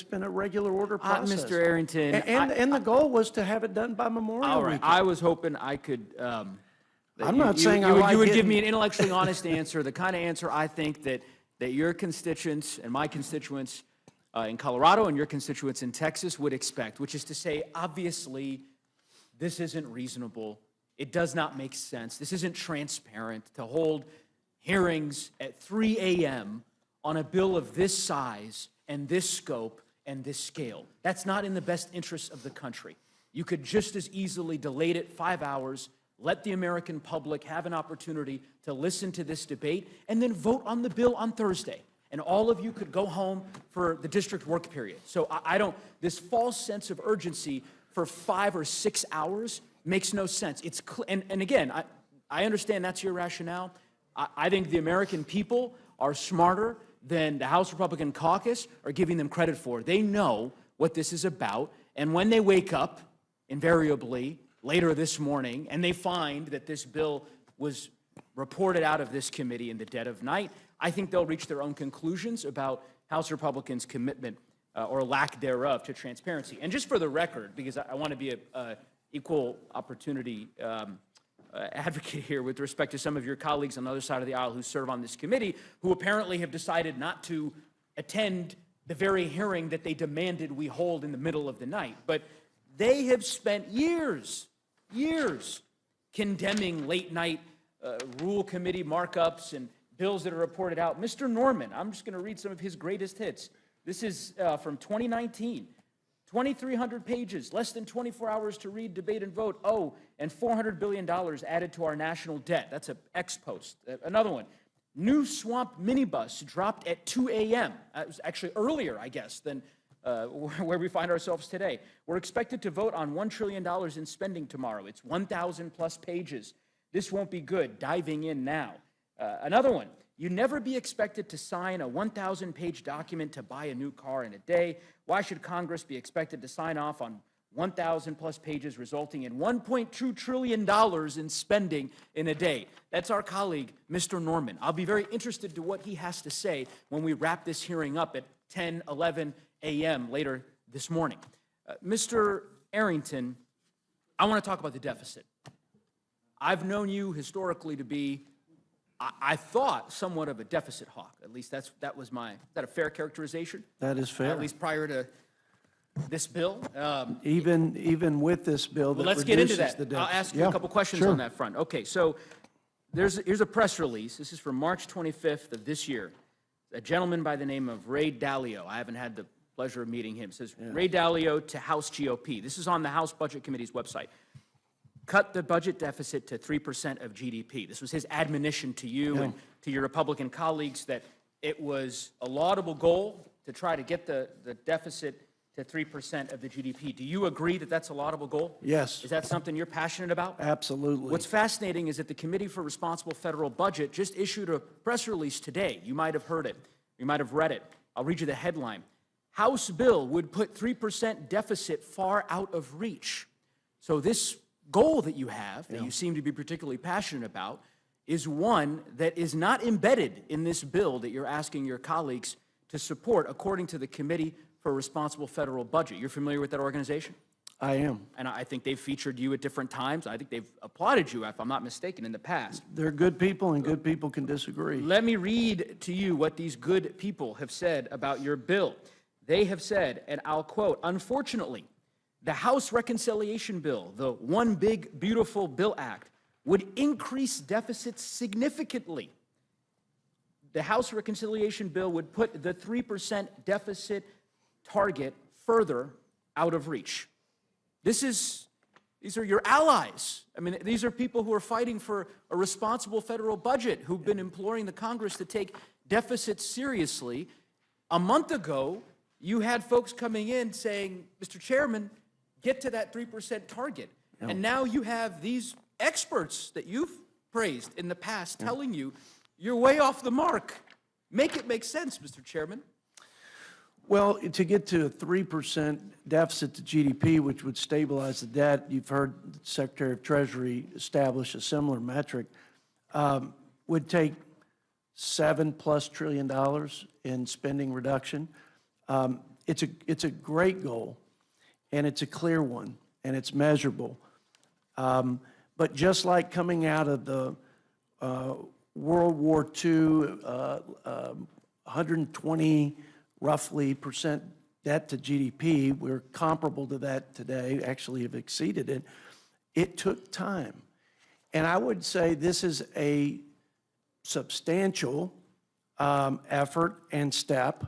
been a regular order process. Mr. Arrington, And the goal was to have it done by Memorial all right, Weekend. I was hoping I could... I'm not saying I you like would give getting- me an intellectually honest answer, the kind of answer I think that your constituents and my constituents in Colorado and your constituents in Texas would expect, which is to say, obviously, this isn't reasonable. It does not make sense. This isn't transparent to hold hearings at 3 a.m. on a bill of this size and this scope and this scale. That's not in the best interests of the country. You could just as easily delay it 5 hours, let the American public have an opportunity to listen to this debate, and then vote on the bill on Thursday. And all of you could go home for the district work period. So I don't, this false sense of urgency for 5 or 6 hours makes no sense. It's and again, I understand that's your rationale. I think the American people are smarter than the House Republican caucus are giving them credit for. They know what this is about, and when they wake up, invariably, later this morning, and they find that this bill was reported out of this committee in the dead of night, I think they'll reach their own conclusions about House Republicans' commitment or lack thereof to transparency. And just for the record, because I want to be an equal opportunity advocate here with respect to some of your colleagues on the other side of the aisle who serve on this committee, who apparently have decided not to attend the very hearing that they demanded we hold in the middle of the night. But they have spent years condemning late-night rule committee markups and bills that are reported out. Mr. Norman, I'm just going to read some of his greatest hits. This is from 2019. 2,300 pages, less than 24 hours to read, debate, and vote. Oh, and $400 billion added to our national debt. That's an ex post. Another one. New swamp minibus dropped at 2 a.m. It was actually earlier, I guess, than where we find ourselves today. We're expected to vote on $1 trillion in spending tomorrow. It's 1,000 plus pages. This won't be good. Diving in now. Another one. You'd never be expected to sign a 1,000-page document to buy a new car in a day. Why should Congress be expected to sign off on 1,000 plus pages resulting in $1.2 trillion in spending in a day? That's our colleague, Mr. Norman. I'll be very interested to what he has to say when we wrap this hearing up at 10, 11 a.m. later this morning. Mr. Arrington, I want to talk about the deficit. I've known you historically to be, I thought, somewhat of a deficit hawk. At least that was my, is that a fair characterization? That is fair. At least prior to this bill? Even with this bill that Let's get into reduces that. the deficit. I'll ask you a couple questions on that front. Okay, so here's a press release. This is from March 25th of this year. A gentleman by the name of Ray Dalio. I haven't had the pleasure of meeting him. It says, Ray Dalio to House GOP. This is on the House Budget Committee's website. Cut the budget deficit to 3% of GDP. This was his admonition to you and to your Republican colleagues that it was a laudable goal to try to get the deficit to 3% of the GDP. Do you agree that that's a laudable goal? Yes. Is that something you're passionate about? Absolutely. What's fascinating is that the Committee for Responsible Federal Budget just issued a press release today. You might have heard it. You might have read it. I'll read you the headline. House bill would put 3% deficit far out of reach. So this goal that you have, that you seem to be particularly passionate about, is one that is not embedded in this bill that you're asking your colleagues to support, according to the Committee for Responsible Federal Budget. You're familiar with that organization? I am. And I think they've featured you at different times. I think they've applauded you, if I'm not mistaken, in the past. They're good people, and good people can disagree. Let me read to you what these good people have said about your bill. They have said, and I'll quote, unfortunately, The House Reconciliation Bill, the One Big Beautiful Bill Act, would increase deficits significantly. The House Reconciliation Bill would put the 3% deficit target further out of reach. These are your allies. I mean, these are people who are fighting for a responsible federal budget, who've been imploring the Congress to take deficits seriously. A month ago, you had folks coming in saying, Mr. Chairman, get to that 3% target. And now you have these experts that you've praised in the past telling you you're way off the mark. Make it make sense, Mr. Chairman. Well, to get to a 3% deficit to GDP, which would stabilize the debt, you've heard the Secretary of Treasury establish a similar metric, would take $7+ trillion in spending reduction. It's a great goal, and it's a clear one, and it's measurable. But just like coming out of the World War II, 120 roughly percent debt to GDP, we're comparable to that today, actually have exceeded it. It took time. And I would say this is a substantial effort and step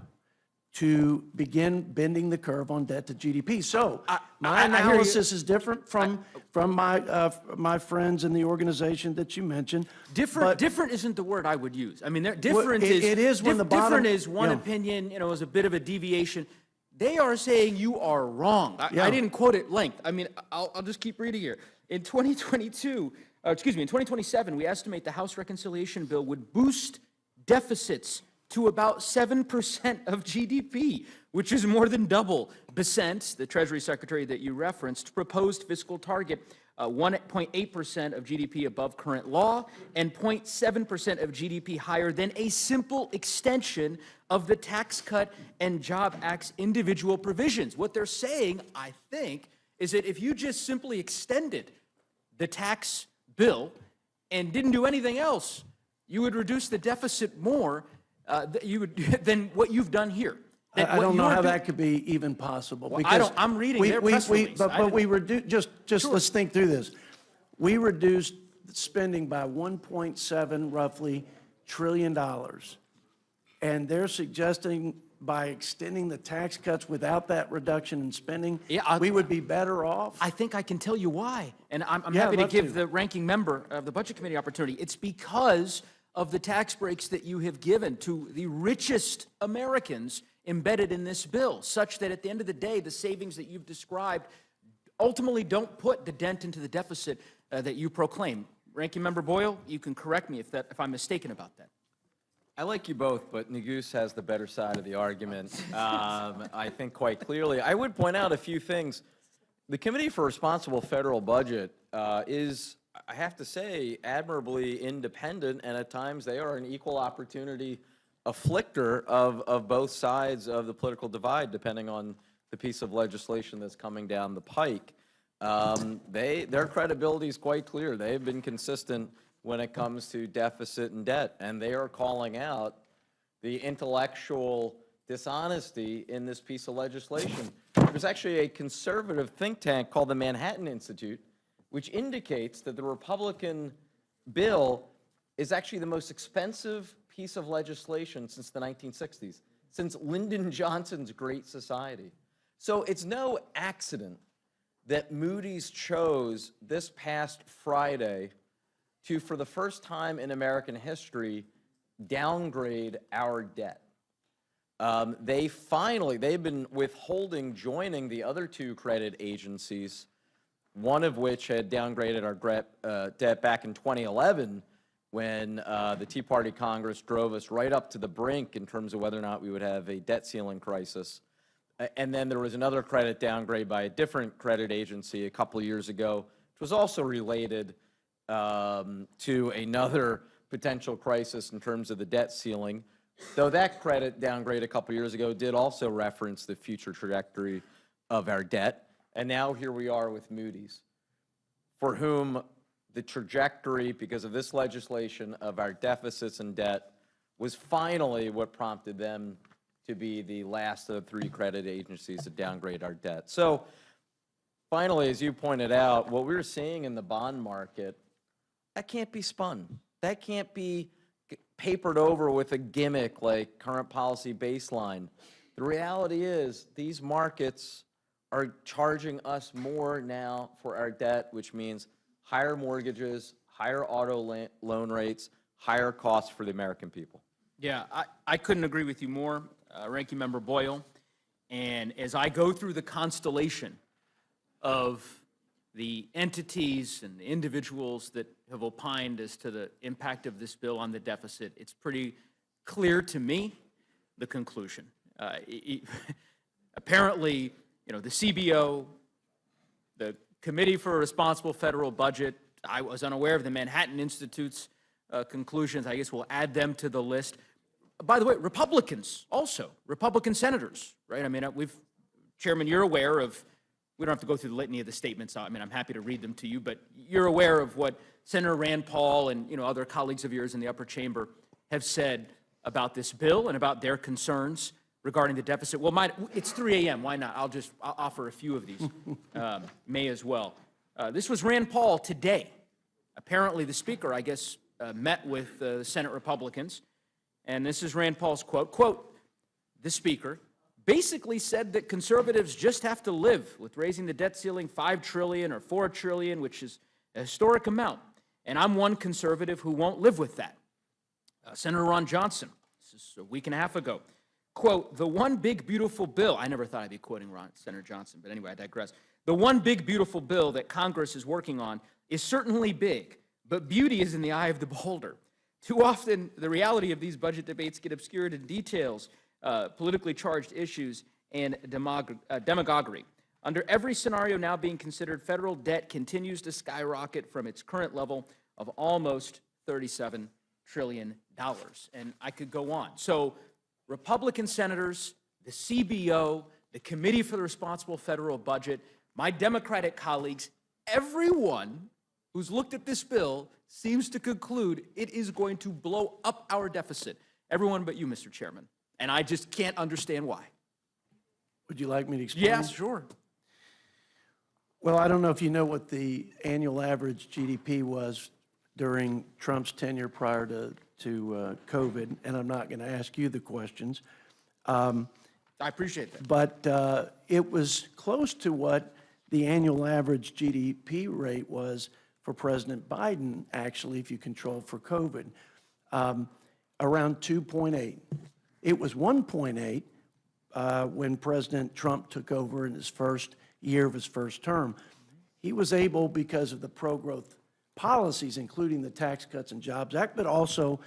to begin bending the curve on debt to GDP. So my analysis is different from my friends in the organization that you mentioned. Different isn't the word I would use. I mean, different is it is when the bottom, different is one opinion, is a bit of a deviation. They are saying you are wrong. I didn't quote it length. I mean, I'll just keep reading here. In 2022, in 2027, we estimate the House Reconciliation Bill would boost deficits to about 7% of GDP, which is more than double Besant, the Treasury Secretary that you referenced, proposed fiscal target, 1.8% of GDP above current law and 0.7% of GDP higher than a simple extension of the Tax Cut and Job Act's individual provisions. What they're saying, I think, is that if you just simply extended the tax bill and didn't do anything else, you would reduce the deficit more than what you've done here. I don't know how that could be even possible. Well, I'm reading their press release. But we reduced, just let's think through this. We reduced spending by 1.7 roughly trillion dollars. And they're suggesting by extending the tax cuts without that reduction in spending, we would be better off? I think I can tell you why. And I'm happy to give the ranking member of the Budget Committee opportunity. It's because of the tax breaks that you have given to the richest Americans embedded in this bill, such that at the end of the day, the savings that you've described ultimately don't put the dent into the deficit that you proclaim. Ranking Member Boyle, you can correct me if I'm mistaken about that. I like you both, but Neguse has the better side of the argument, I think quite clearly. I would point out a few things. The Committee for Responsible Federal Budget is, I have to say, admirably independent, and at times they are an equal opportunity afflictor of both sides of the political divide, depending on the piece of legislation that's coming down the pike. Their credibility is quite clear. They've been consistent when it comes to deficit and debt, and they are calling out the intellectual dishonesty in this piece of legislation. There's actually a conservative think tank called the Manhattan Institute, which indicates that the Republican bill is actually the most expensive piece of legislation since the 1960s, since Lyndon Johnson's Great Society. So it's no accident that Moody's chose this past Friday to, for the first time in American history, downgrade our debt. They've been withholding joining the other two credit agencies, one of which had downgraded our debt back in 2011 when the Tea Party Congress drove us right up to the brink in terms of whether or not we would have a debt ceiling crisis. And then there was another credit downgrade by a different credit agency a couple of years ago, which was also related to another potential crisis in terms of the debt ceiling, though that credit downgrade a couple of years ago did also reference the future trajectory of our debt. And now here we are with Moody's, for whom the trajectory, because of this legislation, of our deficits and debt was finally what prompted them to be the last of the three credit agencies to downgrade our debt. So Finally, as you pointed out, what we're seeing in the bond market, that can't be spun. That can't be papered over with a gimmick like current policy baseline. The reality is these markets are charging us more now for our debt, which means higher mortgages, higher auto loan rates, higher costs for the American people. Yeah, I couldn't agree with you more, Ranking Member Boyle. And as I go through the constellation of the entities and the individuals that have opined as to the impact of this bill on the deficit, it's pretty clear to me the conclusion. Apparently, you know, the CBO, the Committee for a Responsible Federal Budget, I was unaware of the Manhattan Institute's conclusions. I guess we'll add them to the list. By the way, Republicans also, Republican senators, right? I mean, Chairman, you're aware of, we don't have to go through the litany of the statements. I mean, I'm happy to read them to you, but you're aware of what Senator Rand Paul and, you know, other colleagues of yours in the upper chamber have said about this bill and about their concerns regarding the deficit. Well, it's 3 a.m. Why not? I'll offer a few of these. May as well. This was Rand Paul today. Apparently, the Speaker, I guess, met with the Senate Republicans, and this is Rand Paul's quote. Quote, the Speaker basically said that conservatives just have to live with raising the debt ceiling $5 trillion or $4 trillion, which is a historic amount. And I'm one conservative who won't live with that. Senator Ron Johnson, this is a week and a half ago, quote, the one big beautiful bill, I never thought I'd be quoting Senator Johnson, but anyway, I digress. The one big beautiful bill that Congress is working on is certainly big, but beauty is in the eye of the beholder. Too often, the reality of these budget debates get obscured in details, politically charged issues, and demagoguery. Under every scenario now being considered, federal debt continues to skyrocket from its current level of almost $37 trillion. And I could go on. So Republican senators, the CBO, the Committee for the Responsible Federal Budget, my Democratic colleagues, everyone who's looked at this bill seems to conclude it is going to blow up our deficit. Everyone but you, Mr. Chairman. And I just can't understand why. Would you like me to explain? Yes, sure. Well, I don't know if you know what the annual average GDP was during Trump's tenure prior to COVID, and I'm not going to ask you the questions. I appreciate that. But it was close to what the annual average GDP rate was for President Biden, actually, if you control for COVID, around 2.8. It was 1.8 when President Trump took over in his first year of his first term. He was able, because of the pro-growth policies, including the Tax Cuts and Jobs Act, but also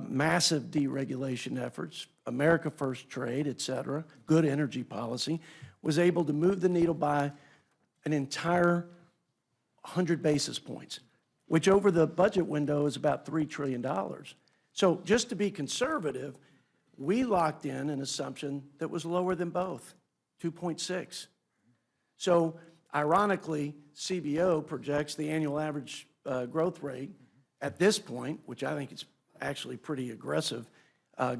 massive deregulation efforts, America First trade, et cetera, good energy policy, was able to move the needle by an entire 100 basis points, which over the budget window is about $3 trillion. So just to be conservative, we locked in an assumption that was lower than both, 2.6. So ironically, CBO projects the annual average growth rate at this point, which I think is actually pretty aggressive,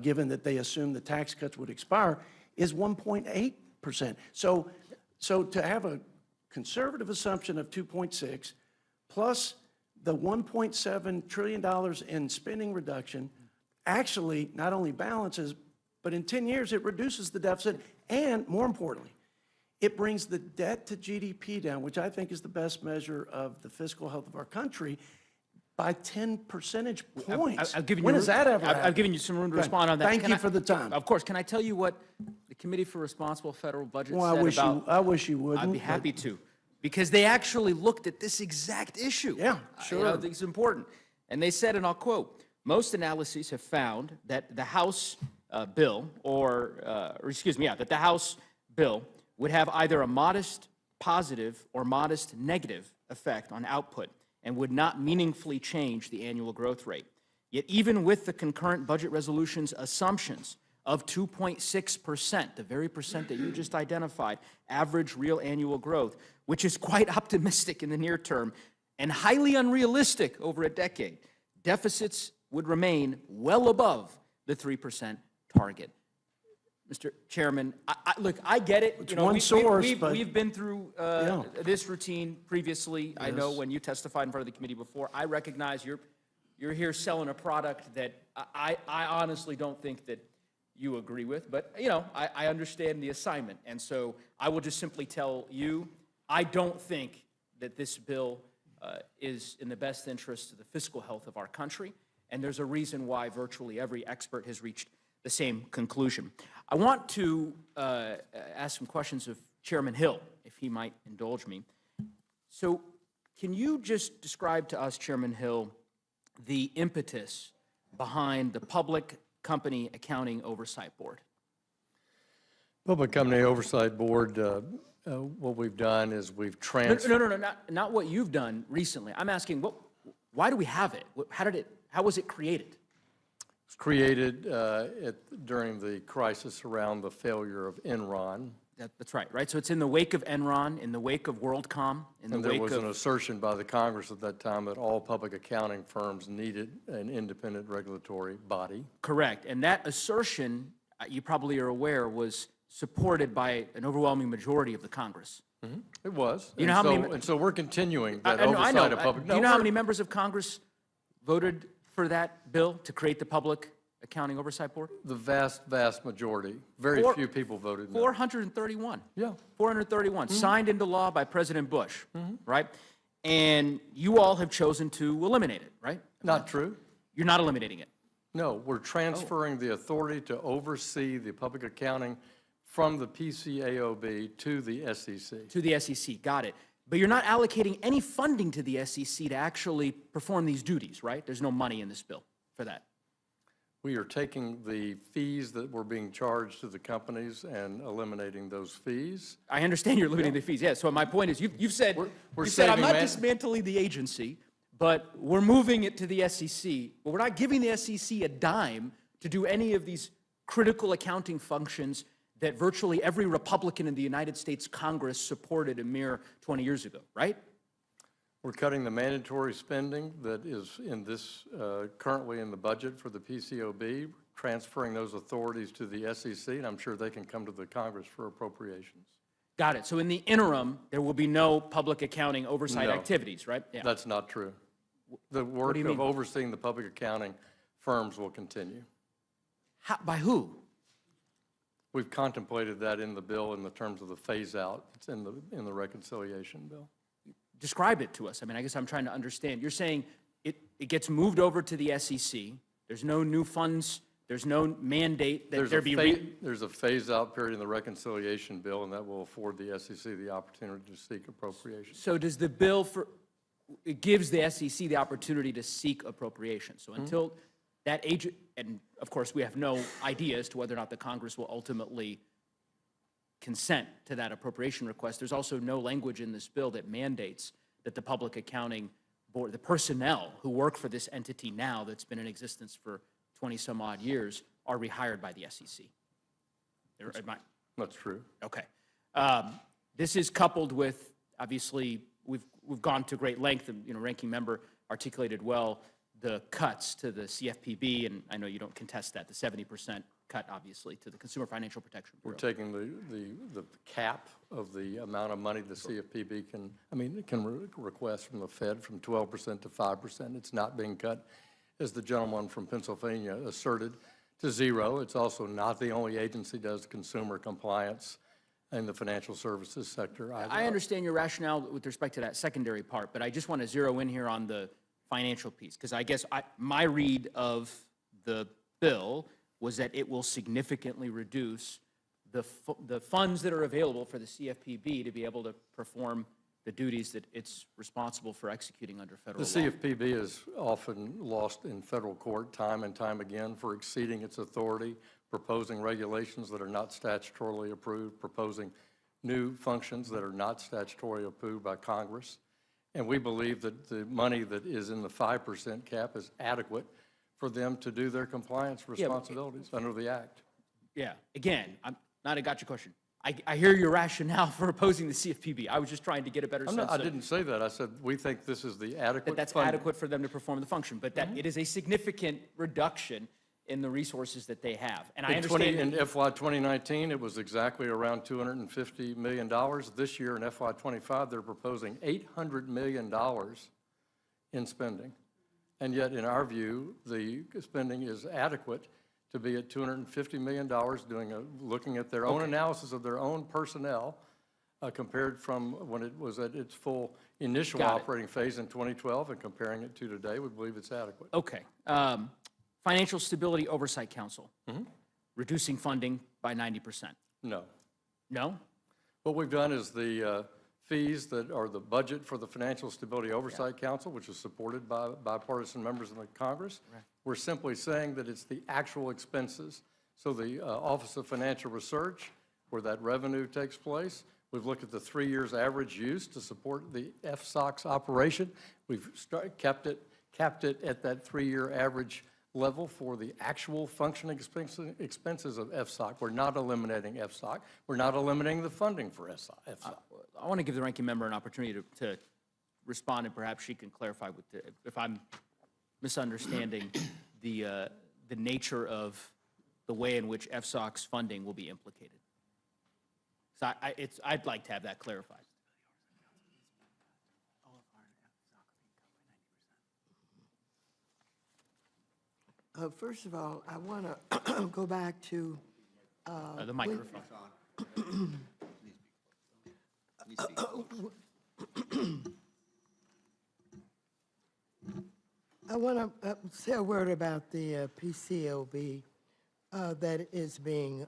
given that they assume the tax cuts would expire, is 1.8%. So to have a conservative assumption of 2.6 plus the $1.7 trillion in spending reduction actually not only balances, but in 10 years it reduces the deficit, and more importantly, it brings the debt to GDP down, which I think is the best measure of the fiscal health of our country, by 10 percentage points. When has that ever happened? I've given you some room to respond on that. Thank you for the time. Of course. Can I tell you what the Committee for Responsible Federal Budget Well, said I wish you wouldn't. I'd be happy to, because they actually looked at this exact issue. Yeah, sure. I think it's important. And they said, and I'll quote, most analyses have found that the House bill, that the House bill would have either a modest positive or modest negative effect on output and would not meaningfully change the annual growth rate. Yet even with the concurrent budget resolution's assumptions of 2.6%, the very percent that you just identified, average real annual growth, which is quite optimistic in the near term and highly unrealistic over a decade, deficits would remain well above the 3% target. Mr. Chairman, look, I get it. It's one source, but- we've been through Yeah. this routine previously. I know Yes. when you testified in front of the committee before. I recognize you're here selling a product that I honestly don't think that you agree with, but I understand the assignment. And so I will just simply tell you, I don't think that this bill is in the best interest of the fiscal health of our country. And there's a reason why virtually every expert has reached the same conclusion. I want to ask some questions of Chairman Hill, if he might indulge me. So can you just describe to us, Chairman Hill, the impetus behind the Public Company Accounting Oversight Board? Public Company Oversight Board, what we've done is we've transferred. No, not what you've done recently. I'm asking, why do we have it? How was it created? It was created during the crisis around the failure of Enron. That's right? So it's in the wake of Enron, in the wake of WorldCom, in the And wake there was of... an assertion by the Congress at that time that all public accounting firms needed an independent regulatory body. Correct. And that assertion, you probably are aware, was supported by an overwhelming majority of the Congress. It was. You know how many... And so we're continuing that I know. oversight of public... Do you know how many members of Congress voted for that bill to create the Public Accounting Oversight Board? The vast, vast majority. Very few people voted no. 431. Yeah. 431, signed into law by President Bush, right? And you all have chosen to eliminate it, right? Not true. You're not eliminating it. No, we're transferring the authority to oversee the public accounting from the PCAOB to the SEC. To the SEC, got it. But you're not allocating any funding to the SEC to actually perform these duties, right? There's no money in this bill for that. We are taking the fees that were being charged to the companies and eliminating those fees. I understand you're limiting the fees, yeah. So my point is, you've said, we're you said I'm not saving dismantling the agency, but we're moving it to the SEC. But we're not giving the SEC a dime to do any of these critical accounting functions that virtually every Republican in the United States Congress supported a mere 20 years ago, right? We're cutting the mandatory spending that is in this, currently in the budget for the PCOB, transferring those authorities to the SEC, and I'm sure they can come to the Congress for appropriations. Got it. So in the interim, there will be no public accounting oversight activities, right? Yeah. That's not true. The work of overseeing the public accounting firms will continue. By who? We've contemplated that in the bill in the terms of the phase-out. It's in the reconciliation bill. Describe it to us. I mean, I guess I'm trying to understand. You're saying it gets moved over to the SEC. There's no new funds. There's no mandate that there be... There's a phase-out period in the reconciliation bill, and that will afford the SEC the opportunity to seek appropriations. So does the bill it gives the SEC the opportunity to seek appropriation. So until that agent, and of course we have no idea as to whether or not the Congress will ultimately consent to that appropriation request. There's also no language in this bill that mandates that the Public Accounting Board, the personnel who work for this entity now that's been in existence for 20-some-odd years, are rehired by the SEC. That's true. Okay. This is coupled with, obviously, we've gone to great length, and Ranking Member articulated well the cuts to the CFPB, and I know you don't contest that, the 70% cut, obviously, to the Consumer Financial Protection Bureau. We're taking the cap of the amount of money the CFPB can request from the Fed from 12% to 5%. It's not being cut, as the gentleman from Pennsylvania asserted, to zero. It's also not the only agency that does consumer compliance in the financial services sector. I understand your rationale with respect to that secondary part, but I just want to zero in here on the financial piece, because I guess my read of the bill was that it will significantly reduce the funds that are available for the CFPB to be able to perform the duties that it's responsible for executing under federal law. The CFPB is often lost in federal court time and time again for exceeding its authority, proposing regulations that are not statutorily approved, proposing new functions that are not statutorily approved by Congress. And we believe that the money that is in the 5% cap is adequate for them to do their compliance responsibilities under the Act. Yeah, again, I got your question. I hear your rationale for opposing the CFPB. I was just trying to get a better sense I didn't say that. I said we think this is the adequate that's funding. adequate for them to perform the function, but that it is a significant reduction in the resources that they have. And I In understand. FY 2019, it was exactly around $250 million. This year in FY '25, they're proposing $800 million in spending. And yet, in our view, the spending is adequate to be at $250 million, looking at their own analysis of their own personnel, compared from when it was at its full initial operating phase in 2012 and comparing it to today. We believe it's adequate. Okay. Financial Stability Oversight Council, reducing funding by 90%. No. No? What we've done is the fees that are the budget for the Financial Stability Oversight Council, which is supported by bipartisan members in the Congress. Right. We're simply saying that it's the actual expenses. So the Office of Financial Research, where that revenue takes place, we've looked at the 3 years average use to support the FSOC's operation. We've capped it at that 3-year average level for the actual functioning expenses of FSOC. We're not eliminating FSOC. We're not eliminating the funding for FSOC. I want to give the ranking member an opportunity to respond, and perhaps she can clarify if I'm misunderstanding the nature of the way in which FSOC's funding will be implicated. So I'd like to have that clarified. First of all, I want to go back to the microphone. I want to say a word about the PCOB that is being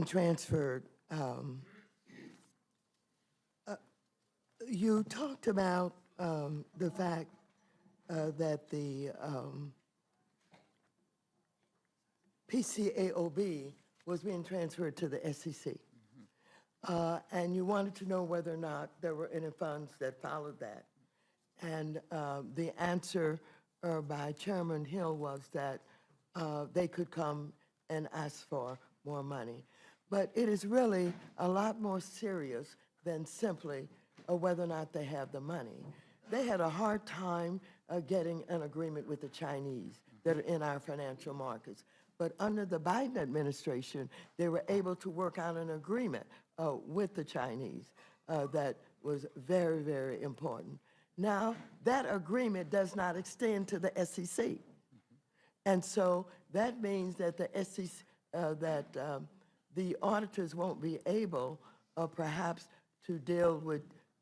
transferred. You talked about the fact that the PCAOB was being transferred to the SEC. And you wanted to know whether or not there were any funds that followed that. And the answer by Chairman Hill was that they could come and ask for more money. But it is really a lot more serious than simply whether or not they have the money. They had a hard time getting an agreement with the Chinese that are in our financial markets. But under the Biden administration, they were able to work out an agreement with the Chinese that was very, very important. Now, that agreement does not extend to the SEC. And so that means that the SEC, the auditors won't be able, perhaps, to deal with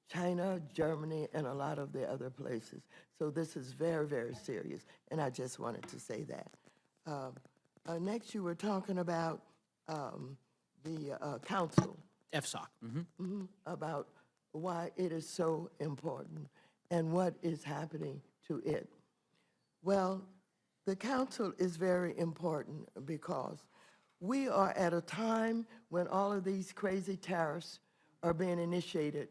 China, Germany, and a lot of the other places. So this is very, very serious, and I just wanted to say that. Next, you were talking about the council. FSOC. About why it is so important and what is happening to it. Well, the council is very important because we are at a time when all of these crazy tariffs are being initiated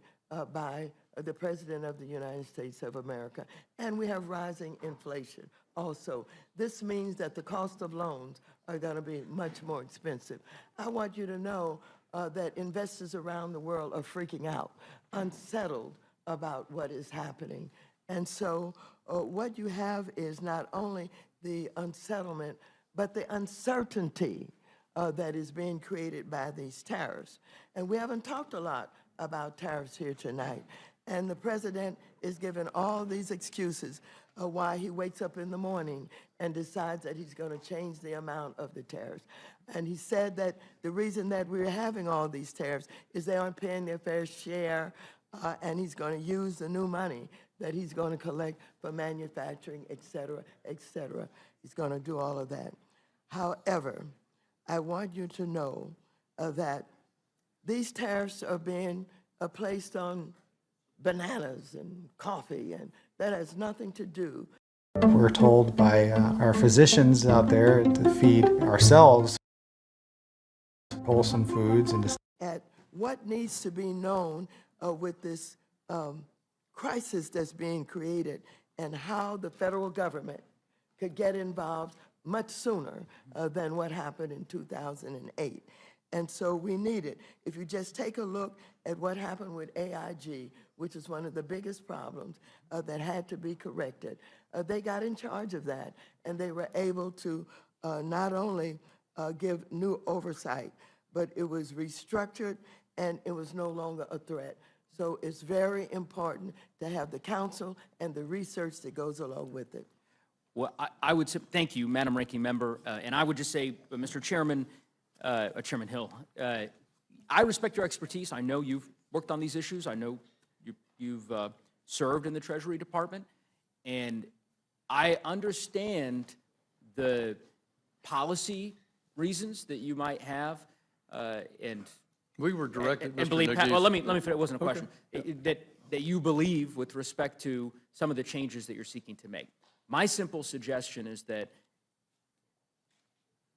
by the President of the United States of America, and we have rising inflation also. This means that the cost of loans are going to be much more expensive. I want you to know that investors around the world are freaking out, unsettled about what is happening. And so what you have is not only the unsettlement, but the uncertainty that is being created by these tariffs. And we haven't talked a lot about tariffs here tonight. And the president is giving all these excuses why he wakes up in the morning and decides that he's going to change the amount of the tariffs. And he said that the reason that we're having all these tariffs is they aren't paying their fair share, and he's going to use the new money that he's going to collect for manufacturing, et cetera, et cetera. He's going to do all of that. However, I want you to know that these tariffs are being placed on bananas and coffee, and that has nothing to do. We're told by our physicians out there to feed ourselves wholesome foods and to at what needs to be known with this crisis that's being created and how the federal government could get involved much sooner than what happened in 2008. And so we need it. If you just take a look at what happened with AIG, which is one of the biggest problems that had to be corrected, they got in charge of that, and they were able to not only give new oversight, but it was restructured and it was no longer a threat. So it's very important to have the counsel and the research that goes along with it. Well, I would say, thank you, Madam Ranking Member, and I would just say, Mr. Chairman, Chairman Hill, I respect your expertise. I know you've worked on these issues. I know you've served in the Treasury Department, and I understand the policy reasons that you might have, and we were directed, and Mr. believe. Nuggies. Well, let me finish. It wasn't a Okay. question. That you believe with respect to some of the changes that you're seeking to make. My simple suggestion is that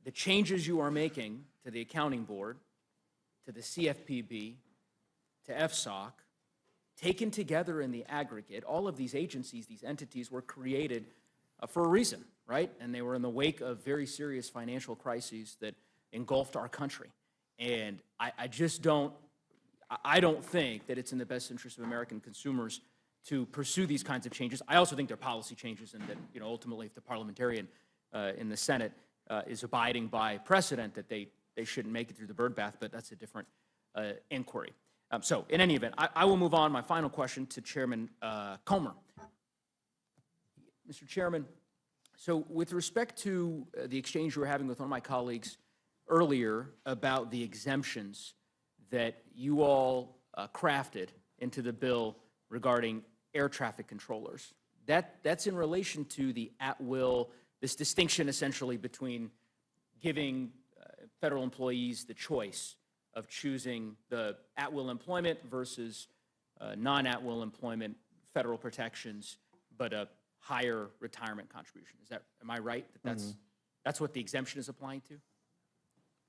the changes you are making to the Accounting Board, to the CFPB, to FSOC, taken together in the aggregate, all of these agencies, these entities were created for a reason, right? And they were in the wake of very serious financial crises that engulfed our country. And I don't think that it's in the best interest of American consumers to pursue these kinds of changes. I also think they're policy changes, and that, you know, ultimately, if the parliamentarian in the Senate is abiding by precedent, that they shouldn't make it through the birdbath, but that's a different inquiry. So, in any event, I will move on. My final question to Chairman Comer. Mr. Chairman, so with respect to the exchange you were having with one of my colleagues earlier about the exemptions that you all crafted into the bill regarding air traffic controllers, that's in relation to the at-will, this distinction essentially between giving federal employees the choice of choosing the at-will employment versus non-at-will employment, federal protections, but a higher retirement contribution. Am I right that that's what the exemption is applying to?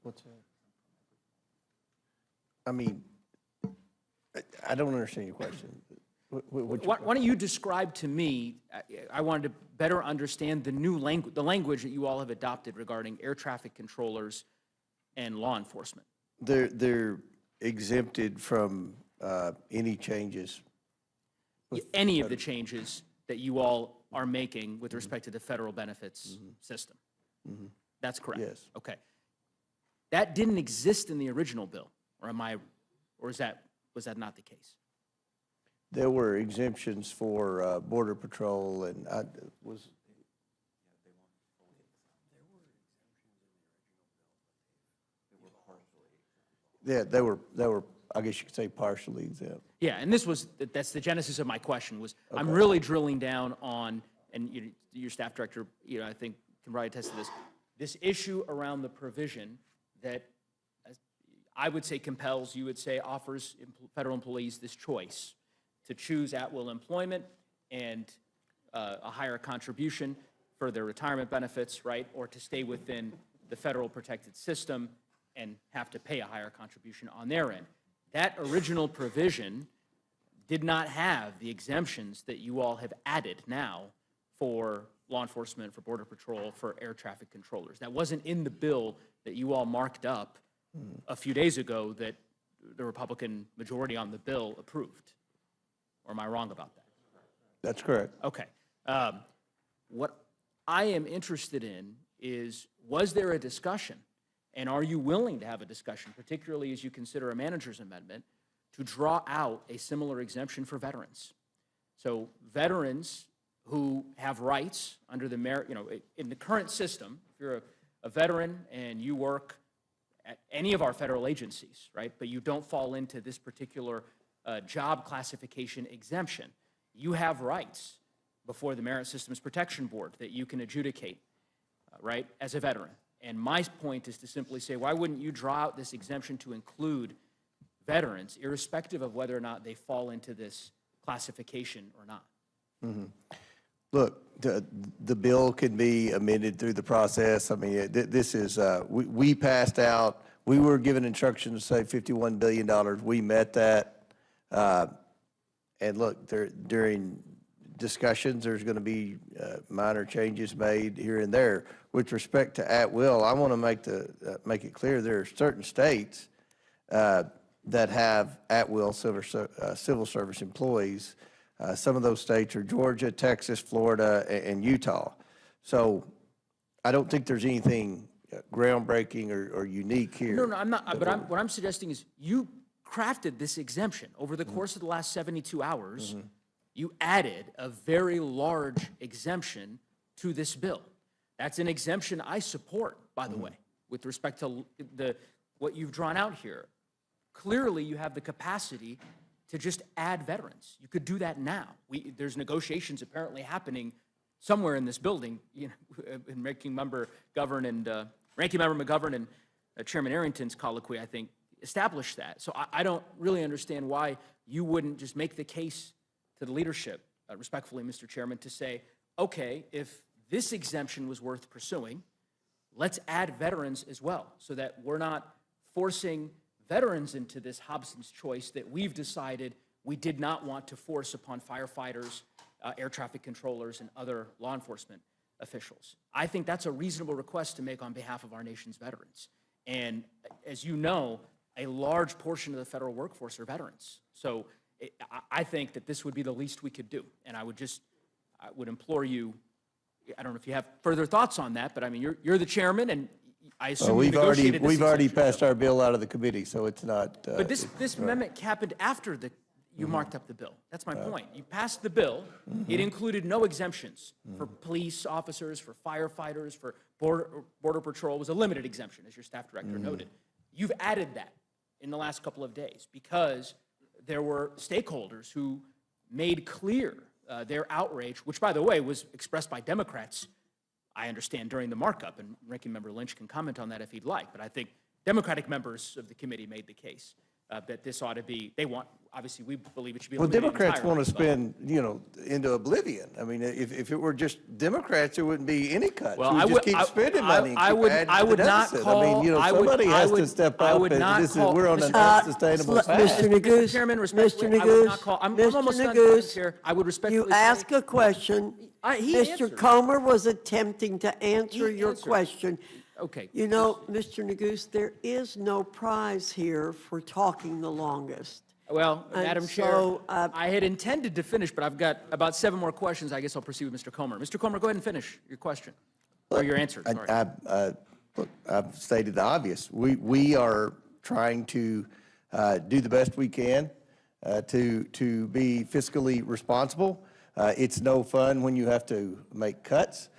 What's that? I mean, I don't understand your question. Why don't you describe to me, I wanted to better understand the new language that you all have adopted regarding air traffic controllers and law enforcement. They're exempted from any changes. Any of the changes that you all are making with respect to the federal benefits system. That's correct? Yes. Okay. That didn't exist in the original bill, or was that not the case? There were exemptions for Border Patrol, and yeah, they were, I guess you could say, partially exempt. Yeah, and that's the genesis of my question was, okay. I'm really drilling down on, and your staff director, I think can probably attest to this issue around the provision that I would say compels, you would say offers federal employees this choice to choose at-will employment and a higher contribution for their retirement benefits, right, or to stay within the federal protected system and have to pay a higher contribution on their end. That original provision did not have the exemptions that you all have added now for law enforcement, for Border Patrol, for air traffic controllers. That wasn't in the bill that you all marked up a few days ago that the Republican majority on the bill approved. Or am I wrong about that? That's correct. Okay. What I am interested in is, was there a discussion, and are you willing to have a discussion, particularly as you consider a manager's amendment, to draw out a similar exemption for veterans? So veterans who have rights under the in the current system, if you're a veteran and you work at any of our federal agencies, right, but you don't fall into this particular job classification exemption, you have rights before the Merit Systems Protection Board that you can adjudicate, right, as a veteran. And my point is to simply say, why wouldn't you draw out this exemption to include veterans, irrespective of whether or not they fall into this classification or not? Look, the bill can be amended through the process. I mean, this is, we passed out, we were given instructions to say $51 billion. We met that. And look, during discussions, there's going to be minor changes made here and there. With respect to at-will, I want to make it clear there are certain states that have at-will civil service employees. Some of those states are Georgia, Texas, Florida, and Utah. So I don't think there's anything groundbreaking or unique here. No, I'm not, but what I'm suggesting is you crafted this exemption over the course of the last 72 hours. You added a very large exemption to this bill. That's an exemption I support, by the way, with respect to what you've drawn out here. Clearly, you have the capacity to just add veterans. You could do that now. There's negotiations apparently happening somewhere in this building, and Ranking Member McGovern and Chairman Arrington's colloquy, I think, established that. So I don't really understand why you wouldn't just make the case to the leadership, respectfully, Mr. Chairman, to say, okay, if this exemption was worth pursuing, let's add veterans as well, so that we're not forcing veterans into this Hobson's choice that we've decided we did not want to force upon firefighters, air traffic controllers, and other law enforcement officials. I think that's a reasonable request to make on behalf of our nation's veterans. And as you know, a large portion of the federal workforce are veterans. So I think that this would be the least we could do. And I would implore you, I don't know if you have further thoughts on that, but I mean, you're the chairman, and I assume we've already exemption passed our bill out of the committee, so it's not. But this amendment happened after you marked up the bill. That's my point. You passed the bill. It included no exemptions for police officers, for firefighters, for border patrol. It was a limited exemption, as your staff director noted. You've added that in the last couple of days because there were stakeholders who made clear their outrage, which, by the way, was expressed by Democrats, I understand, during the markup, and Ranking Member Lynch can comment on that if he'd like, but I think Democratic members of the committee made the case that this ought to be, obviously, we believe it should be eliminated Democrats entirely, want to spend, into oblivion. I mean, if it were just Democrats, there wouldn't be any cuts. Well, we just keep spending money. I would not call. I mean, somebody has to step up. We're on an unsustainable path. Mr. Neguse, Chairman, Mr. respectfully, I would not Neguse, call. I'm Mr. almost done, Neguse, Chair. I would respectfully you ask a question. He Mr. answered. Comer was attempting to answer He your answered. question. Okay. You know, Mr. Neguse, there is no prize here for talking the longest. Well, And Madam Chair, so, I had intended to finish, but I've got about 7 more questions. I guess I'll proceed with Mr. Comer. Mr. Comer, go ahead and finish your question, or your answer, sorry. Look, I've stated the obvious. We are trying to do the best we can to be fiscally responsible. It's no fun when you have to make cuts.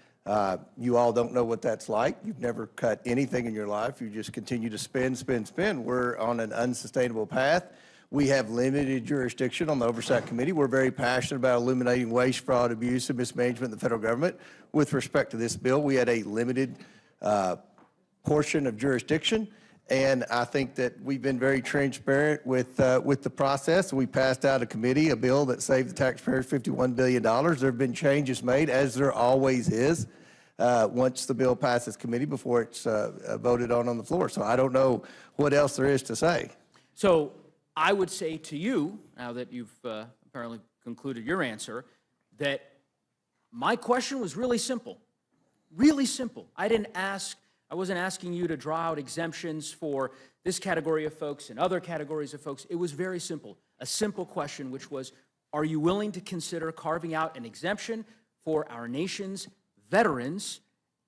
You all don't know what that's like. You've never cut anything in your life. You just continue to spend, spend, spend. We're on an unsustainable path. We have limited jurisdiction on the Oversight Committee. We're very passionate about eliminating waste, fraud, abuse, and mismanagement in the federal government. With respect to this bill, we had a limited portion of jurisdiction, and I think that we've been very transparent with the process. We passed out of committee a bill that saved the taxpayers $51 billion. There have been changes made, as there always is, once the bill passes committee before it's voted on the floor. So I don't know what else there is to say. So I would say to you, now that you've apparently concluded your answer, that my question was really simple. Really simple. I wasn't asking you to draw out exemptions for this category of folks and other categories of folks. It was very simple. A simple question, which was, are you willing to consider carving out an exemption for our nation's veterans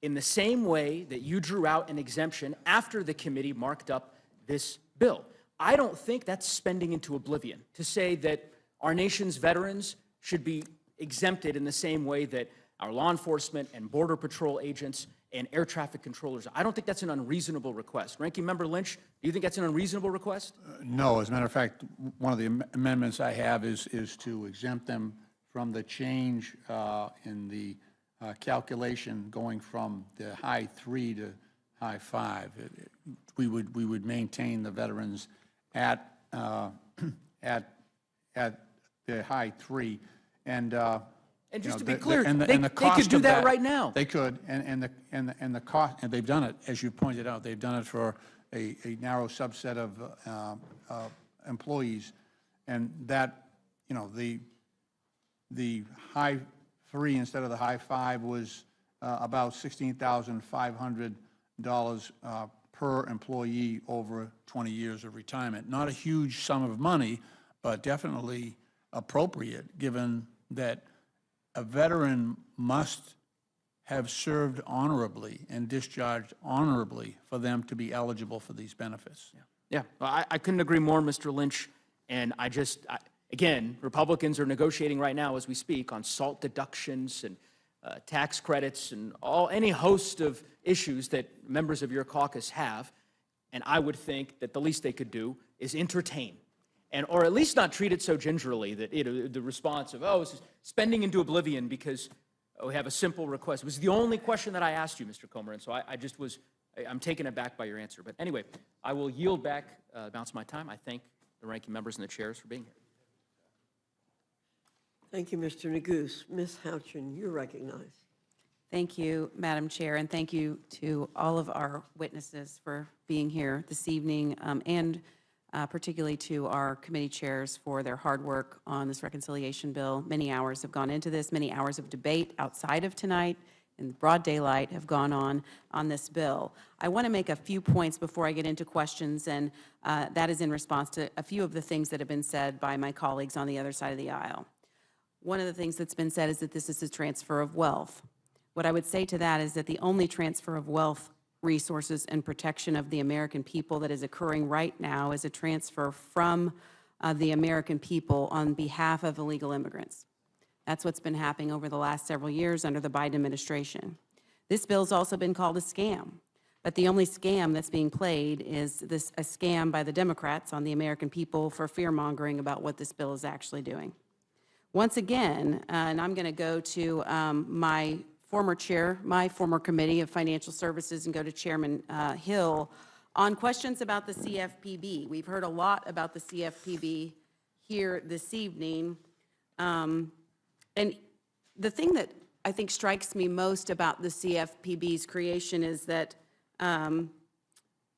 in the same way that you drew out an exemption after the committee marked up this bill? I don't think that's spending into oblivion to say that our nation's veterans should be exempted in the same way that our law enforcement and border patrol agents and air traffic controllers. I don't think that's an unreasonable request. Ranking Member Lynch, do you think that's an unreasonable request? No, as a matter of fact, one of the amendments I have is to exempt them from the change in the calculation going from the high 3 to high 5. We would maintain the veterans at the high 3, and just to be clear, they could do that right now. They could, and the cost, and they've done it, as you pointed out, they've done it for a narrow subset of employees, and that, the high 3 instead of the high 5 was about $16,500 per employee over 20 years of retirement. Not a huge sum of money, but definitely appropriate, given that a veteran must have served honorably and discharged honorably for them to be eligible for these benefits. Yeah, I couldn't agree more, Mr. Lynch. And again, Republicans are negotiating right now as we speak on SALT deductions and tax credits and any host of issues that members of your caucus have. And I would think that the least they could do is entertain, or at least not treat it so gingerly that the response of, oh, this is spending into oblivion because we have a simple request. It was the only question that I asked you, Mr. Comer, and so I'm taken aback by your answer. But anyway, I will yield back the balance of my time. I thank the ranking members and the chairs for being here. Thank you, Mr. Neguse. Ms. Houchin, you're recognized. Thank you, Madam Chair, and thank you to all of our witnesses for being here this evening, and particularly to our committee chairs for their hard work on this reconciliation bill. Many hours have gone into this, many hours of debate outside of tonight in broad daylight have gone on this bill. I want to make a few points before I get into questions, and that is in response to a few of the things that have been said by my colleagues on the other side of the aisle. One of the things that's been said is that this is a transfer of wealth. What I would say to that is that the only transfer of wealth, resources, and protection of the American people that is occurring right now is a transfer from the American people on behalf of illegal immigrants. That's what's been happening over the last several years under the Biden administration. This bill's also been called a scam, but the only scam that's being played is a scam by the Democrats on the American people for fear-mongering about what this bill is actually doing. Once again, and I'm going to go to my former chair, my former committee of financial services, and go to Chairman Hill on questions about the CFPB. We've heard a lot about the CFPB here this evening. And the thing that I think strikes me most about the CFPB's creation is that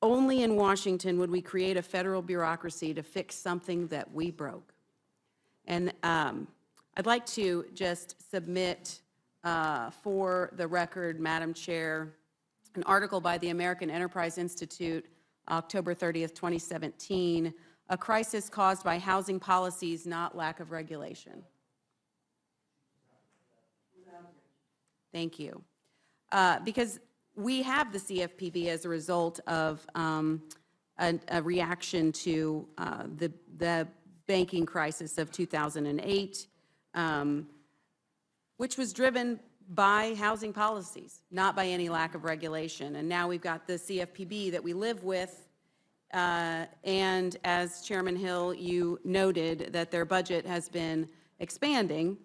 only in Washington would we create a federal bureaucracy to fix something that we broke. And I'd like to just submit for the record, Madam Chair, an article by the American Enterprise Institute, October 30th, 2017, A Crisis Caused by Housing Policies, Not Lack of Regulation. Thank you. Because we have the CFPB as a result of a reaction to the banking crisis of 2008, which was driven by housing policies, not by any lack of regulation. And now we've got the CFPB that we live with, and as Chairman Hill, you noted that their budget has been expanding.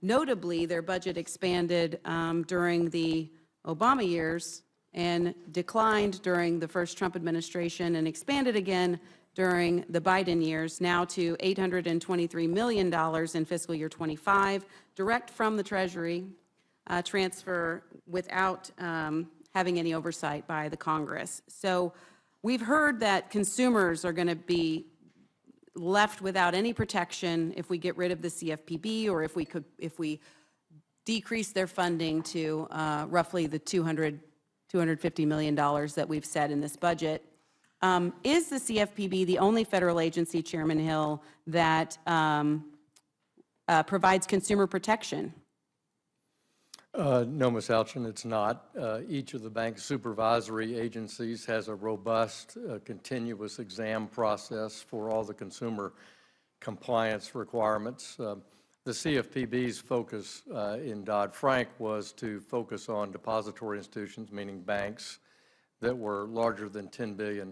Notably, their budget expanded during the Obama years and declined during the first Trump administration and expanded again during the Biden years, now to $823 million in fiscal year 25, direct from the Treasury, transfer without having any oversight by the Congress. So we've heard that consumers are going to be left without any protection if we get rid of the CFPB, or if we decrease their funding to roughly the $250 million that we've set in this budget. Is the CFPB the only federal agency, Chairman Hill, that provides consumer protection? No, Ms. Houchin, it's not. Each of the bank supervisory agencies has a robust, continuous exam process for all the consumer compliance requirements. The CFPB's focus in Dodd-Frank was to focus on depository institutions, meaning banks, that were larger than $10 billion.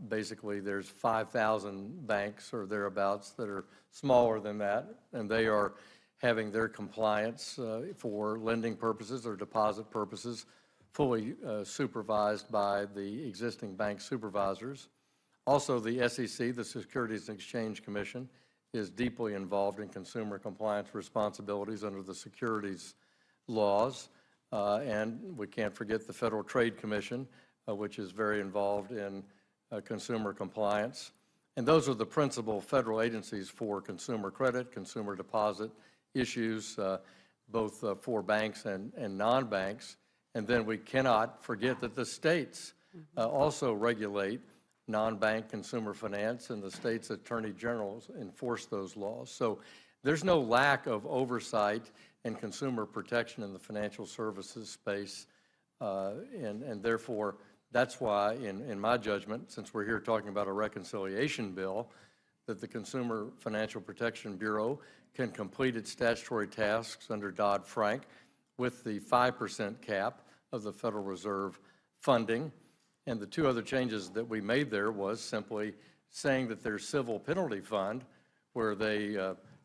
Basically, there's 5,000 banks or thereabouts that are smaller than that, and they are having their compliance for lending purposes or deposit purposes fully supervised by the existing bank supervisors. Also, the SEC, the Securities and Exchange Commission, is deeply involved in consumer compliance responsibilities under the securities laws. And we can't forget the Federal Trade Commission, which is very involved in consumer compliance. And those are the principal federal agencies for consumer credit, consumer deposit issues, both for banks and non-banks. And then we cannot forget that the states also regulate non-bank consumer finance, and the state's attorney generals enforce those laws. So there's no lack of oversight and consumer protection in the financial services space, and therefore, that's why, in my judgment, since we're here talking about a reconciliation bill, that the Consumer Financial Protection Bureau can complete its statutory tasks under Dodd-Frank with the 5% cap of the Federal Reserve funding. And the two other changes that we made there was simply saying that there's civil penalty fund where they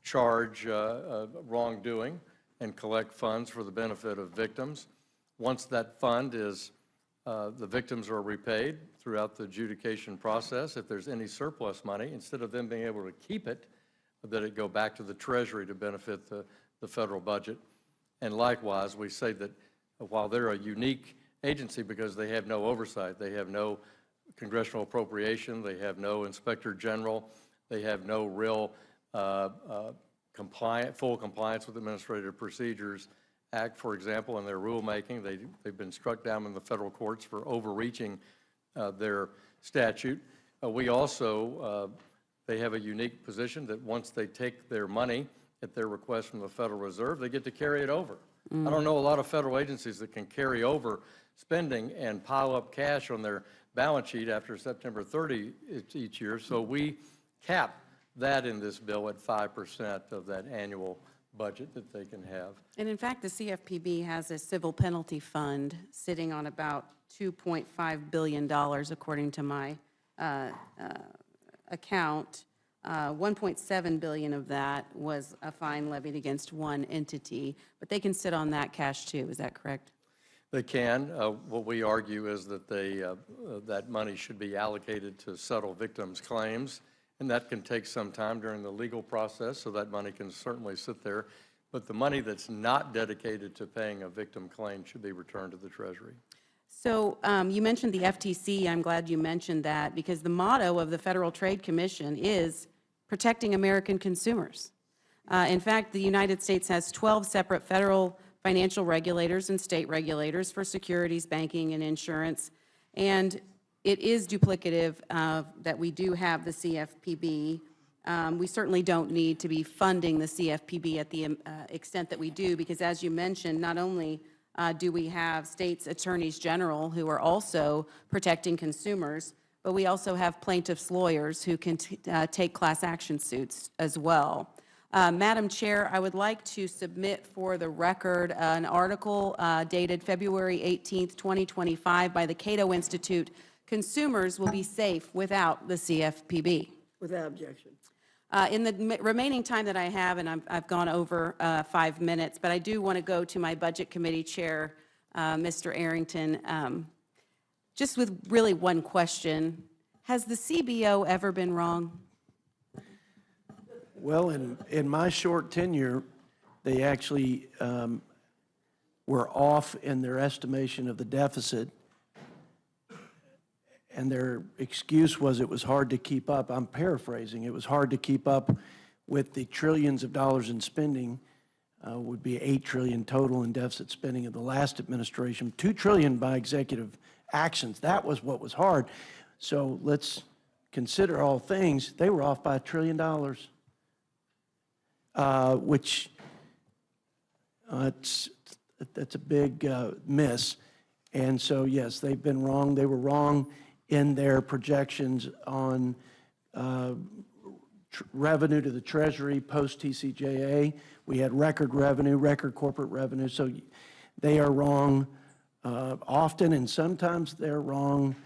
charge wrongdoing and collect funds for the benefit of victims. Once that fund is, the victims are repaid throughout the adjudication process. If there's any surplus money, instead of them being able to keep it, that it go back to the Treasury to benefit the federal budget. And likewise, we say that while they're a unique agency because they have no oversight, they have no congressional appropriation, they have no inspector general, they have no real full compliance with Administrative Procedures Act, for example, in their rulemaking. They've been struck down in the federal courts for overreaching their statute. We also, they have a unique position that once they take their money at their request from the Federal Reserve, they get to carry it over. I don't know a lot of federal agencies that can carry over spending and pile up cash on their balance sheet after September 30 each year. So we cap that in this bill at 5% of that annual budget that they can have. And in fact, the CFPB has a civil penalty fund sitting on about $2.5 billion, according to my account. 1.7 billion of that was a fine levied against one entity, but they can sit on that cash too. Is that correct? They can. What we argue is that that money should be allocated to settle victims' claims, and that can take some time during the legal process, so that money can certainly sit there. But the money that's not dedicated to paying a victim claim should be returned to the Treasury. So you mentioned the FTC. I'm glad you mentioned that because the motto of the Federal Trade Commission is protecting American consumers. In fact, the United States has 12 separate federal financial regulators and state regulators for securities, banking, and insurance. And it is duplicative that we do have the CFPB. We certainly don't need to be funding the CFPB at the extent that we do, because as you mentioned, not only do we have states' attorneys general who are also protecting consumers, but we also have plaintiffs' lawyers who can take class action suits as well. Madam Chair, I would like to submit for the record an article dated February 18th, 2025 by the Cato Institute, Consumers Will Be Safe Without the CFPB. Without objection. In the remaining time that I have, and I've gone over 5 minutes, but I do want to go to my Budget Committee Chair, Mr. Arrington, just with really one question. Has the CBO ever been wrong? Well, in my short tenure, they actually were off in their estimation of the deficit, and their excuse was it was hard to keep up. I'm paraphrasing. It was hard to keep up with the trillions of dollars in spending, would be $8 trillion total in deficit spending of the last administration, $2 trillion by executive actions. That was what was hard. So let's consider all things. They were off by $1 trillion, which that's a big miss. And so, yes, they've been wrong. They were wrong in their projections on revenue to the Treasury post-TCJA. We had record revenue, record corporate revenue. So they are wrong often, and sometimes they're wrong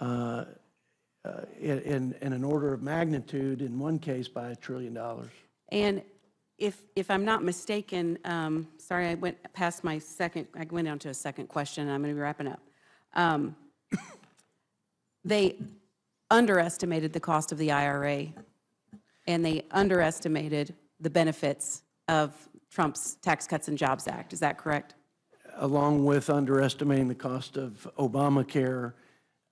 in an order of magnitude, in one case by $1 trillion. And if I'm not mistaken, sorry, I went past my second, I went on to a second question, and I'm going to be wrapping up. They underestimated the cost of the IRA, and they underestimated the benefits of Trump's Tax Cuts and Jobs Act. Is that correct? Along with underestimating the cost of Obamacare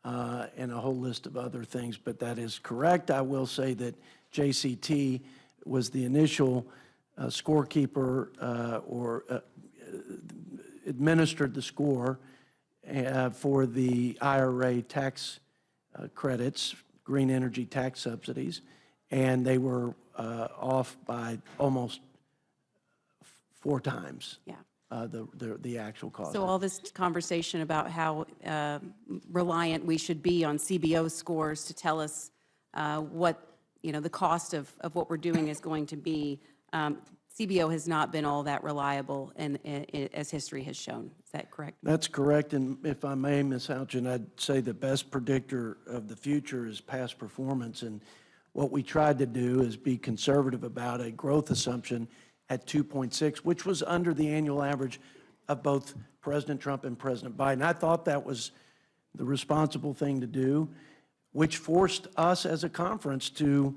and a whole list of other things, but that is correct. I will say that JCT was the initial scorekeeper or administered the score for the IRA tax credits, green energy tax subsidies, and they were off by almost 4 times the actual cost. So all this conversation about how reliant we should be on CBO scores to tell us what, the cost of what we're doing is going to be, CBO has not been all that reliable, and as history has shown. Is that correct? That's correct, and if I may, Ms. Houchin, I'd say the best predictor of the future is past performance, and what we tried to do is be conservative about a growth assumption at 2.6, which was under the annual average of both President Trump and President Biden. I thought that was the responsible thing to do, which forced us as a conference to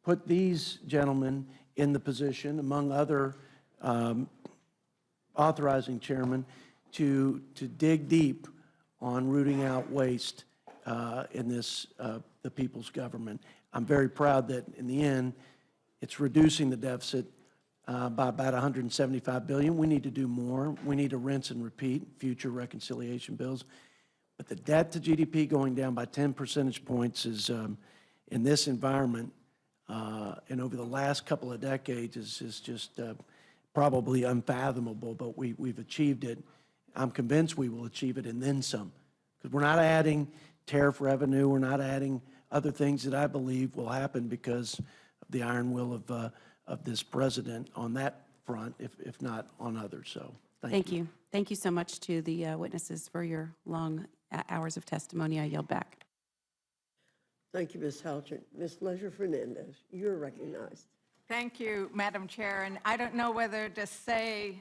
put these gentlemen in the position, among other authorizing chairmen, to dig deep on rooting out waste in this, the people's government. I'm very proud that in the end, it's reducing the deficit by about $175 billion. We need to do more. We need to rinse and repeat future reconciliation bills. But the debt to GDP going down by 10 percentage points is, in this environment, and over the last couple of decades is just probably unfathomable, but we've achieved it. I'm convinced we will achieve it and then some, because we're not adding tariff revenue. We're not adding other things that I believe will happen because of the iron will of this president on that front, if not on others. So thank you. Thank you so much to the witnesses for your long hours of testimony. I yield back. Thank you, Ms. Houchin. Ms. Leisure-Fernandez, you're recognized. Thank you, Madam Chair. And I don't know whether to say,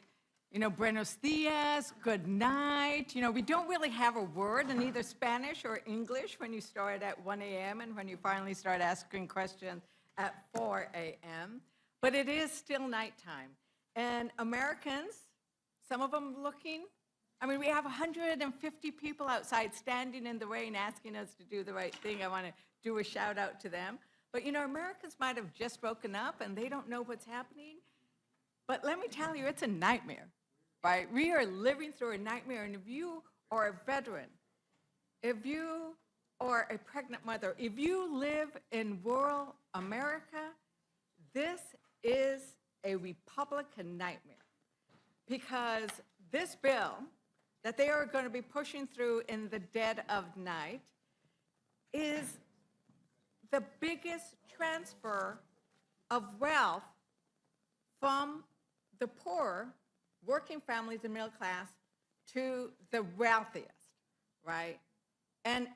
buenos dias, good night. We don't really have a word in either Spanish or English when you start at 1 a.m. and when you finally start asking questions at 4 a.m. But it is still nighttime. And Americans, some of them looking, we have 150 people outside standing in the rain asking us to do the right thing. I want to do a shout out to them. But Americans might have just woken up and they don't know what's happening. But let me tell you, it's a nightmare, right? We are living through a nightmare. And if you are a veteran, if you are a pregnant mother, if you live in rural America, this is a Republican nightmare. Because this bill that they are going to be pushing through in the dead of night is the biggest transfer of wealth from the poor, working families and middle class, to the wealthiest, right? And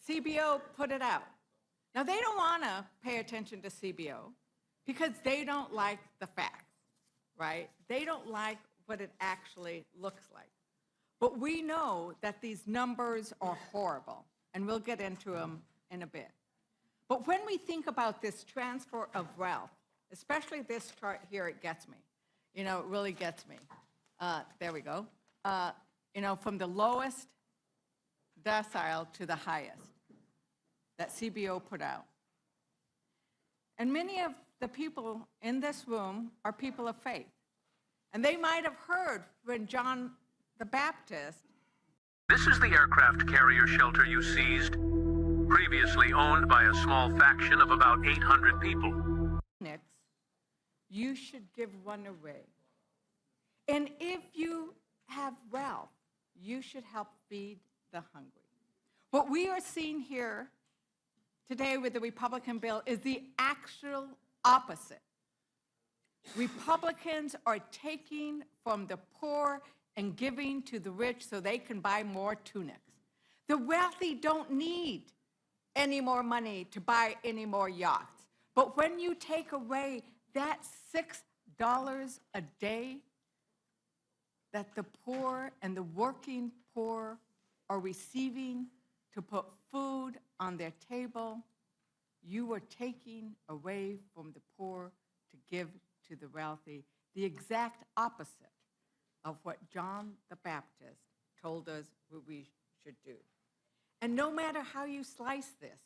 CBO put it out. Now, they don't want to pay attention to CBO because they don't like the facts, right? They don't like what it actually looks like. But we know that these numbers are horrible, and we'll get into them in a bit. But when we think about this transfer of wealth, especially this chart here, it gets me. It really gets me. There we go. From the lowest decile to the highest that CBO put out. And many of the people in this room are people of faith. And they might have heard when John the Baptist. This is the aircraft carrier shelter you seized, previously owned by a small faction of about 800 people. You should give one away. And if you have wealth, you should help feed the hungry. What we are seeing here today with the Republican bill is the actual opposite. Republicans are taking from the poor and giving to the rich so they can buy more tunics. The wealthy don't need any more money to buy any more yachts. But when you take away that $6 a day that the poor and the working poor are receiving to put food on their table, you are taking away from the poor to give to the wealthy, the exact opposite of what John the Baptist told us what we should do. And no matter how you slice this,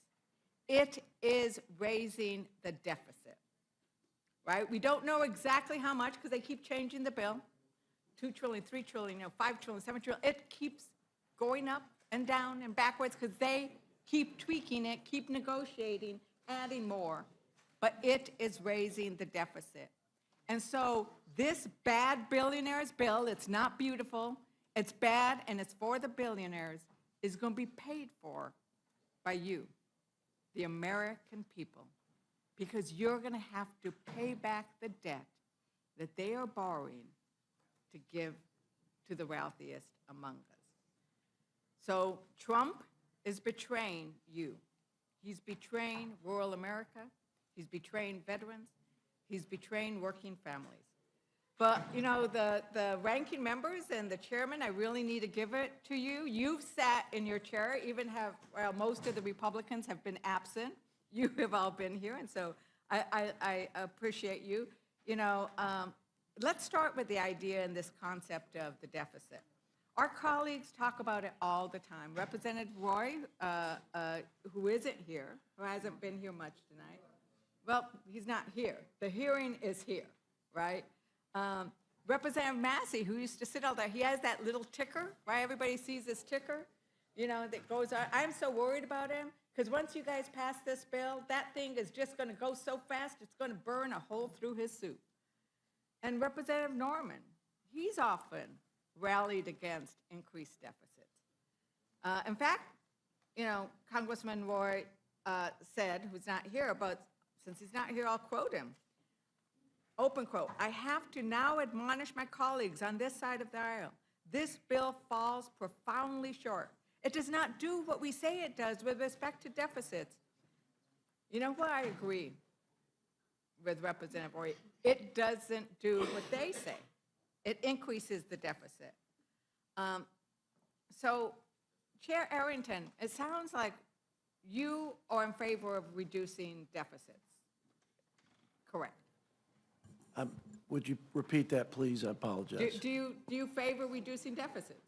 it is raising the deficit, right? We don't know exactly how much because they keep changing the bill. 2 trillion, 3 trillion, 5 trillion, 7 trillion. It keeps going up and down and backwards because they keep tweaking it, keep negotiating, adding more, but it is raising the deficit. And so this bad billionaires bill, it's not beautiful, it's bad, and it's for the billionaires, is going to be paid for by you, the American people, because you're going to have to pay back the debt that they are borrowing to give to the wealthiest among us. So Trump is betraying you. He's betraying rural America. He's betraying veterans. He's betraying working families. But, you know, the ranking members and the chairman, I really need to give it to you. You've sat in your chair, even have, well, most of the Republicans have been absent. You have all been here, and so I appreciate you. You know, let's start with the idea and this concept of the deficit. Our colleagues talk about it all the time. Representative Roy, who isn't here, who hasn't been here much tonight, well, he's not here. The hearing is here, right? Representative Massey, who used to sit out there, he has that little ticker, right? Everybody sees this ticker, you know, that goes on. I'm so worried about him because once you guys pass this bill, that thing is just going to go so fast, it's going to burn a hole through his suit. And Representative Norman, he's often rallied against increased deficits. In fact, you know, Congressman Roy said, who's not here, but since he's not here, I'll quote him. Open quote, "I have to now admonish my colleagues on this side of the aisle. This bill falls profoundly short. It does not do what we say it does with respect to deficits." You know what? I agree with Representative Roy. It doesn't do what they say. It increases the deficit. So, Chair Arrington, it sounds like you are in favor of reducing deficits. Correct. Would you repeat that, please? I apologize. Do you favor reducing deficits?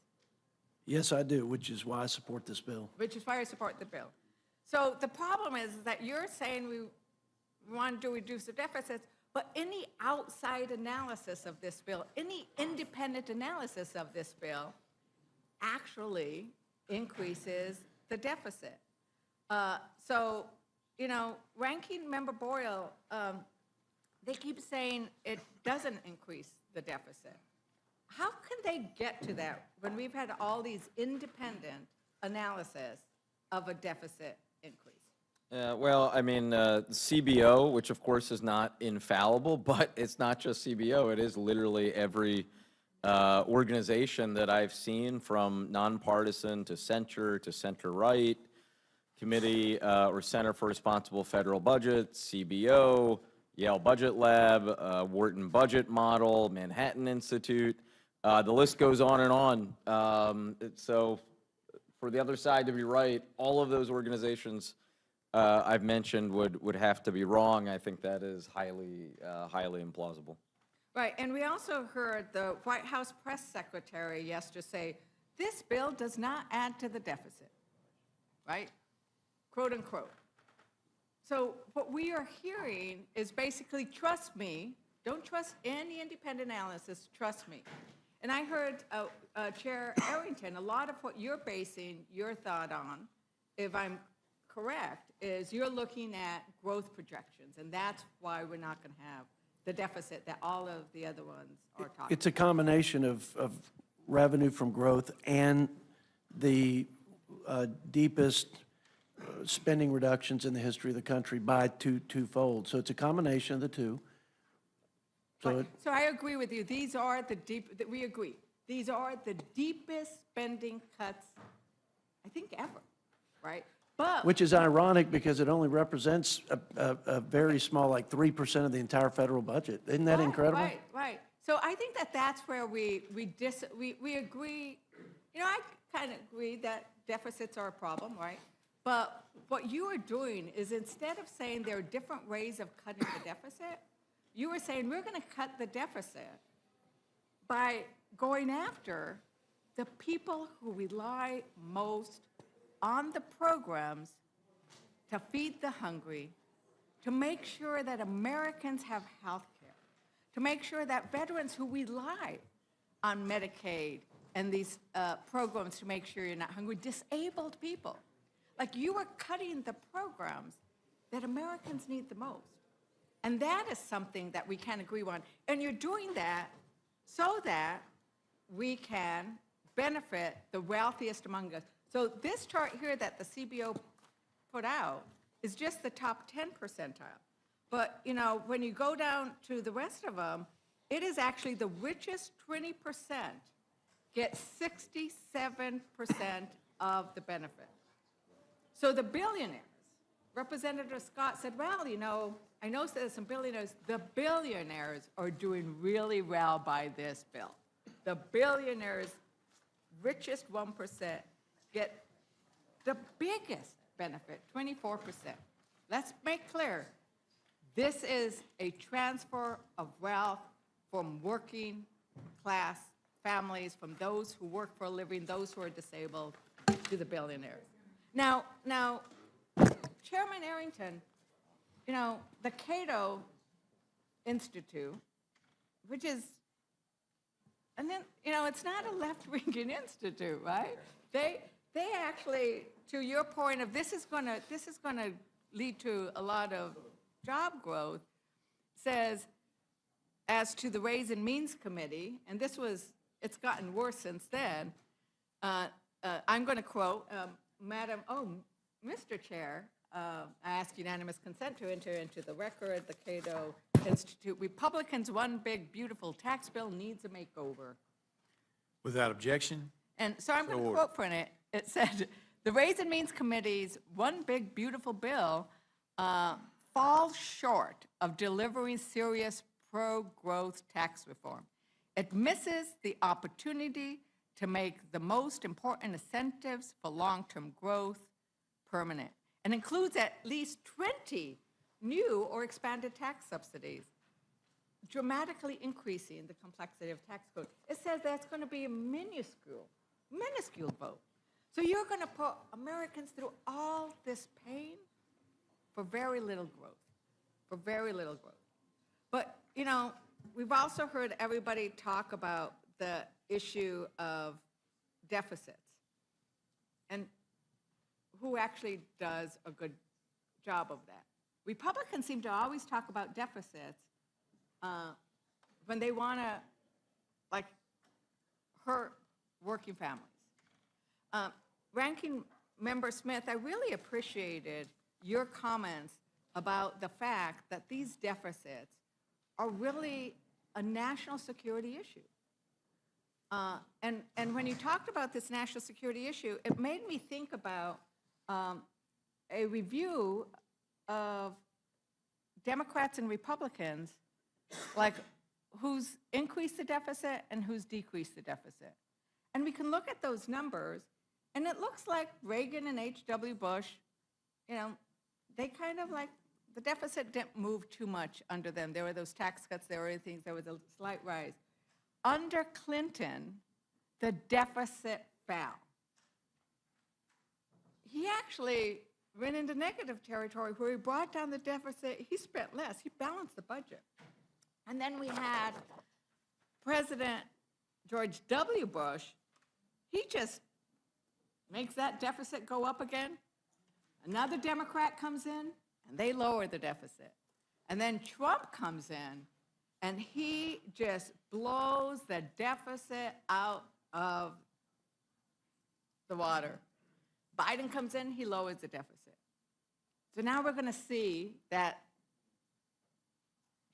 Yes, I do, which is why I support this bill. Which is why I support the bill. So the problem is that you're saying we want to reduce the deficits, but any outside analysis of this bill, any independent analysis of this bill actually increases the deficit. So, you know, Ranking Member Boyle, they keep saying it doesn't increase the deficit. How can they get to that when we've had all these independent analysis of a deficit increase? Well, I mean, CBO, which of course is not infallible, but it's not just CBO. It is literally every organization that I've seen, from nonpartisan to center-right, Committee or Center for Responsible Federal Budget, CBO, Yale Budget Lab, Wharton Budget Model, Manhattan Institute. The list goes on and on. So for the other side to be right, all of those organizations I've mentioned would have to be wrong. I think that is highly implausible. Right, and we also heard the White House press secretary yesterday say, this bill does not add to the deficit, right? Quote unquote. So what we are hearing is basically, trust me, don't trust any independent analysis, trust me. And I heard Chair Arrington, a lot of what you're basing your thought on, if I'm correct, is you're looking at growth projections, and that's why we're not going to have the deficit that all of the other ones are talking about. It's a combination of revenue from growth and the deepest spending reductions in the history of the country by twofold. So it's a combination of the two. So I agree with you. These are we agree. These are the deepest spending cuts, I think, ever, right? But which is ironic because it only represents a very small, like 3% of the entire federal budget. Isn't that incredible? Right. So I think that's where we agree. You know, I kind of agree that deficits are a problem, right? But what you are doing is, instead of saying there are different ways of cutting the deficit, you are saying we're going to cut the deficit by going after the people who rely most on the programs to feed the hungry, to make sure that Americans have health care, to make sure that veterans who rely on Medicaid and these programs to make sure you're not hungry, disabled people. Like you are cutting the programs that Americans need the most. And that is something that we can agree on. And you're doing that so that we can benefit the wealthiest among us. So this chart here that the CBO put out is just the top 10 percentile. But, you know, when you go down to the rest of them, it is actually the richest 20% get 67% of the benefit. So the billionaires, Representative Scott said, well, you know, I know there's some billionaires. The billionaires are doing really well by this bill. The billionaires, richest 1%, get the biggest benefit, 24%. Let's make clear, this is a transfer of wealth from working class families, from those who work for a living, those who are disabled, to the billionaires. Now, Chairman Arrington, you know, the Cato Institute, which is, and then, you know, it's not a left-wing institute, right? They actually, to your point of this is gonna lead to a lot of job growth, says, as to the Ways and Means Committee, and it's gotten worse since then, I'm going to quote, Mr. Chair, I ask unanimous consent to enter into the record the Cato Institute. Republicans' one big, beautiful tax bill needs a makeover. Without objection. And so I'm going to quote from it. It said, the Ways and Means Committee's one big, beautiful bill falls short of delivering serious pro-growth tax reform. It misses the opportunity to make the most important incentives for long-term growth permanent, and includes at least 20 new or expanded tax subsidies, dramatically increasing the complexity of tax code. It says that's going to be a minuscule vote. So you're going to put Americans through all this pain for very little growth, But, you know, we've also heard everybody talk about the issue of deficits and who actually does a good job of that. Republicans seem to always talk about deficits when they want to, like, hurt working families. Ranking Member Smith, I really appreciated your comments about the fact that these deficits are really a national security issue. And when you talked about this national security issue, it made me think about a review of Democrats and Republicans, like who's increased the deficit and who's decreased the deficit. And we can look at those numbers, and it looks like Reagan and H.W. Bush, you know, they kind of like, the deficit didn't move too much under them. There were those tax cuts, there were other things, there was a slight rise. Under Clinton, the deficit fell. He actually went into negative territory where he brought down the deficit. He spent less. He balanced the budget. And then we had President George W. Bush. He just makes that deficit go up again. Another Democrat comes in, and they lower the deficit. And then Trump comes in, and he just blows the deficit out of the water. Biden comes in, he lowers the deficit. So now we're going to see that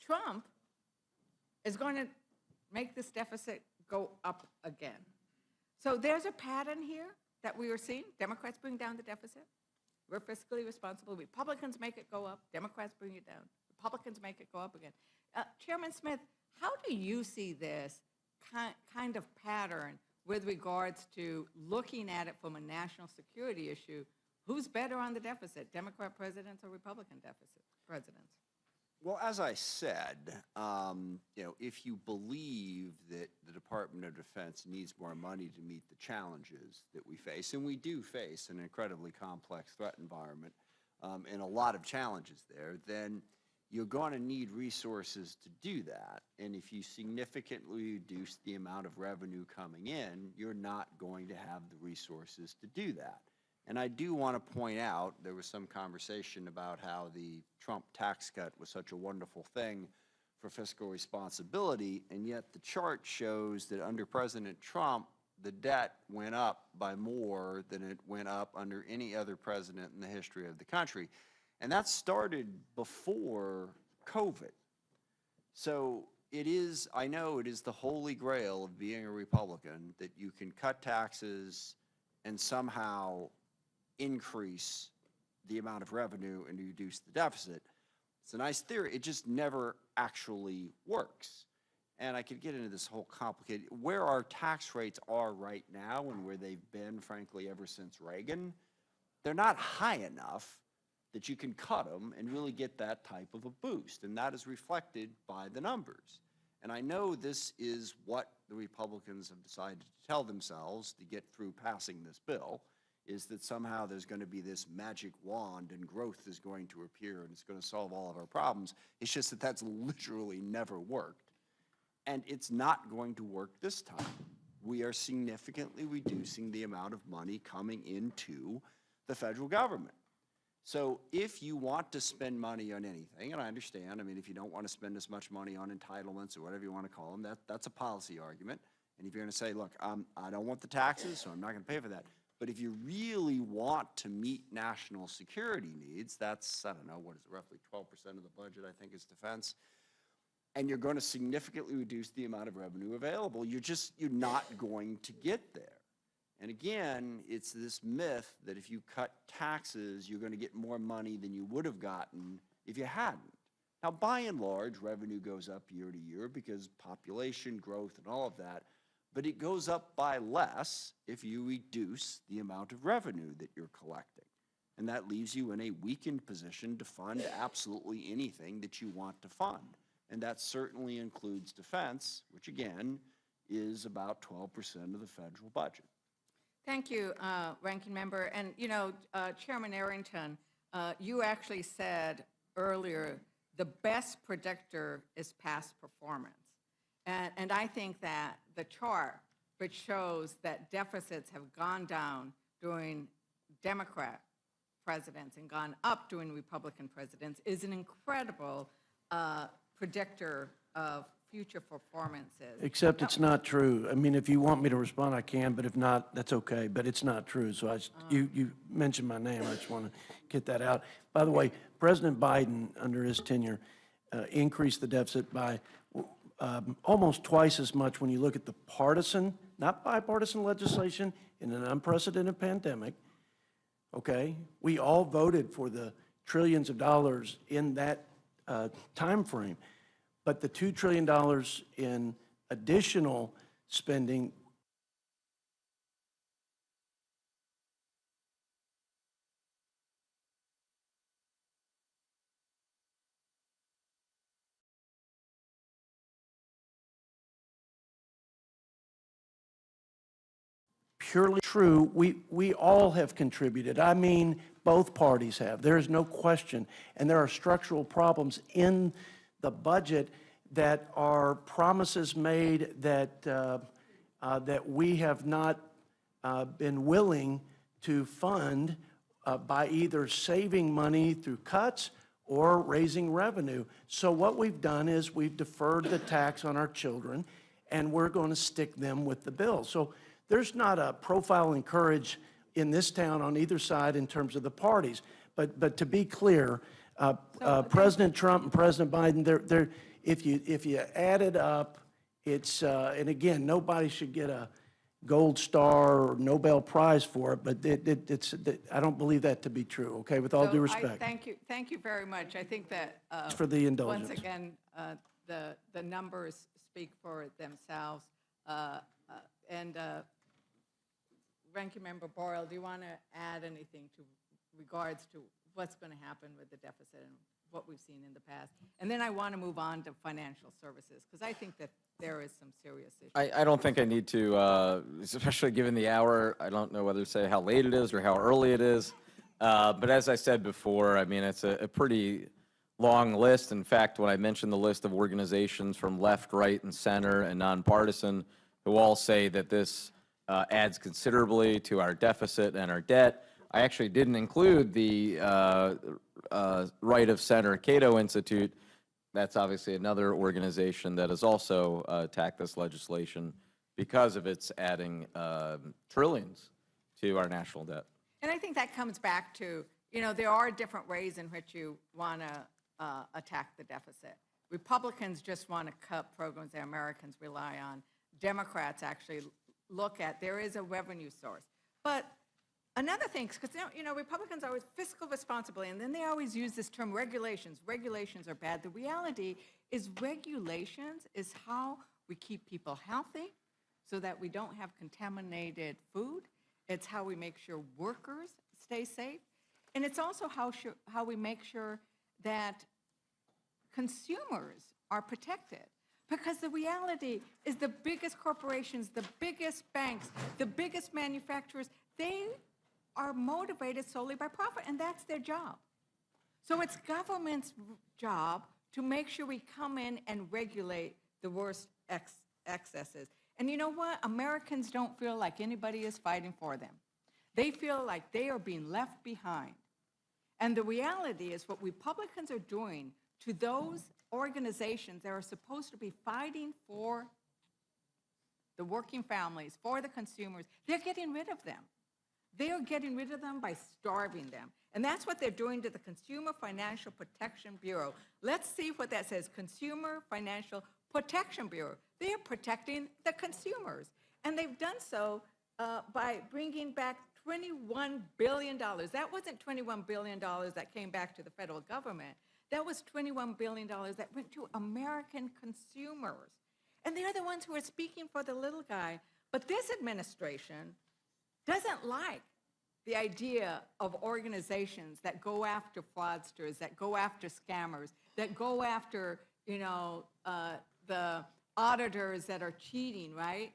Trump is going to make this deficit go up again. So there's a pattern here that we are seeing. Democrats bring down the deficit. We're fiscally responsible. Republicans make it go up. Democrats bring it down. Republicans make it go up again. Chairman Smith, how do you see this kind of pattern with regards to looking at it from a national security issue? Who's better on the deficit, Democrat presidents or Republican presidents? Well, as I said, you know, if you believe that the Department of Defense needs more money to meet the challenges that we face, and we do face an incredibly complex threat environment and a lot of challenges there, then you're going to need resources to do that. And if you significantly reduce the amount of revenue coming in, you're not going to have the resources to do that. And I do want to point out, there was some conversation about how the Trump tax cut was such a wonderful thing for fiscal responsibility, and yet the chart shows that under President Trump, the debt went up by more than it went up under any other president in the history of the country. And that started before COVID. So it is, I know it is the holy grail of being a Republican that you can cut taxes and somehow increase the amount of revenue and reduce the deficit. It's a nice theory. It just never actually works. And I could get into this whole complicated, where our tax rates are right now and where they've been, frankly, ever since Reagan, they're not high enough that you can cut them and really get that type of a boost. And that is reflected by the numbers. And I know this is what the Republicans have decided to tell themselves to get through passing this bill, is that somehow there's going to be this magic wand and growth is going to appear and it's going to solve all of our problems. It's just that that's literally never worked. And it's not going to work this time. We are significantly reducing the amount of money coming into the federal government. So if you want to spend money on anything, and I understand, I mean, if you don't want to spend as much money on entitlements or whatever you want to call them, that's a policy argument. And if you're going to say, look, I don't want the taxes, so I'm not going to pay for that. But if you really want to meet national security needs, that's, I don't know, what is it, roughly 12% of the budget, I think, is defense. And you're going to significantly reduce the amount of revenue available. You're not going to get there. And again, it's this myth that if you cut taxes, you're going to get more money than you would have gotten if you hadn't. Now, by and large, revenue goes up year to year because population growth and all of that, but it goes up by less if you reduce the amount of revenue that you're collecting. And that leaves you in a weakened position to fund absolutely anything that you want to fund. And that certainly includes defense, which again is about 12% of the federal budget. Thank you, Ranking Member. And, you know, Chairman Arrington, you actually said earlier, the best predictor is past performance. And I think that the chart, which shows that deficits have gone down during Democrat presidents and gone up during Republican presidents, is an incredible predictor of future performances. Except it's not true. I mean, if you want me to respond, I can, but if not, that's okay. But it's not true. So you mentioned my name. I just want to get that out. By the way, President Biden, under his tenure, increased the deficit by almost twice as much when you look at the partisan, not bipartisan legislation in an unprecedented pandemic. Okay? We all voted for the trillions of dollars in that time frame. But the $2 trillion in additional spending purely true. We all have contributed. I mean, both parties have. There is no question. And there are structural problems in the budget that are promises made that that we have not been willing to fund by either saving money through cuts or raising revenue. So what we've done is we've deferred the tax on our children, and we're going to stick them with the bill. So there's not a profile in courage in this town on either side in terms of the parties. But to be clear, President Trump and President Biden, if you add it up, it's and again, nobody should get a gold star or Nobel Prize for it, but I don't believe that to be true. Okay, with all due respect. Thank you very much. I think that for the indulgence. Once again, the numbers speak for themselves. And Ranking Member Boyle, do you want to add anything to regards to what's going to happen with the deficit and what we've seen in the past? And then I want to move on to financial services, because I think that there is some serious issues. I don't think I need to, especially given the hour, I don't know whether to say how late it is or how early it is. But as I said before, I mean, it's a pretty long list. In fact, when I mentioned the list of organizations from left, right, and center and nonpartisan who all say that this adds considerably to our deficit and our debt, I actually didn't include the Right of Center Cato Institute. That's obviously another organization that has also attacked this legislation because of its adding trillions to our national debt. And I think that comes back to, you know, there are different ways in which you want to attack the deficit. Republicans just want to cut programs that Americans rely on. Democrats actually look at, there is a revenue source. But another thing, because, you know, Republicans are always fiscal responsibility, and then they always use this term regulations. Regulations are bad. The reality is regulations is how we keep people healthy so that we don't have contaminated food. It's how we make sure workers stay safe. And it's also how we make sure that consumers are protected. Because the reality is the biggest corporations, the biggest banks, the biggest manufacturers, they are motivated solely by profit, and that's their job. So it's government's job to make sure we come in and regulate the worst excesses. And you know what? Americans don't feel like anybody is fighting for them. They feel like they are being left behind. And the reality is what Republicans are doing to those organizations that are supposed to be fighting for the working families, for the consumers, they're getting rid of them. They are getting rid of them by starving them. And that's what they're doing to the Consumer Financial Protection Bureau. Let's see what that says, Consumer Financial Protection Bureau. They are protecting the consumers. And they've done so by bringing back $21 billion. That wasn't $21 billion that came back to the federal government. That was $21 billion that went to American consumers. And they're the ones who are speaking for the little guy. But this administration doesn't like the idea of organizations that go after fraudsters, that go after scammers, that go after, you know, the auditors that are cheating, right?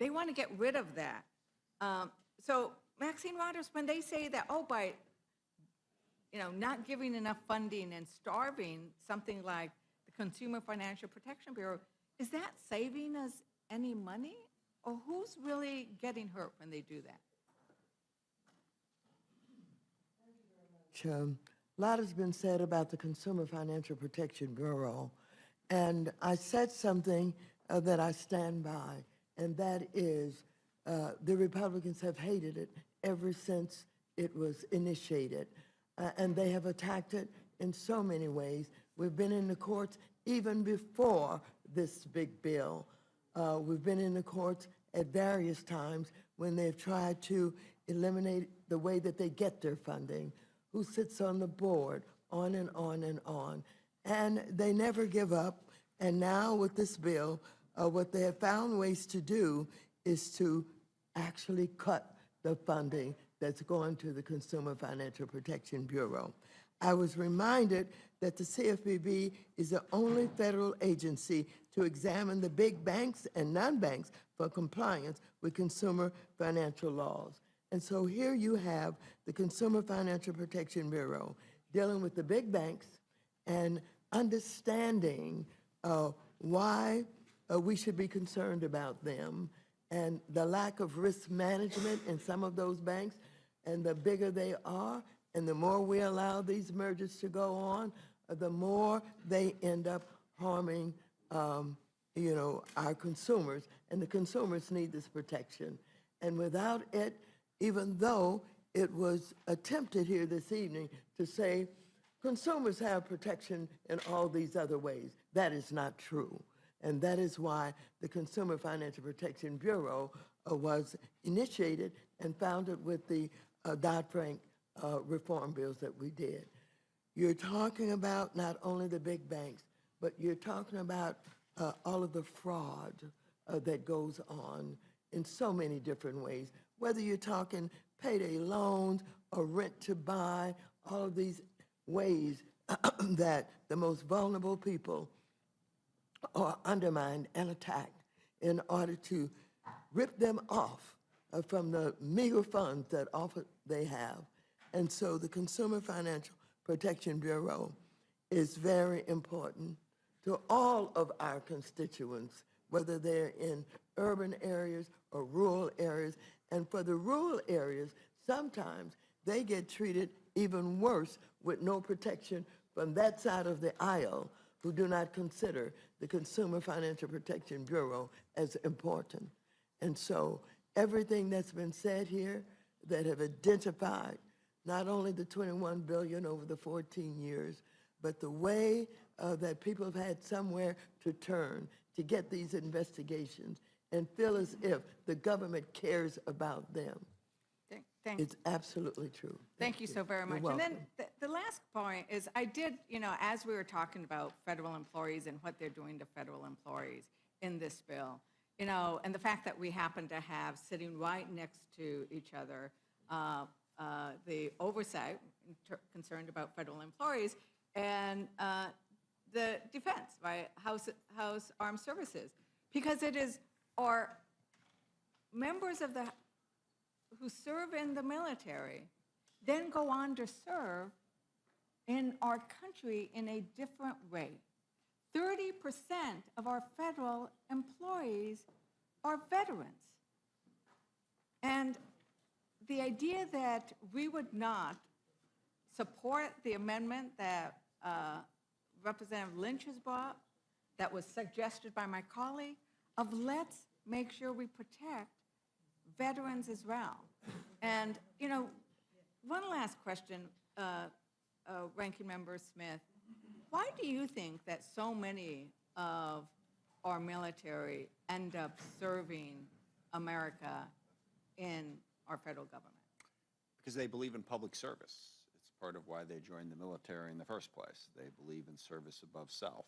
They want to get rid of that. So Maxine Waters, when they say that, oh, by, you know, not giving enough funding and starving something like the Consumer Financial Protection Bureau, is that saving us any money? Or who's really getting hurt when they do that? A lot has been said about the Consumer Financial Protection Bureau, and I said something that I stand by, and that is the Republicans have hated it ever since it was initiated, and they have attacked it in so many ways. We've been in the courts even before this big bill. We've been in the courts at various times when they've tried to eliminate the way that they get their funding, who sits on the board, on and on and on. And they never give up. And now with this bill, what they have found ways to do is to actually cut the funding that's going to the Consumer Financial Protection Bureau. I was reminded that the CFPB is the only federal agency to examine the big banks and non-banks for compliance with consumer financial laws. And so here you have the Consumer Financial Protection Bureau dealing with the big banks and understanding why we should be concerned about them and the lack of risk management in some of those banks. And the bigger they are, and the more we allow these mergers to go on, the more they end up harming, you know, our consumers. And the consumers need this protection. And without it, even though it was attempted here this evening to say consumers have protection in all these other ways, that is not true. And that is why the Consumer Financial Protection Bureau was initiated and founded with the Dodd-Frank reform bills that we did. You're talking about not only the big banks, but you're talking about all of the fraud that goes on in so many different ways, whether you're talking payday loans or rent to buy, all of these ways that the most vulnerable people are undermined and attacked in order to rip them off from the meager funds that often they have. And so the Consumer Financial Protection Bureau is very important to all of our constituents, whether they're in urban areas or rural areas. And for the rural areas, sometimes they get treated even worse with no protection from that side of the aisle who do not consider the Consumer Financial Protection Bureau as important. And so everything that's been said here that have identified not only the $21 billion over the 14 years, but the way that people have had somewhere to turn to get these investigations and feel as if the government cares about them. It's absolutely true. Thank you so very much. You're And then welcome. the last point is I did, as we were talking about federal employees and what they're doing to federal employees in this bill, and the fact that we happen to have sitting right next to each other the oversight concerned about federal employees and the defense, right? House Armed Services, because it is our members of the who serve in the military then go on to serve in our country in a different way. 30% of our federal employees are veterans. And the idea that we would not support the amendment that Representative Lynch has brought, that was suggested by my colleague, of let's make sure we protect veterans as well. And, one last question, Ranking Member Smith. Why do you think that so many of our military end up serving America in our federal government? Because they believe in public service. It's part of why they joined the military in the first place. They believe in service above self.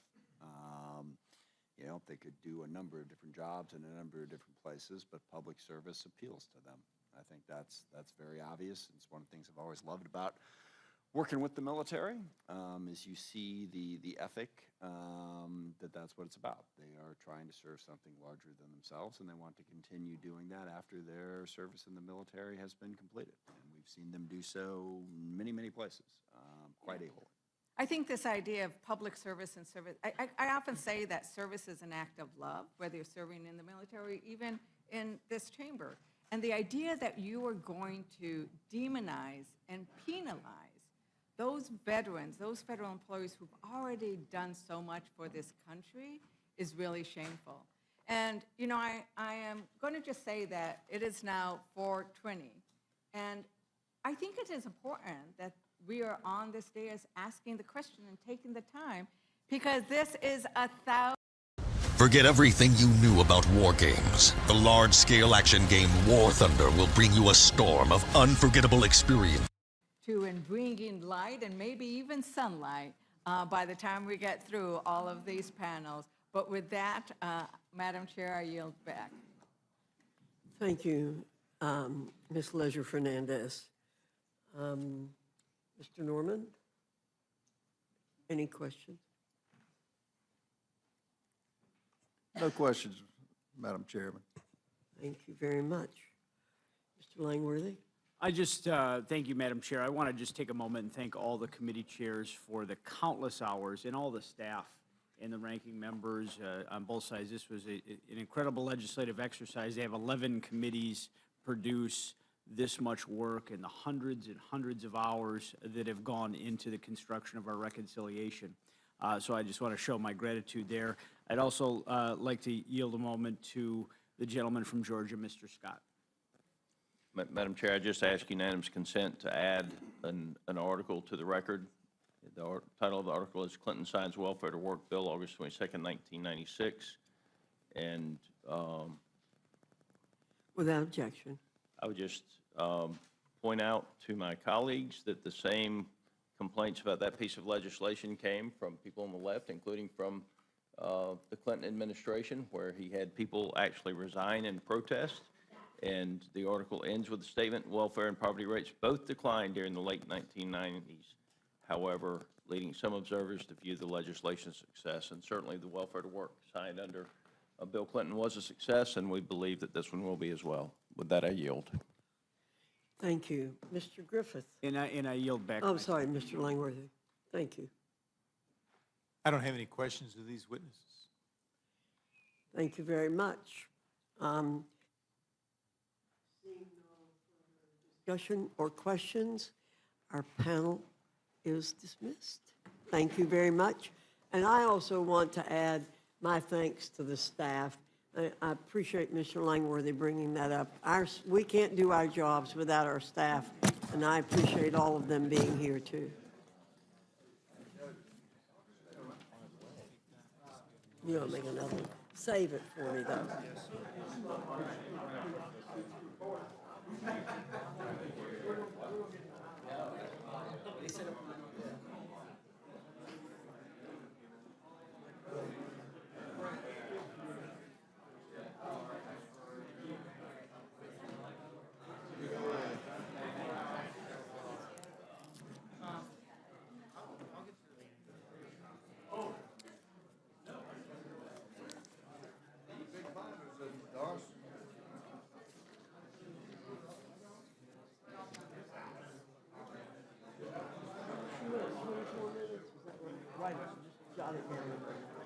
They could do a number of different jobs in a number of different places, but public service appeals to them. I think that's very obvious. It's one of the things I've always loved about working with the military, is you see the ethic that's what it's about. They are trying to serve something larger than themselves, and they want to continue doing that after their service in the military has been completed. And we've seen them do so many, many places, quite ably. I think this idea of public service and service, I often say that service is an act of love, whether you're serving in the military, even in this chamber. And the idea that you are going to demonize and penalize those veterans, those federal employees who've already done so much for this country is really shameful. And, I am going to just say that it is now 4:20. And I think it is important that we are on this dais asking the question and taking the time, because this is 1,000. Forget everything you knew about war games. The large-scale action game War Thunder will bring you a storm of unforgettable experience. And bringing light and maybe even sunlight by the time we get through all of these panels. But with that, Madam Chair, I yield back. Thank you, Ms. Leisure Fernandez. Mr. Norman, any questions? No questions, Madam Chairman. Thank you very much. Mr. Langworthy? I just, thank you, Madam Chair. I want to just take a moment and thank all the committee chairs for the countless hours and all the staff and the ranking members on both sides. This was an incredible legislative exercise. They have 11 committees produce this much work and the hundreds and hundreds of hours that have gone into the construction of our reconciliation. So I just want to show my gratitude there. I'd also like to yield a moment to the gentleman from Georgia, Mr. Scott. Madam Chair, I just ask unanimous consent to add an article to the record. The title of the article is Clinton Signs Welfare to Work Bill, August 22nd, 1996. And without objection. I would just point out to my colleagues that the same complaints about that piece of legislation came from people on the left, including from the Clinton administration, where he had people actually resign in protest. And the article ends with a statement: welfare and poverty rates both declined during the late 1990s. However, leading some observers to view the legislation as a success. And certainly the welfare to work signed under Bill Clinton was a success, and we believe that this one will be as well. With that, I yield. Thank you. Mr. Griffith? And I yield back. Oh, sorry, Mr. Langworthy. Thank you. I don't have any questions of these witnesses. Thank you very much. discussion or questions, our panel is dismissed. Thank you very much. And I also want to add my thanks to the staff. I appreciate Mr. Langworthy bringing that up. We can't do our jobs without our staff, and I appreciate all of them being here too. You're gonna make another one. Save it for me though. Right, just jot it down.